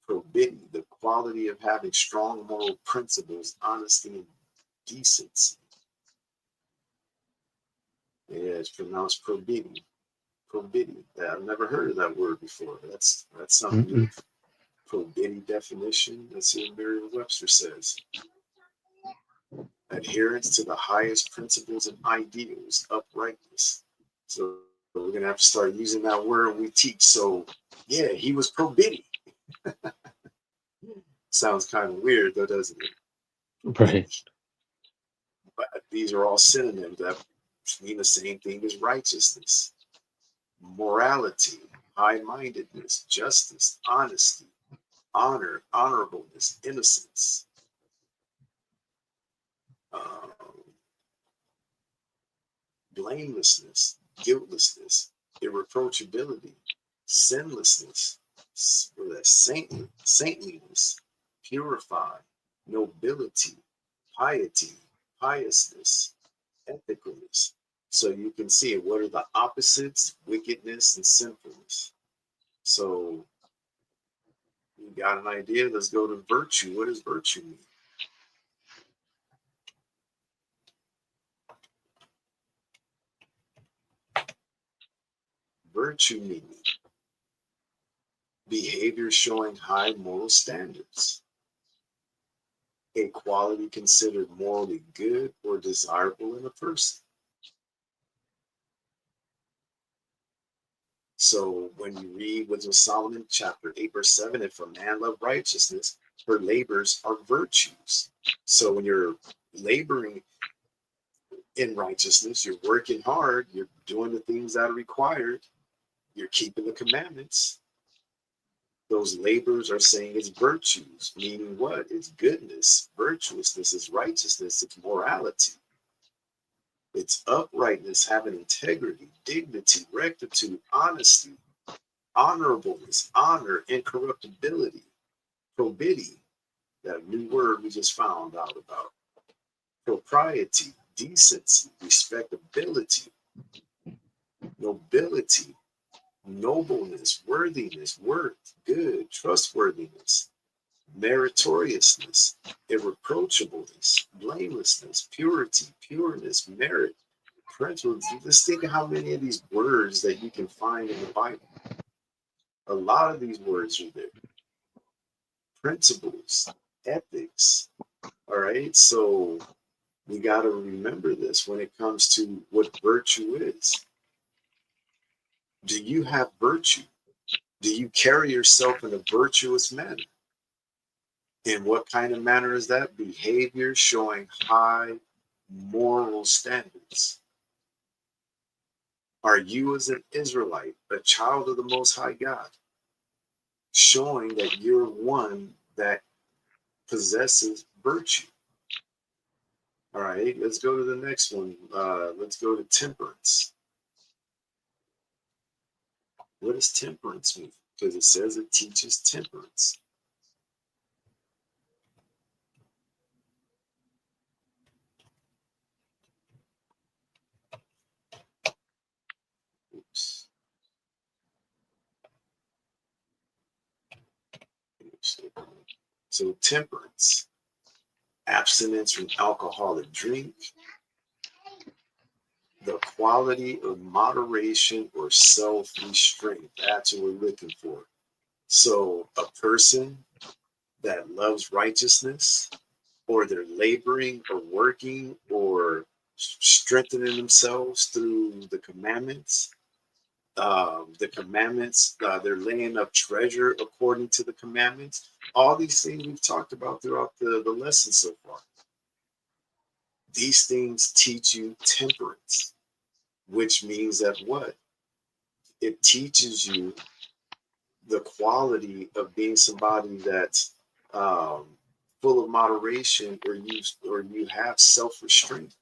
Probity, the quality of having strong moral principles, honesty, and decency. Yeah, it's pronounced probity. Probity. I've never heard of that word before. That's something new. Mm-mm. Probity definition. Let's see what Merriam-Webster says. Adherence to the highest principles and ideals, uprightness. So we're going to have to start using that word when we teach. So, yeah, he was probity. Sounds kind of weird, though, doesn't it? Right. But these are all synonyms that mean the same thing as righteousness, morality, high-mindedness, justice, honesty, honor, honorableness, innocence, um, blamelessness, guiltlessness, irreproachability, sinlessness, saintliness, purify, nobility, piety, piousness, ethicalness. So you can see what are the opposites: wickedness and sinfulness. So you got an idea. Let's go to virtue. What does virtue mean? Virtue means behavior showing high moral standards, a quality considered morally good or desirable in a person. So when you read Wisdom of Solomon, chapter 8, verse 7, if a man love righteousness, her labors are virtues. So when you're laboring in righteousness, you're working hard, you're doing the things that are required, you're keeping the commandments. Those labors are saying it's virtues, meaning what? It's goodness, virtuousness, it's righteousness, it's morality. It's uprightness, having integrity, dignity, rectitude, honesty, honorableness, honor, incorruptibility, probity, that new word we just found out about, propriety, decency, respectability, nobility, nobleness, worthiness, worth, good, trustworthiness, meritoriousness, irreproachableness, blamelessness, purity, pureness, merit, principles. Just think of how many of these words that you can find in the Bible. A lot of these words are there. Principles, ethics. All right. So we got to remember this when it comes to what virtue is. Do you have virtue? Do you carry yourself in a virtuous manner? In what kind of manner is that? Behavior showing high moral standards. Are you, as an Israelite, a child of the Most High God, showing that you're one that possesses virtue? All right, let's go to the next one. Let's go to temperance. What does temperance mean? Because it says it teaches temperance. Oops. So temperance, abstinence from alcoholic drink, the quality of moderation or self-restraint. That's what we're looking for. So a person that loves righteousness, or they're laboring or working or strengthening themselves through the commandments. They're laying up treasure according to the commandments. All these things we've talked about throughout the lesson so far. These things teach you temperance, which means that what? It teaches you the quality of being somebody that's full of moderation, or you have self-restraint.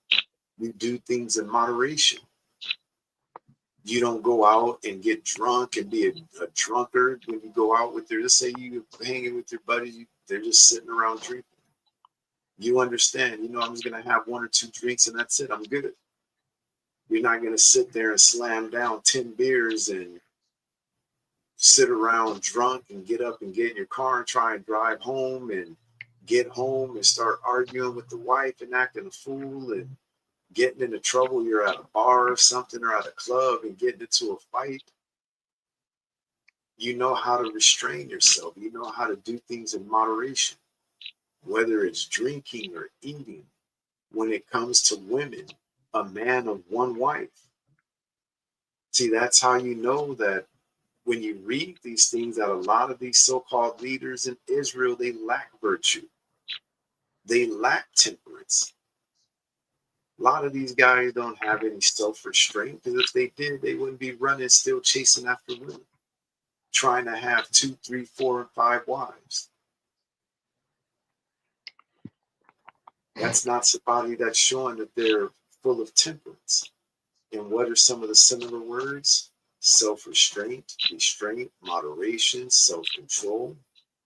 You do things in moderation. You don't go out and get drunk and be a drunkard when you go out with your, let's say you hanging with your buddies, they're just sitting around drinking. You understand, I'm just going to have 1 or 2 drinks and that's it. I'm good. You're not going to sit there and slam down 10 beers and sit around drunk and get up and get in your car and try and drive home and get home and start arguing with the wife and acting a fool and getting into trouble. You're at a bar or something, or at a club, and getting into a fight. You know how to restrain yourself. You know how to do things in moderation, whether it's drinking or eating. When it comes to women, a man of 1 wife. See, that's how you know that when you read these things, that a lot of these so-called leaders in Israel, they lack virtue. They lack temperance. A lot of these guys don't have any self-restraint, because if they did, they wouldn't be running, still chasing after women, trying to have 2, 3, 4, and 5 wives. That's not somebody that's showing that they're full of temperance. And what are some of the similar words? Self-restraint, restraint, moderation, self-control,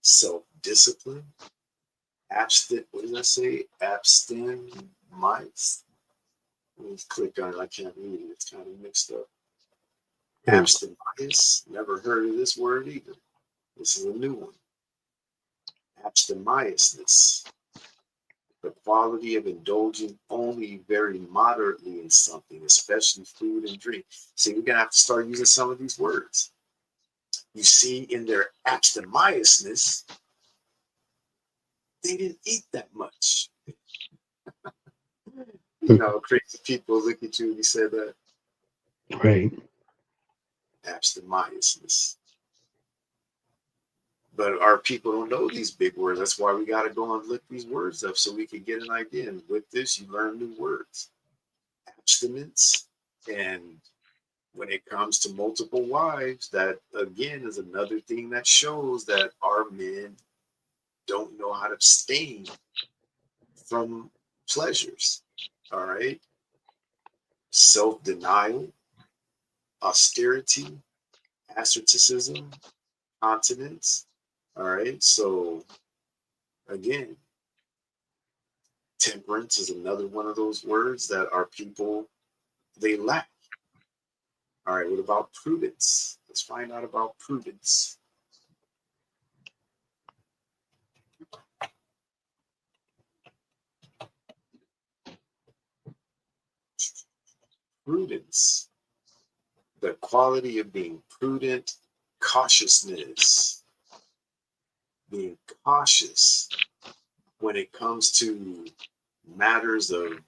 self-discipline, what does that say? Abstemize. Let me click on it. I can't read it. It's kind of mixed up. Abstemize. Never heard of this word either. This is a new one. Abstemiousness. The quality of indulging only very moderately in something, especially food and drink. See, we're going to have to start using some of these words. You see, in their abstemiousness, they didn't eat that much. Crazy people look at you and you say that. Right. Abstemiousness. But our people don't know these big words. That's why we got to go and look these words up so we can get an idea. And with this, you learn new words. Abstinence. And when it comes to multiple wives, that again is another thing that shows that our men don't know how to abstain from pleasures. All right. Self-denial, austerity, asceticism, continence. All right. So again, temperance is another one of those words that our people, they lack. All right. What about prudence? Let's find out about prudence. Prudence. The quality of being prudent, cautiousness, being cautious when it comes to matters of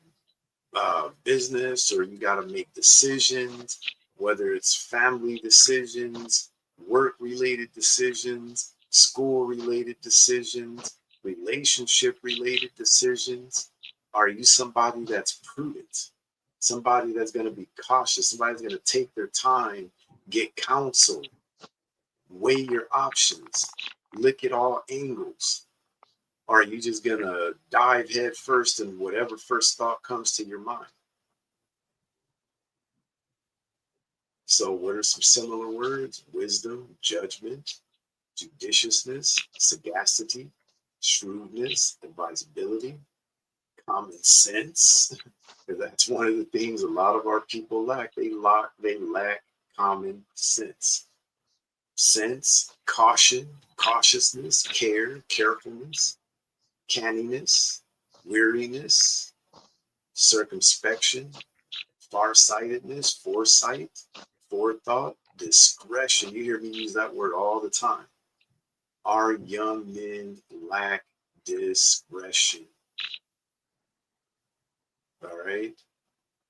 business, or you got to make decisions, whether it's family decisions, work-related decisions, school-related decisions, relationship-related decisions. Are you somebody that's prudent? Somebody that's going to be cautious, somebody's going to take their time, get counsel, weigh your options, look at all angles? Or are you just going to dive head first in whatever first thought comes to your mind? So what are some similar words? Wisdom, judgment, judiciousness, sagacity, shrewdness, advisability, common sense. That's one of the things a lot of our people lack. They lack common sense. Sense, caution, cautiousness, care, carefulness, canniness, weariness, circumspection, farsightedness, foresight, forethought, discretion. You hear me use that word all the time. Our young men lack discretion. All right.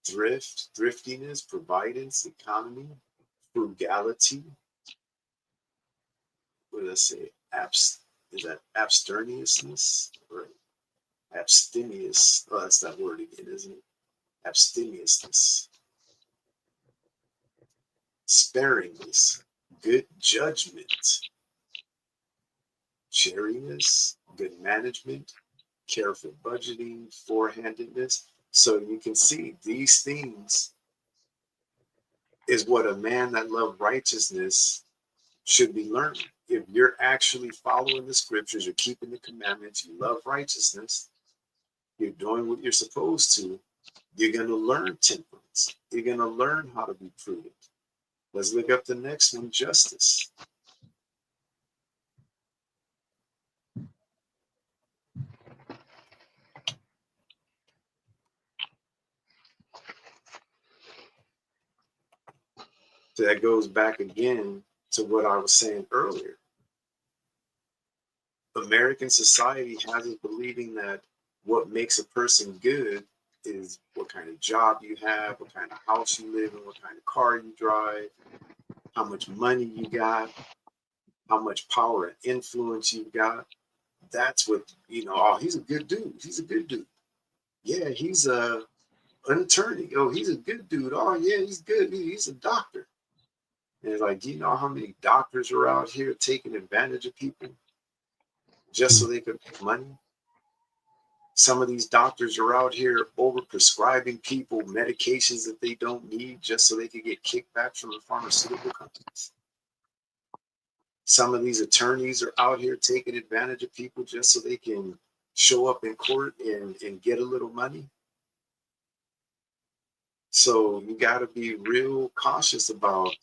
Thrift, thriftiness, providence, economy, frugality. What did I say? Is that abstemiousness or abstemious? Oh, that's that word again, isn't it? Abstemiousness. Sparingness, good judgment, chariness, good management, careful budgeting, forehandedness. So you can see these things is what a man that loves righteousness should be learning. If you're actually following the scriptures, you're keeping the commandments, you love righteousness, you're doing what you're supposed to, you're going to learn temperance. You're going to learn how to be prudent. Let's look up the next one, justice. So that goes back again to what I was saying earlier. American society has us believing that what makes a person good is what kind of job you have, what kind of house you live in, what kind of car you drive, how much money you got, how much power and influence you got. That's what, oh, he's a good dude. He's a good dude. Yeah, he's an attorney. Oh, he's a good dude. Oh, yeah, he's good. He's a doctor. And it's like, do you know how many doctors are out here taking advantage of people just so they could make money? Some of these doctors are out here over prescribing people medications that they don't need just so they could get kickback from the pharmaceutical companies. Some of these attorneys are out here taking advantage of people just so they can show up in court and get a little money. So you got to be real cautious about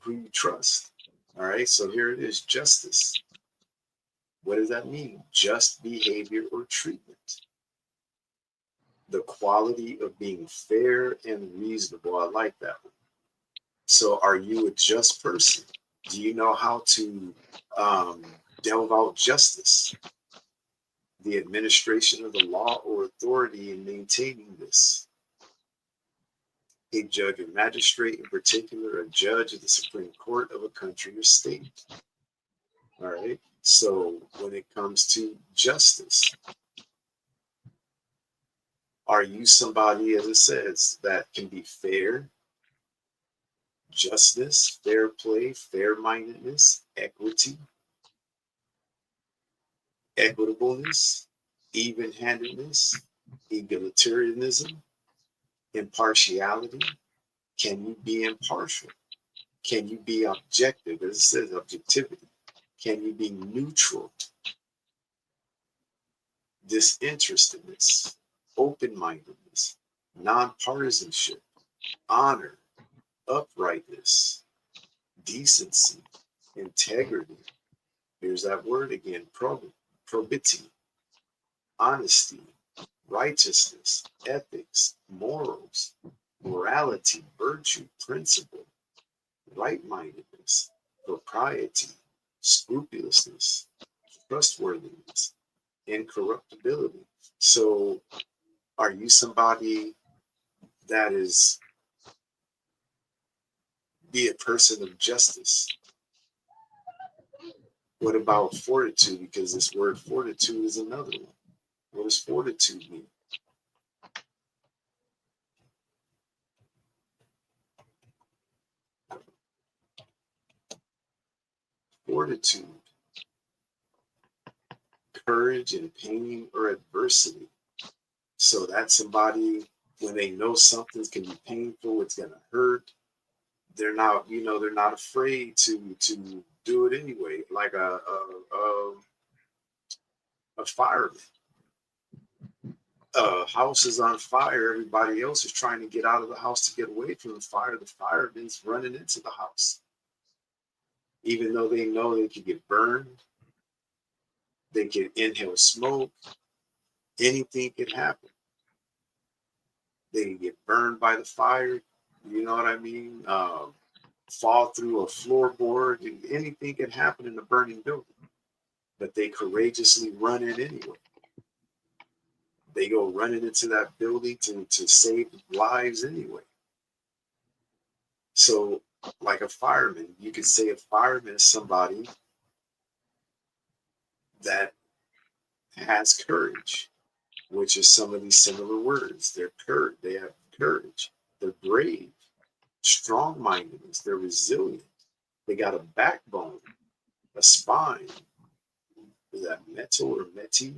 who you trust. All right, so here it is, justice. What does that mean? Just behavior or treatment. The quality of being fair and reasonable. I like that one. So are you a just person? Do you know how to delve out justice? The administration of the law or authority in maintaining this. A judge or magistrate, in particular, a judge of the Supreme Court of a country or state. All right. So when it comes to justice, are you somebody, as it says, that can be fair, justness, fair play, fair-mindedness, equity, equitableness, even-handedness, egalitarianism, impartiality? Can you be impartial? Can you be objective? As it says, objectivity. Can you be neutral? Disinterestedness, open-mindedness, nonpartisanship, honor, uprightness, decency, integrity. Here's that word again, probity, honesty, righteousness, ethics, morals, morality, virtue, principle, right-mindedness, propriety, scrupulousness, trustworthiness, incorruptibility. So are you somebody that is be a person of justice? What about fortitude? Because this word fortitude is another one. What does fortitude mean? Fortitude, courage in pain or adversity. So that's somebody, when they know something's going to be painful, it's going to hurt, they're not, they're not afraid to do it anyway. Like a fireman. A house is on fire. Everybody else is trying to get out of the house to get away from the fire. The fireman's running into the house. Even though they know they could get burned, they could inhale smoke, anything could happen. They can get burned by the fire, you know what I mean? Fall through a floorboard, anything can happen in a burning building. But they courageously run in anyway. They go running into that building to save lives anyway. So, like a fireman, you could say a fireman is somebody that has courage, which is some of these similar words. They have courage. They're brave, strong-mindedness. They're resilient. They got a backbone, a spine. Is that metal or meti?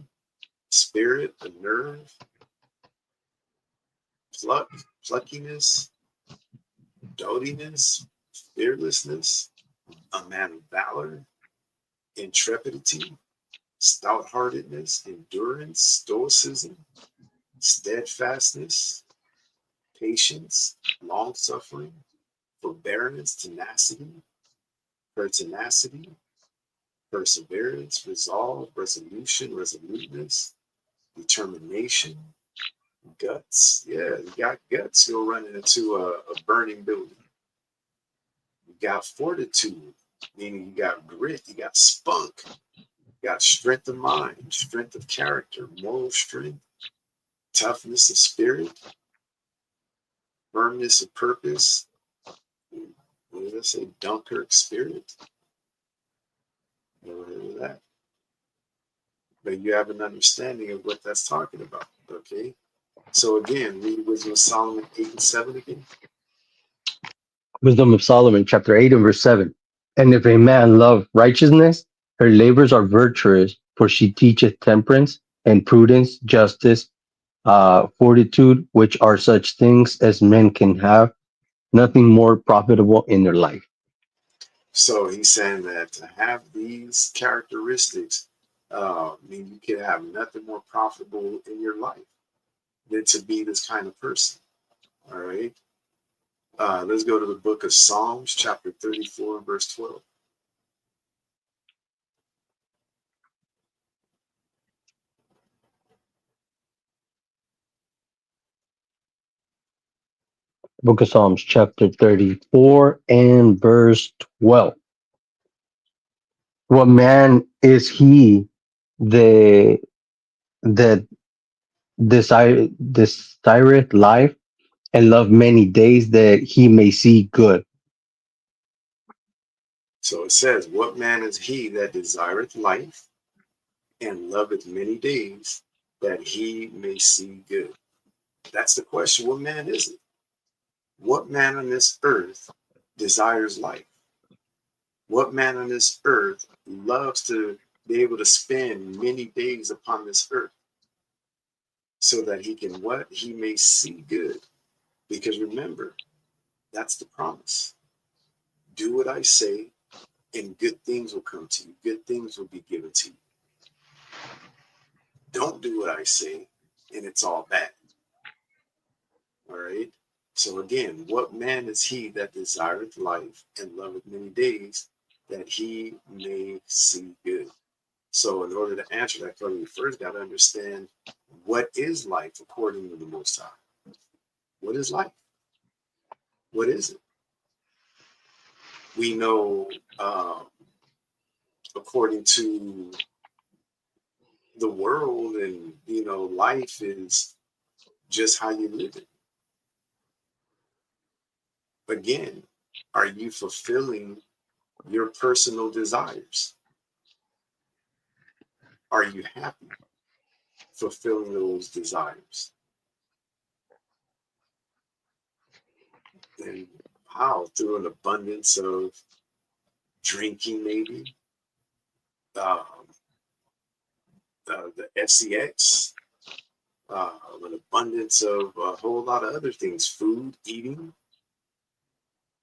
Spirit, a nerve, pluckiness, doughtiness, fearlessness, a man of valor, intrepidity, stout-heartedness, endurance, stoicism, steadfastness, patience, long-suffering, forbearance, tenacity, pertinacity, perseverance, resolve, resolution, resoluteness, determination, guts. Yeah, you got guts. You'll run into a burning building. You got fortitude, meaning you got grit, you got spunk, you got strength of mind, strength of character, moral strength, toughness of spirit, firmness of purpose. What did I say? Dunkirk spirit. Never heard of that. But you have an understanding of what that's talking about. Okay. So again, read Wisdom of Solomon 8 and 7 again. Wisdom of Solomon, chapter 8 and verse 7. And if a man love righteousness, her labors are virtuous, for she teacheth temperance and prudence, justice, fortitude, which are such things as men can have, nothing more profitable in their life. So he's saying that to have these characteristics, mean you can have nothing more profitable in your life than to be this kind of person. All right. Let's go to the book of Psalms, chapter 34, verse 12. Book of Psalms, chapter 34 and verse 12. What man is he the that desireth life and love many days that he may see good? So it says, what man is he that desireth life and loveth many days that he may see good? That's the question. What man is it? What man on this earth desires life? What man on this earth loves to be able to spend many days upon this earth so that he can what? He may see good. Because remember, that's the promise. Do what I say, and good things will come to you. Good things will be given to you. Don't do what I say, and it's all bad. All right. So again, what man is he that desireth life and loveth many days that he may see good? So in order to answer that question, we first got to understand what is life according to the Most High. What is life? What is it? We know according to the world and, life is just how you live it. Again, are you fulfilling your personal desires? Are you happy fulfilling those desires? And how? Through an abundance of drinking, maybe, the FCX, an abundance of a whole lot of other things, food, eating.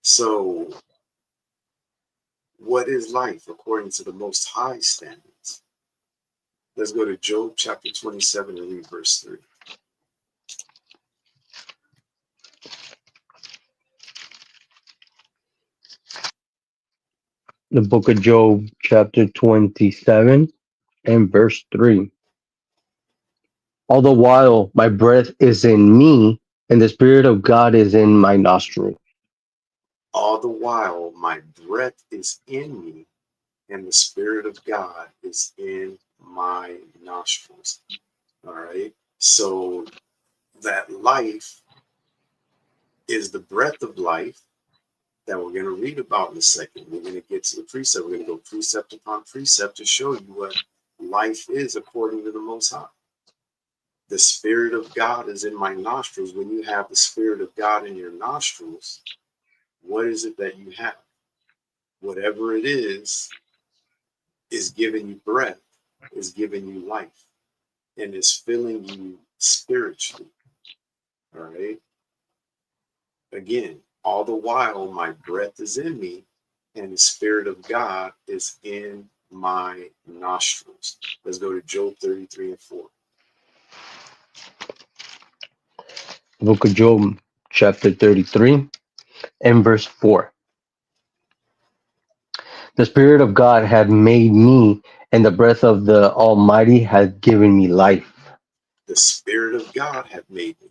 So, what is life according to the Most High standards? Let's go to Job chapter 27 and read verse 3. The book of Job, chapter 27 and verse 3. All the while my breath is in me, and the Spirit of God is in my nostril. All the while my breath is in me, and the Spirit of God is in my nostrils. All right. So that life is the breath of life that we're going to read about in a second. We're going to get to the precept. We're going to go precept upon precept to show you what life is according to the Most High. The Spirit of God is in my nostrils. When you have the Spirit of God in your nostrils, what is it that you have? Whatever it is giving you breath, is giving you life, and is filling you spiritually. All right. Again, all the while my breath is in me and the Spirit of God is in my nostrils. Let's go to Job 33 and 4. Book of Job, chapter 33, and verse 4. The Spirit of God had made me, and the breath of the Almighty had given me life. The Spirit of God had made me,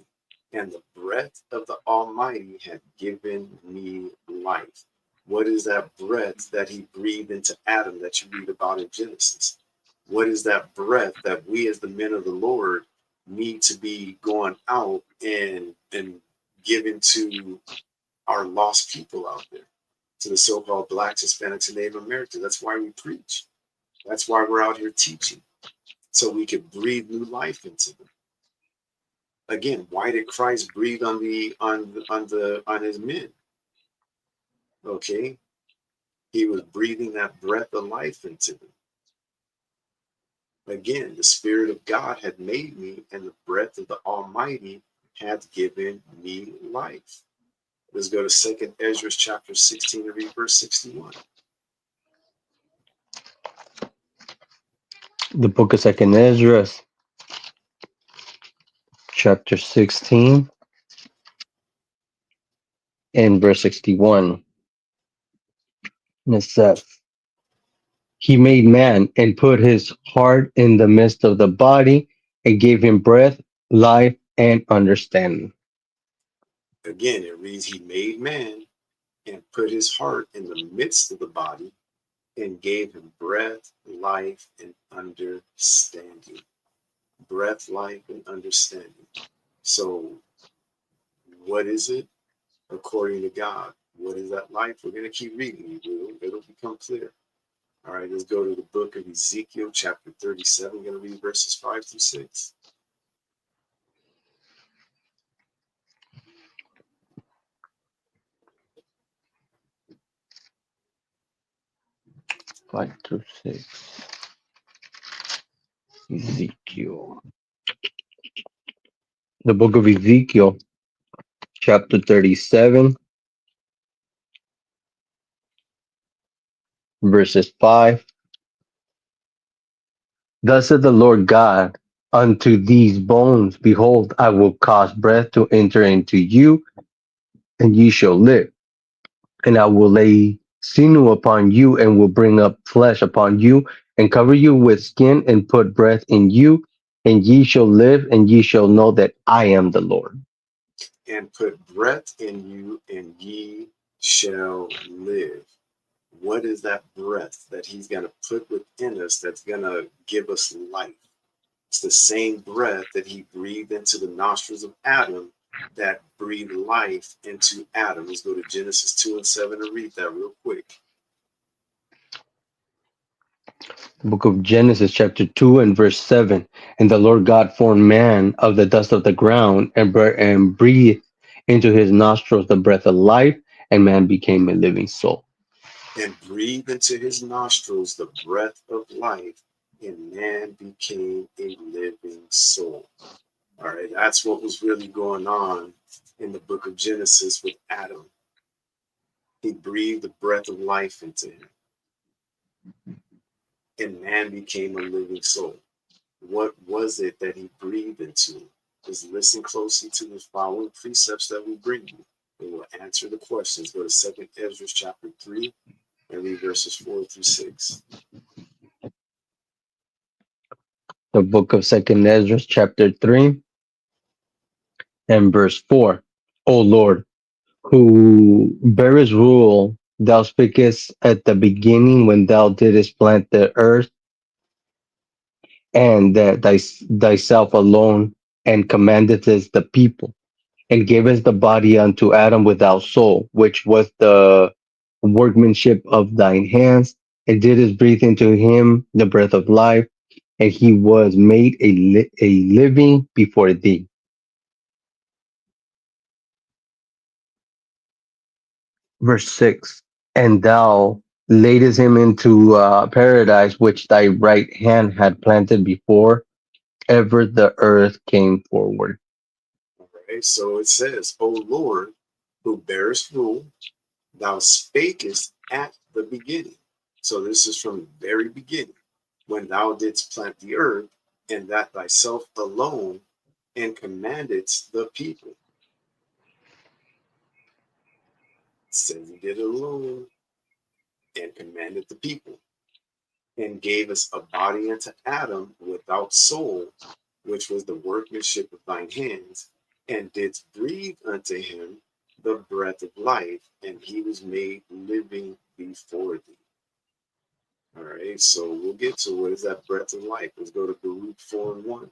and the breath of the Almighty had given me life. What is that breath that he breathed into Adam that you read about in Genesis? What is that breath that we as the men of the Lord need to be going out and giving to our lost people out there, to the so-called Blacks, Hispanics, and Native Americans? That's why we preach. That's why we're out here teaching, so we could breathe new life into them. Again, why did Christ breathe on his men? Okay, he was breathing that breath of life into them. Again, the Spirit of God had made me, and the breath of the Almighty had given me life. Let's go to 2nd Ezra chapter 16 and read verse 61. The book of 2nd Ezra, chapter 16, and verse 61. And it says, He made man and put his heart in the midst of the body and gave him breath, life, and understanding. Again, it reads, he made man and put his heart in the midst of the body and gave him breath, life, and understanding. Breath, life, and understanding. So, what is it according to God? What is that life? We're going to keep reading. It'll become clear. All right, let's go to the book of Ezekiel, chapter 37. We're going to read verses 5 through 6. Five through 6. Ezekiel. The book of Ezekiel, chapter 37, verses 5. Thus said the Lord God unto these bones, Behold, I will cause breath to enter into you, and ye shall live. And I will lay sinew upon you, and will bring up flesh upon you, and cover you with skin, and put breath in you, and ye shall live, and ye shall know that I am the Lord. And put breath in you, and ye shall live. What is that breath that he's going to put within us that's going to give us life? It's the same breath that he breathed into the nostrils of Adam that breathed life into Adam. Let's go to Genesis 2 and 7 and read that real quick. The book of Genesis, chapter 2, and verse 7. And the Lord God formed man of the dust of the ground, and breathed into his nostrils the breath of life, and man became a living soul. And breathed into his nostrils the breath of life, and man became a living soul. All right, that's what was really going on in the book of Genesis with Adam. He breathed the breath of life into him, and man became a living soul. What was it that he breathed into him? Just listen closely to the following precepts that we bring you. It will answer the questions. Go to 2nd Ezra chapter 3 and read verses 4 through 6. The book of 2nd Ezra, chapter 3, and verse 4. O Lord, who bearest rule, thou speakest at the beginning when thou didst plant the earth, and that thyself alone, and commandedst the people, and gavest the body unto Adam without soul, which was the workmanship of thine hands, and didst breathe into him the breath of life, and he was made a living before thee. Verse 6. And thou leadest him into paradise, which thy right hand had planted before ever the earth came forward. Right? So it says, O Lord, who bearest rule, thou spakest at the beginning. So this is from the very beginning, when thou didst plant the earth, and that thyself alone, and commandedst the people. It says he did it alone and commanded the people, and gave us a body unto Adam without soul, which was the workmanship of thine hands, and didst breathe unto him the breath of life, and he was made living before thee. All right, so we'll get to what is that breath of life. Let's go to Baruch 4:1.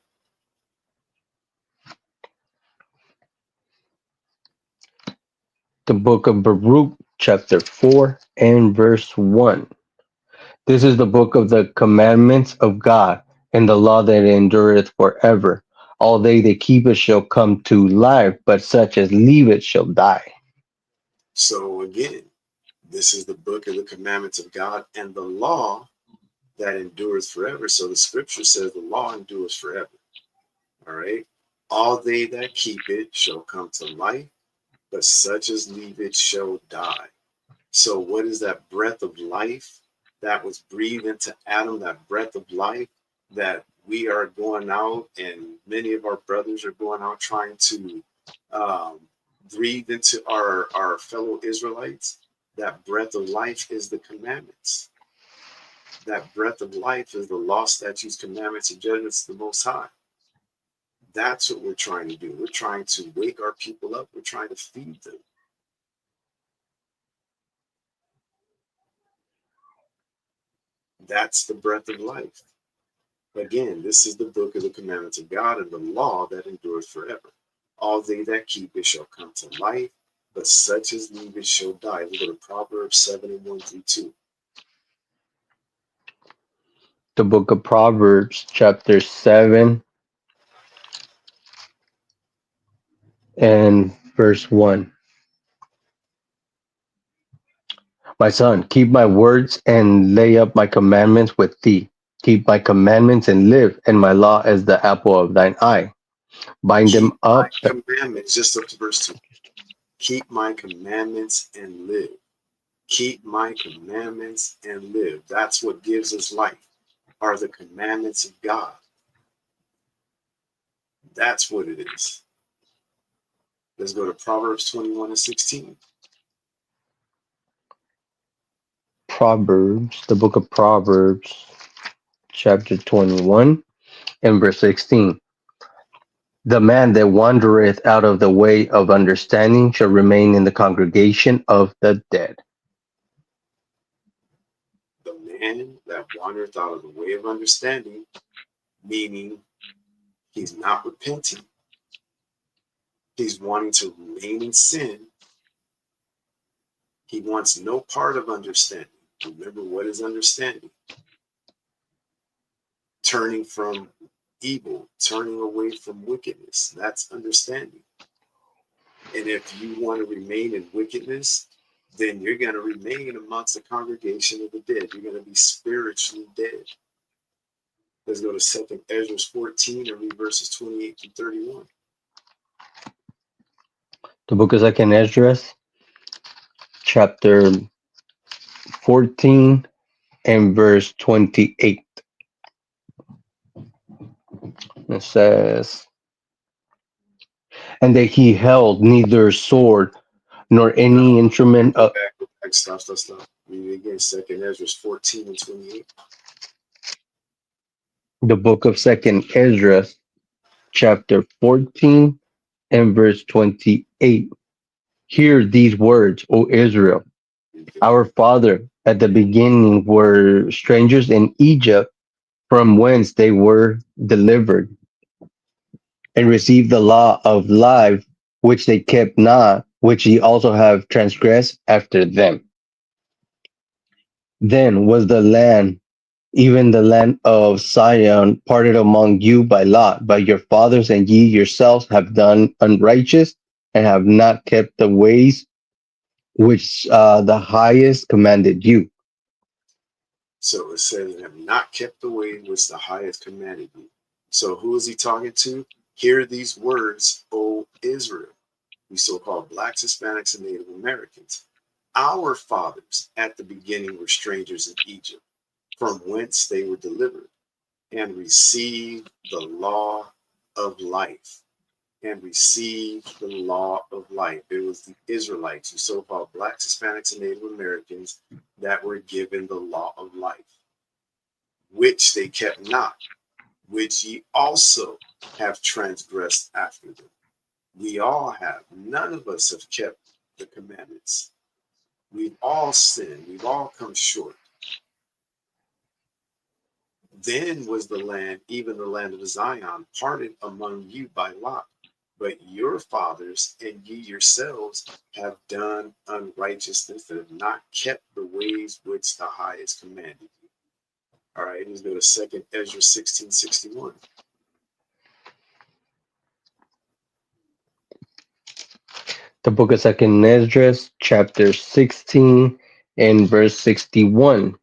The book of Baruch, chapter 4 and verse 1. This is the book of the commandments of God, and the law that endureth forever. All they that keep it shall come to life, but such as leave it shall die. So again, this is the book of the commandments of God and the law that endures forever. So the scripture says the law endures forever. All right. All they that keep it shall come to life, but such as leave it shall die. So what is that breath of life that was breathed into Adam, that breath of life that we are going out, and many of our brothers are going out trying to breathe into our fellow Israelites? That breath of life is the commandments. That breath of life is the law, statutes, commandments, and judgments of the Most High. That's what we're trying to do. We're trying to wake our people up. We're trying to feed them. That's the breath of life. Again, this is the book of the commandments of God and the law that endures forever. All they that keep it shall come to life, but such as leave it shall die. Look at Proverbs 7:1-2. The book of Proverbs, chapter 7 and verse 1. My son, keep my words and lay up my commandments with thee. Keep my commandments and live, and my law as the apple of thine eye. Bind Keep them my up. commandments, just up to verse 2. Keep my commandments and live. Keep my commandments and live. That's what gives us life, are the commandments of God. That's what it is. Let's go to Proverbs 21:16. Proverbs, the book of Proverbs, chapter 21 and verse 16. The man that wandereth out of the way of understanding shall remain in the congregation of the dead. The man that wandereth out of the way of understanding, meaning he's not repenting, he's wanting to remain in sin, he wants no part of understanding. Remember, what is understanding? Turning from evil, turning away from wickedness. That's understanding. And if you want to remain in wickedness, then you're going to remain amongst the congregation of the dead. You're going to be spiritually dead. Let's go to 2 Ezra 14 and read verses 28-31. The book of 2 Esdras, chapter 14 and verse 28. It says, and that he held neither sword nor any instrument Go of back, stop. Read it again, 2 Ezra 14 and 28. the book of 2 Esdras, chapter 14 and verse 28. Hear these words, O Israel. Our father at the beginning were strangers in Egypt, from whence they were delivered, and received the law of life, which they kept not, which ye also have transgressed after them. Then was the land, even the land of Sion, parted among you by lot, by your fathers, and ye yourselves have done unrighteous, and have not kept the ways which the highest commanded you. So it says, and have not kept the way which the highest commanded you. So who is he talking to? Hear these words, O Israel, you so-called blacks, Hispanics, and Native Americans. Our fathers at the beginning were strangers in Egypt, from whence they were delivered, and received the law of life. And received the law of life. It was the Israelites, you so-called blacks, Hispanics, and Native Americans, that were given the law of life, which they kept not, which ye also have transgressed after them. We all have. None of us have kept the commandments. We've all sinned. We've all come short. Then was the land, even the land of Zion, parted among you by lot. But your fathers and ye yourselves have done unrighteousness and have not kept the ways which the highest commanded you. All right, let's go to 2nd Ezra 16:61. The book of Second Esdras, chapter 16 and verse 61.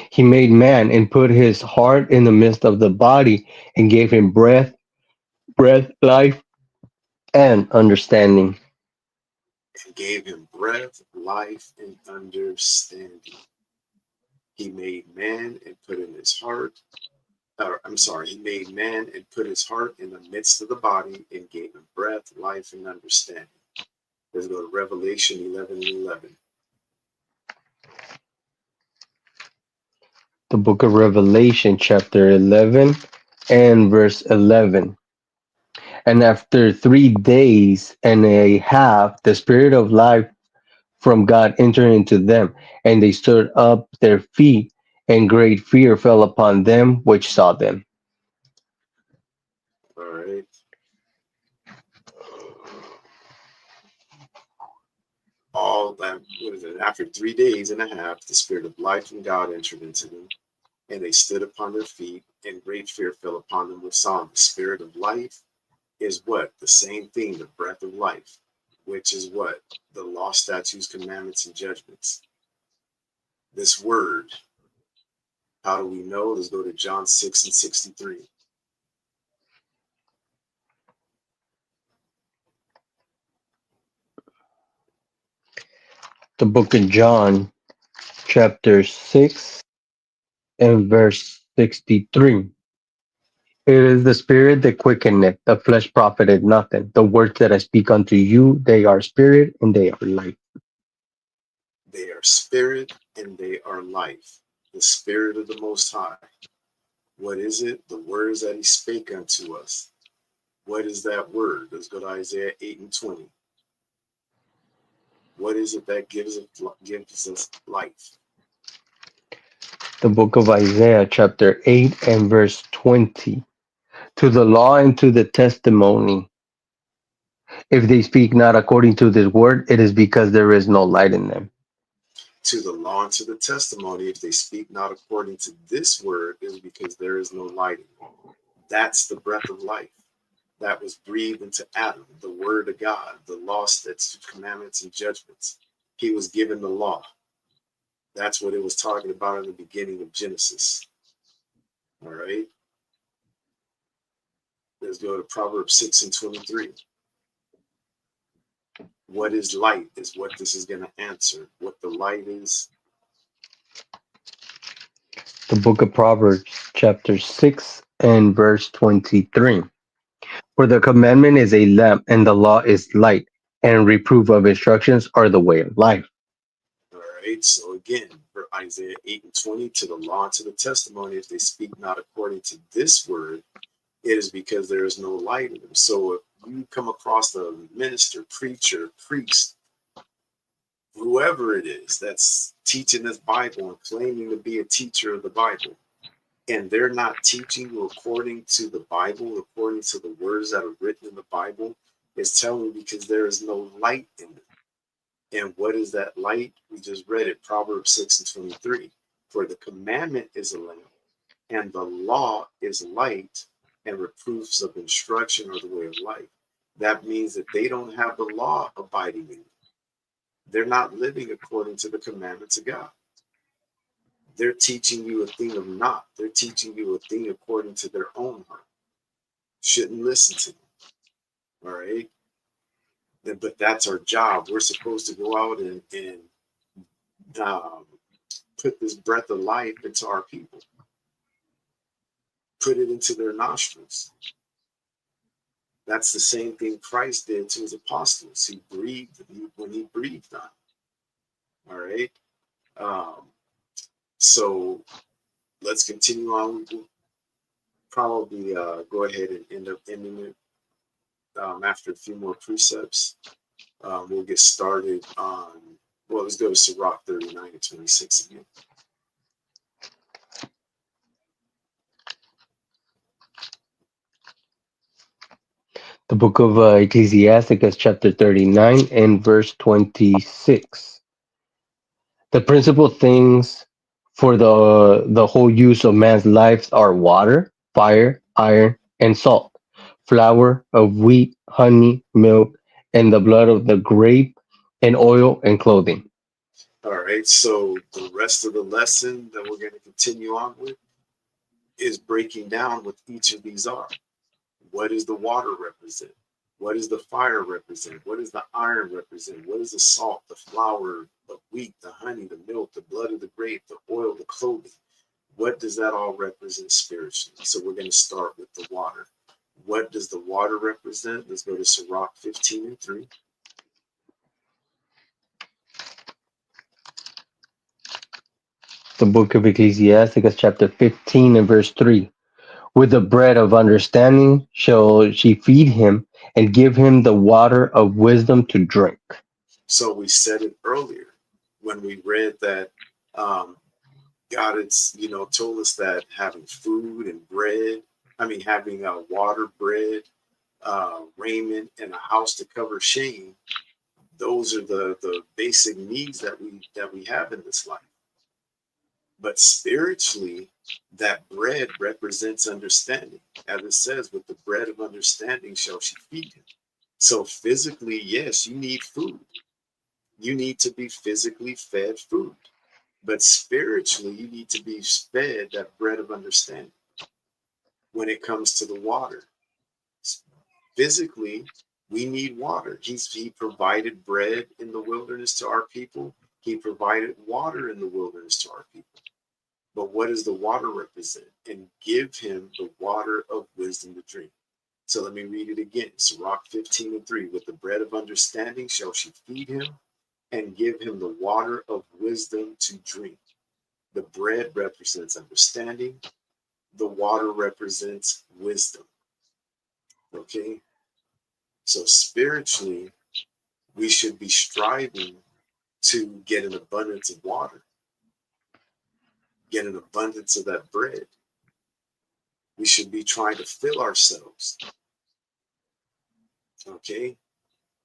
He made man and put his heart in the midst of the body and gave him breath, life, and understanding. And gave him breath, life, and understanding. He made man and put in his heart, he made man and put his heart in the midst of the body and gave him breath, life, and understanding. Let's go to Revelation 11:11. The book of Revelation, chapter 11 and verse 11. And after 3 days and a half, the spirit of life from God entered into them, and they stood up their feet, and great fear fell upon them which saw them. All right. All that, what is it? After 3 days and a half, the spirit of life from God entered into them, and they stood upon their feet, and great fear fell upon them which saw them. The spirit of life is what? The same thing, the breath of life, which is what? The law, statutes, commandments, and judgments. This word, how do we know? Let's go to John 6:63. The book of John, chapter 6 and verse 63. It is the spirit that quickeneth, the flesh profited nothing. The words that I speak unto you, they are spirit and they are life. They are spirit and they are life. The spirit of the Most High. What is it? The words that he spake unto us. What is that word? Let's go to Isaiah 8:20. What is it that gives us life? The book of Isaiah, chapter 8 and verse 20. To the law and to the testimony. If they speak not according to this word, it is because there is no light in them. To the law and to the testimony, if they speak not according to this word, is because there is no light in them. That's the breath of life that was breathed into Adam, the word of God, the law, statutes, commandments, and judgments. He was given the law. That's what it was talking about in the beginning of Genesis. All right. Let's go to Proverbs 6:23. What is light is what this is going to answer. What the light is. The book of Proverbs, chapter 6 and verse 23. For the commandment is a lamp, and the law is light, and reproof of instructions are the way of life. All right. So again, for Isaiah 8:20, to the law and to the testimony, if they speak not according to this word, it is because there is no light in them. So if you come across a minister, preacher, priest, whoever it is that's teaching this Bible and claiming to be a teacher of the Bible, and they're not teaching you according to the Bible, according to the words that are written in the Bible, it's telling you because there is no light in them. And what is that light? We just read it, Proverbs 6:23. For the commandment is a lamp, and the law is light, and reproofs of instruction are the way of life. That means that they don't have the law abiding in them. They're not living according to the commandments of God. They're teaching you a thing of naught. They're teaching you a thing according to their own heart. Shouldn't listen to them. All right. But that's our job. We're supposed to go out and put this breath of life into our people, put it into their nostrils. That's the same thing Christ did to his apostles. He breathed when he breathed on them. All right. So let's continue on. We'll probably go ahead and end up ending it after a few more precepts. We'll get started on, well, let's go to Sirach 39 and 26 again. The book of Ecclesiasticus, chapter 39 and verse 26. The principal things for the whole use of man's life are water, fire, iron, and salt, flour of wheat, honey, milk, and the blood of the grape, and oil and clothing. All right, so the rest of the lesson that we're going to continue on with is breaking down what each of these are. What does the water represent? What does the fire represent? What does the iron represent? What is the salt, the flour, the wheat, the honey, the milk, the blood of the grape, the oil, the clothing? What does that all represent spiritually? So we're going to start with the water. What does the water represent? Let's go to Sirach 15 and 3. The book of Ecclesiasticus, chapter 15 and verse 3. With the bread of understanding shall she feed him, and give him the water of wisdom to drink. So we said it earlier when we read that God has, told us that having food and bread, having water, bread, raiment, and a house to cover shame. Those are the basic needs that we have in this life. But spiritually, that bread represents understanding. As it says, with the bread of understanding shall she feed him. So physically, yes, you need food. You need to be physically fed food. But spiritually, you need to be fed that bread of understanding when it comes to the water. Physically, we need water. He provided bread in the wilderness to our people. He provided water in the wilderness to our people. But what does the water represent? And give him the water of wisdom to drink. So let me read it again. Sirach 15 and 3. With the bread of understanding shall she feed him, and give him the water of wisdom to drink. The bread represents understanding. The water represents wisdom. Okay? So spiritually, we should be striving to get an abundance of water, get an abundance of that bread. We should be trying to fill ourselves. Okay?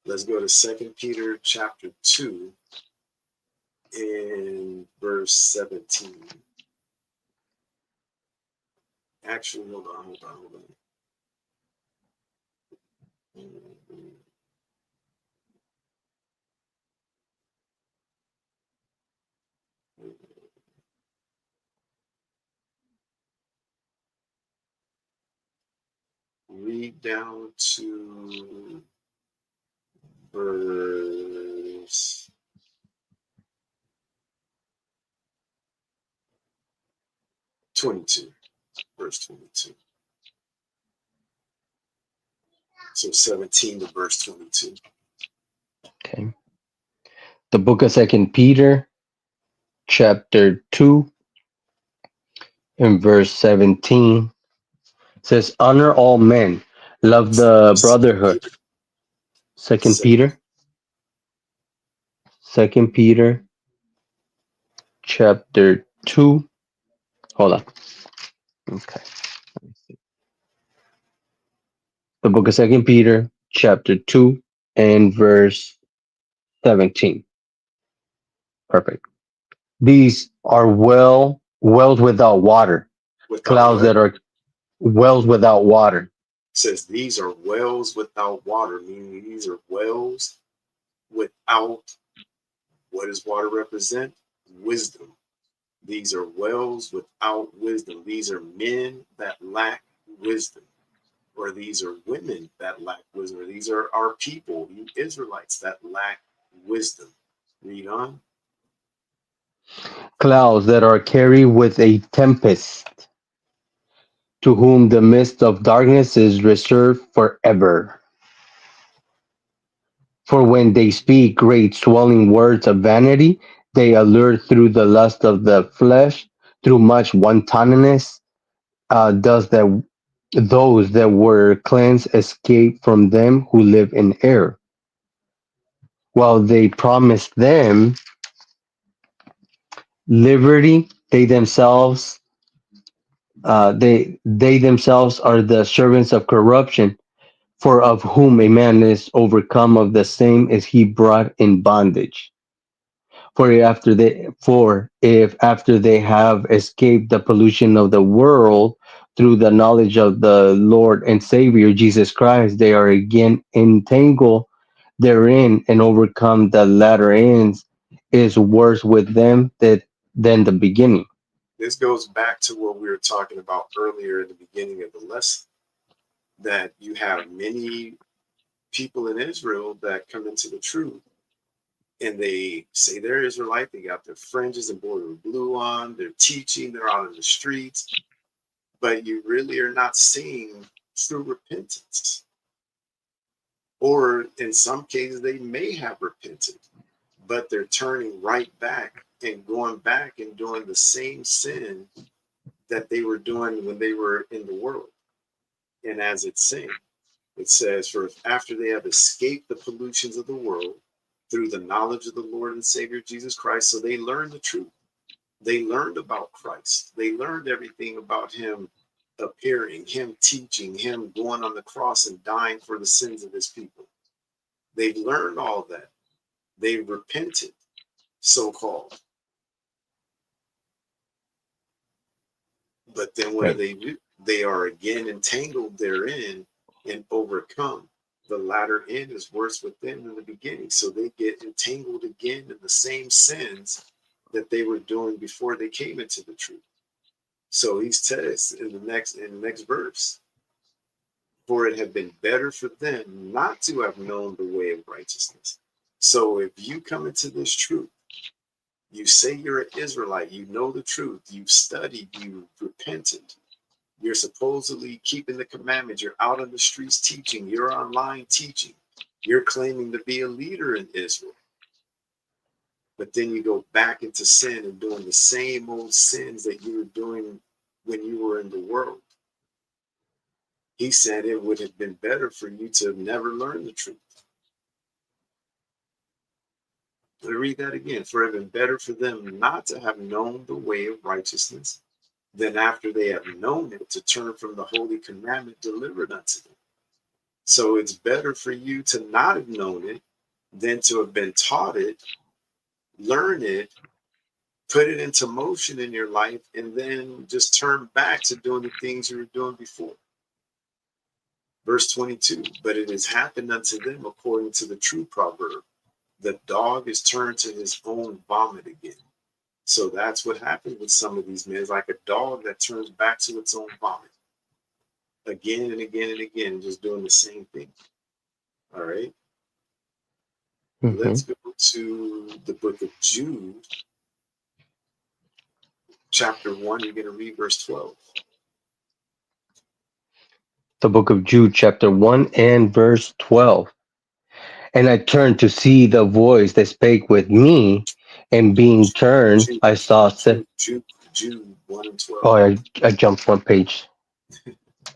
Let's go to 2 Peter chapter 2 and verse 17. Actually, hold on. Read down to verse 22. Verse 22. So 17 to verse 22. Okay. The book of 2 Peter, chapter 2, and verse 17 says, honor all men, love the brotherhood. Second Peter, chapter 2. Hold on. Okay. The book of 2 Peter, chapter 2, and verse 17. Perfect. These are wells without water. Clouds that are wells without water. It says these are wells without water, meaning these are wells without, what does water represent? Wisdom. These are wells without wisdom. These are men that lack wisdom, or these are women that lack wisdom, or these are our people, you Israelites, that lack wisdom. Read on. Clouds that are carried with a tempest, to whom the mist of darkness is reserved forever. For when they speak great swelling words of vanity, they allure through the lust of the flesh, through much wantonness, does that those that were cleansed escape from them who live in error. While they promise them liberty, they themselves are the servants of corruption. For of whom a man is overcome, of the same is he brought in bondage. For if after they have escaped the pollution of the world through the knowledge of the Lord and Savior Jesus Christ, they are again entangled therein and overcome, the latter ends is worse with them than the beginning. This goes back to what we were talking about earlier in the beginning of the lesson, that you have many people in Israel that come into the truth and they say they're Israelite, they got their fringes and border of blue on, they're teaching, they're out in the streets, but you really are not seeing true repentance. Or in some cases, they may have repented, but they're turning right back and going back and doing the same sin that they were doing when they were in the world. And as it's saying, it says, for after they have escaped the pollutions of the world through the knowledge of the Lord and Savior Jesus Christ, so they learned the truth. They learned about Christ. They learned everything about him appearing, him teaching, him going on the cross and dying for the sins of his people. They've learned all that. They've repented, so-called. But then what Right. do? They are again entangled therein and overcome. The latter end is worse with them than the beginning. So they get entangled again in the same sins that they were doing before they came into the truth. So he says in the next verse, for it had been better for them not to have known the way of righteousness. So if you come into this truth, you say you're an Israelite, you know the truth, you've studied, you've repented, you're supposedly keeping the commandments, you're out on the streets teaching, you're online teaching, you're claiming to be a leader in Israel. But then you go back into sin and doing the same old sins that you were doing when you were in the world. He said it would have been better for you to have never learned the truth. Let me read that again. For it had been better for them not to have known the way of righteousness than after they have known it to turn from the holy commandment delivered unto them. So it's better for you to not have known it than to have been taught it, learn it, put it into motion in your life, and then just turn back to doing the things you were doing before. Verse 22, but it has happened unto them according to the true proverb, the dog is turned to his own vomit again. So that's what happened with some of these men. It's like a dog that turns back to its own vomit again and again and again, just doing the same thing. All right. Mm-hmm. Let's go to the book of Jude, chapter 1. You're going to read verse 12. The book of Jude, chapter 1 and verse 12. And I turned to see the voice that spake with me, and being turned, I saw. Jude 1 and 12. Oh, I jumped one page.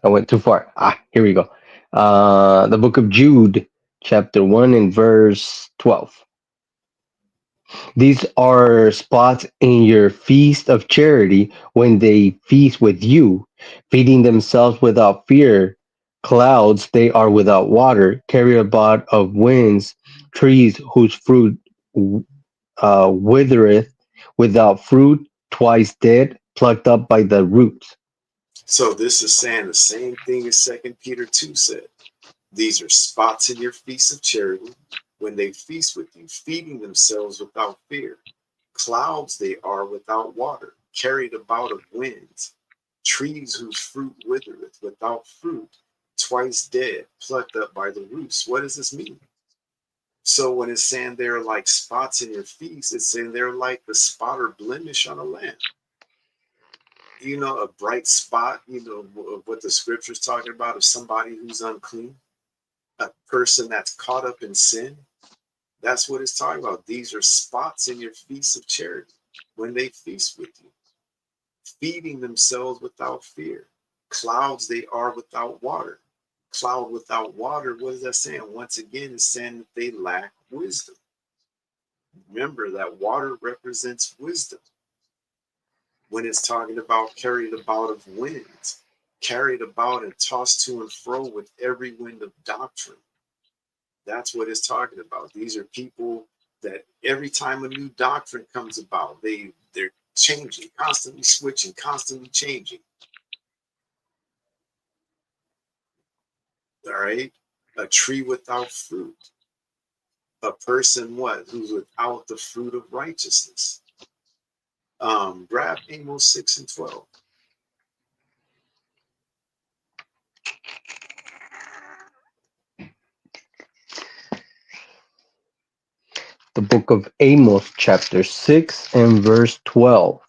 I went too far. Here we go. The book of Jude, chapter 1 and verse 12. These are spots in your feast of charity when they feast with you, feeding themselves without fear. Clouds, they are without water, carry about of winds, trees whose fruit withereth, without fruit, twice dead, plucked up by the roots. So this is saying the same thing as 2 Peter 2 said. These are spots in your feast of charity when they feast with you, feeding themselves without fear. Clouds they are without water, carried about of winds. Trees whose fruit withereth, without fruit, twice dead, plucked up by the roots. What does this mean? So when it's saying they're like spots in your feast, it's saying they're like the spot or blemish on a lamp. You know, a bright spot, you know, what the scripture's talking about of somebody who's unclean, a person that's caught up in sin. That's what it's talking about. These are spots in your feast of charity when they feast with you, feeding themselves without fear. Clouds they are without water. Cloud without water, what is that saying? Once again, it's saying that they lack wisdom. Remember that water represents wisdom. When it's talking about carried about of winds, carried about and tossed to and fro with every wind of doctrine. That's what it's talking about. These are people that every time a new doctrine comes about, they're changing, constantly switching, constantly changing. All right. A tree without fruit. A person what? Who's without the fruit of righteousness. Grab Amos 6 and 12. The book of Amos, chapter 6 and verse 12.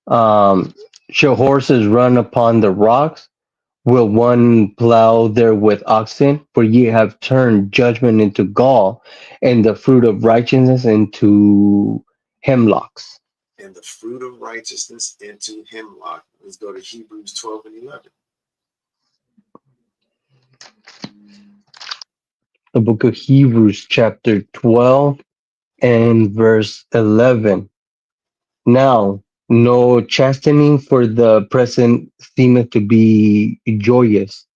Shall horses run upon the rocks? Will one plow there with oxen? For ye have turned judgment into gall, and the fruit of righteousness into hemlocks. And the fruit of righteousness into hemlock. Let's go to Hebrews 12 and 11. The book of Hebrews, chapter 12 and verse 11. Now, no chastening for the present seemeth to be joyous,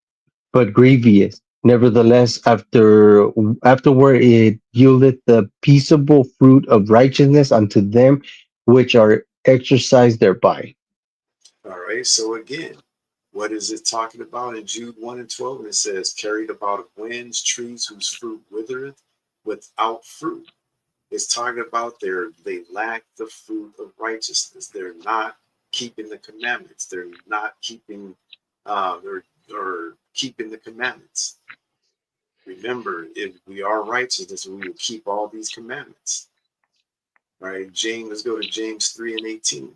but grievous. Nevertheless, afterward it yieldeth the peaceable fruit of righteousness unto them which are exercised thereby. All right. So again, what is it talking about in Jude 1 and 12? And it says, carried about of winds, trees whose fruit withereth, without fruit. It's talking about they lack the fruit of righteousness. They're not keeping the commandments. They're not keeping or keeping the commandments. Remember, if we are righteousness, we will keep all these commandments. All right, James, let's go to James 3 and 18.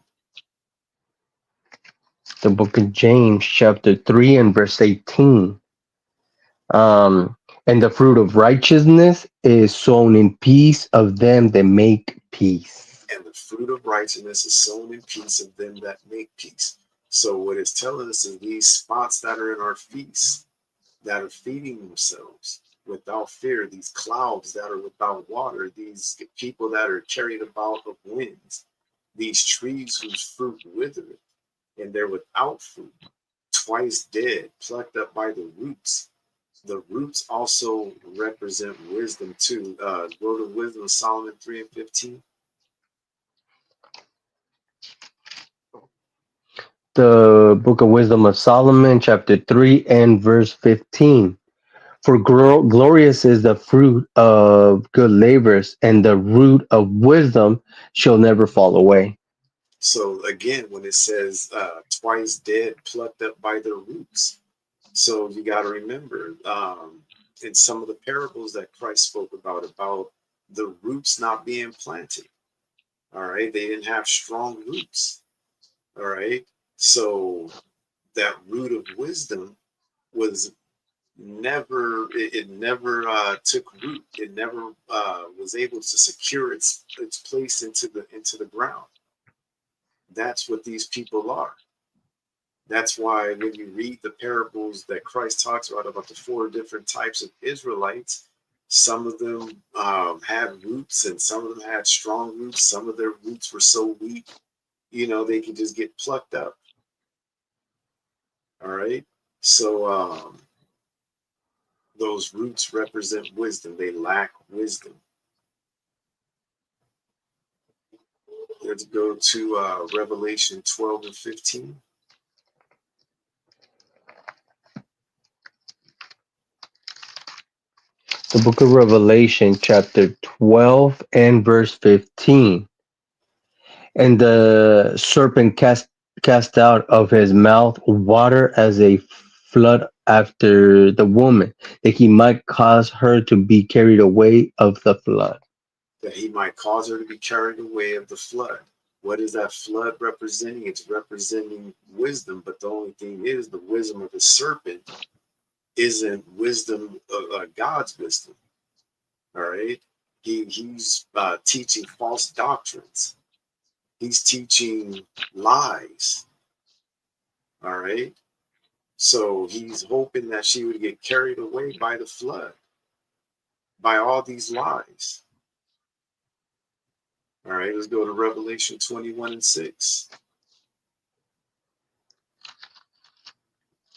The book of James, chapter 3 and verse 18. And the fruit of righteousness is sown in peace of them that make peace. And the fruit of righteousness is sown in peace of them that make peace. So what it's telling us is these spots that are in our feast, that are feeding themselves without fear, these clouds that are without water, these people that are carried about of winds, these trees whose fruit withereth, and they're without fruit, twice dead, plucked up by the roots. The roots also represent wisdom too. Go to Wisdom of Solomon 3 and 15. The book of Wisdom of Solomon, chapter 3 and verse 15. For glorious is the fruit of good labors, and the root of wisdom shall never fall away. So again, when it says twice dead, plucked up by their roots. So you got to remember in some of the parables that Christ spoke about the roots not being planted. All right. They didn't have strong roots. All right. So that root of wisdom was it never took root. It never was able to secure its place into the ground. That's what these people are. That's why when you read the parables that Christ talks about the 4 different types of Israelites, some of them had roots and some of them had strong roots. Some of their roots were so weak, they could just get plucked up. All right. So those roots represent wisdom. They lack wisdom. Let's go to Revelation 12 and 15. The book of Revelation, chapter 12 and verse 15. And the serpent cast out of his mouth water as a flood after the woman, that he might cause her to be carried away of the flood. That he might cause her to be carried away of the flood. What is that flood representing? It's representing wisdom, but the only thing is the wisdom of the serpent isn't wisdom of God's wisdom. All right. He's teaching false doctrines. He's teaching lies. All right. So he's hoping that she would get carried away by the flood, by all these lies. All right, let's go to Revelation 21 and 6.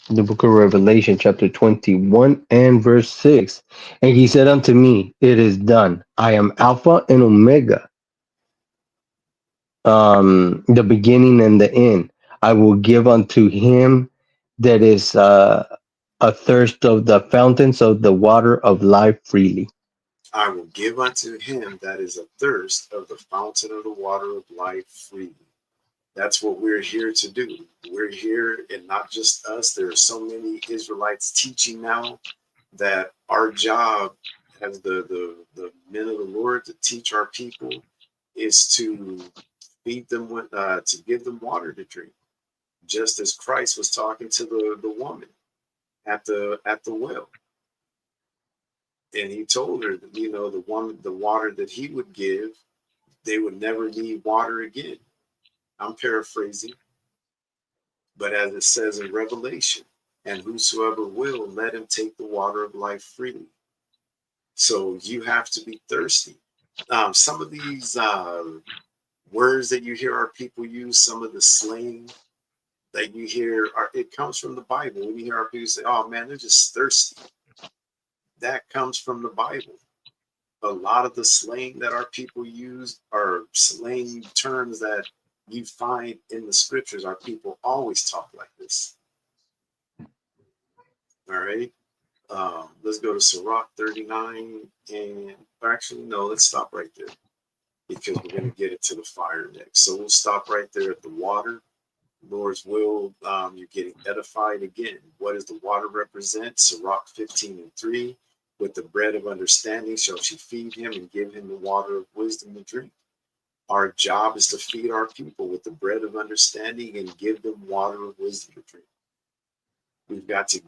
The book of Revelation, chapter 21 and verse 6. And he said unto me, it is done. I am Alpha and Omega, the beginning and the end. I will give unto him that is athirst of the fountains of the water of life freely. I will give unto him that is athirst of the fountain of the water of life freely. That's what we're here to do. We're here, and not just us. There are so many Israelites teaching now that our job as the men of the Lord to teach our people is to feed them with, to give them water to drink, just as Christ was talking to the woman at the well. And he told her that, the water that he would give, they would never need water again. I'm paraphrasing, but as it says in Revelation, and whosoever will, let him take the water of life freely. So you have to be thirsty. Some of these words that you hear our people use, some of the slang that you hear, it comes from the Bible. When you hear our people say, oh man, they're just thirsty, that comes from the Bible. A lot of the slang that our people use are slang terms that you find in the scriptures. Our people always talk like this. All right. Let's go to Sirach 39 let's stop right there because we're going to get it to the fire next. So we'll stop right there at the water. Lord's will, you're getting edified again. What does the water represent? Sirach 15 and 3. With the bread of understanding shall she feed him and give him the water of wisdom to drink. Our job is to feed our people with the bread of understanding and give them water of wisdom to drink. We've got to,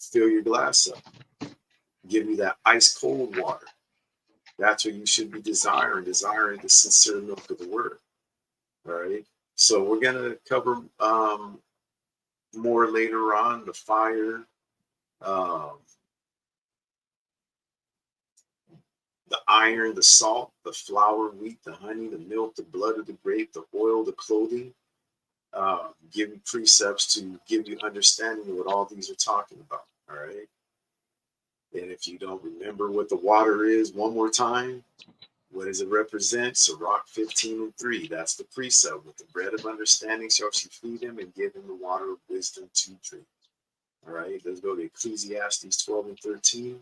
fill your glass up. Give you that ice cold water. That's what you should be desiring the sincere milk of the word. All right. So we're going to cover more later on, the fire, the iron, the salt, the flour, wheat, the honey, the milk, the blood of the grape, the oil, the clothing. Give you precepts to give you understanding of what all these are talking about. All right. And if you don't remember what the water is, one more time, what does it represent? Sirach 15 and 3. That's the precept. With the bread of understanding shall she feed him and give him the water of wisdom to drink. All right. Let's go to Ecclesiastes 12 and 13.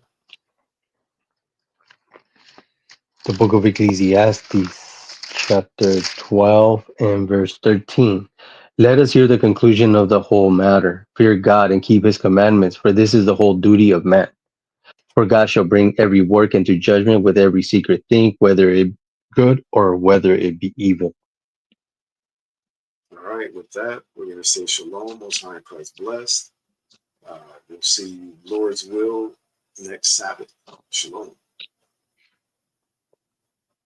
The book of Ecclesiastes, chapter 12 and verse 13. Let us hear the conclusion of the whole matter. Fear God and keep his commandments, for this is the whole duty of man. For God shall bring every work into judgment with every secret thing, whether it be good or whether it be evil. All right. With that, we're going to say shalom, most high in Christ blessed. We'll see you, Lord's will, next Sabbath. Shalom.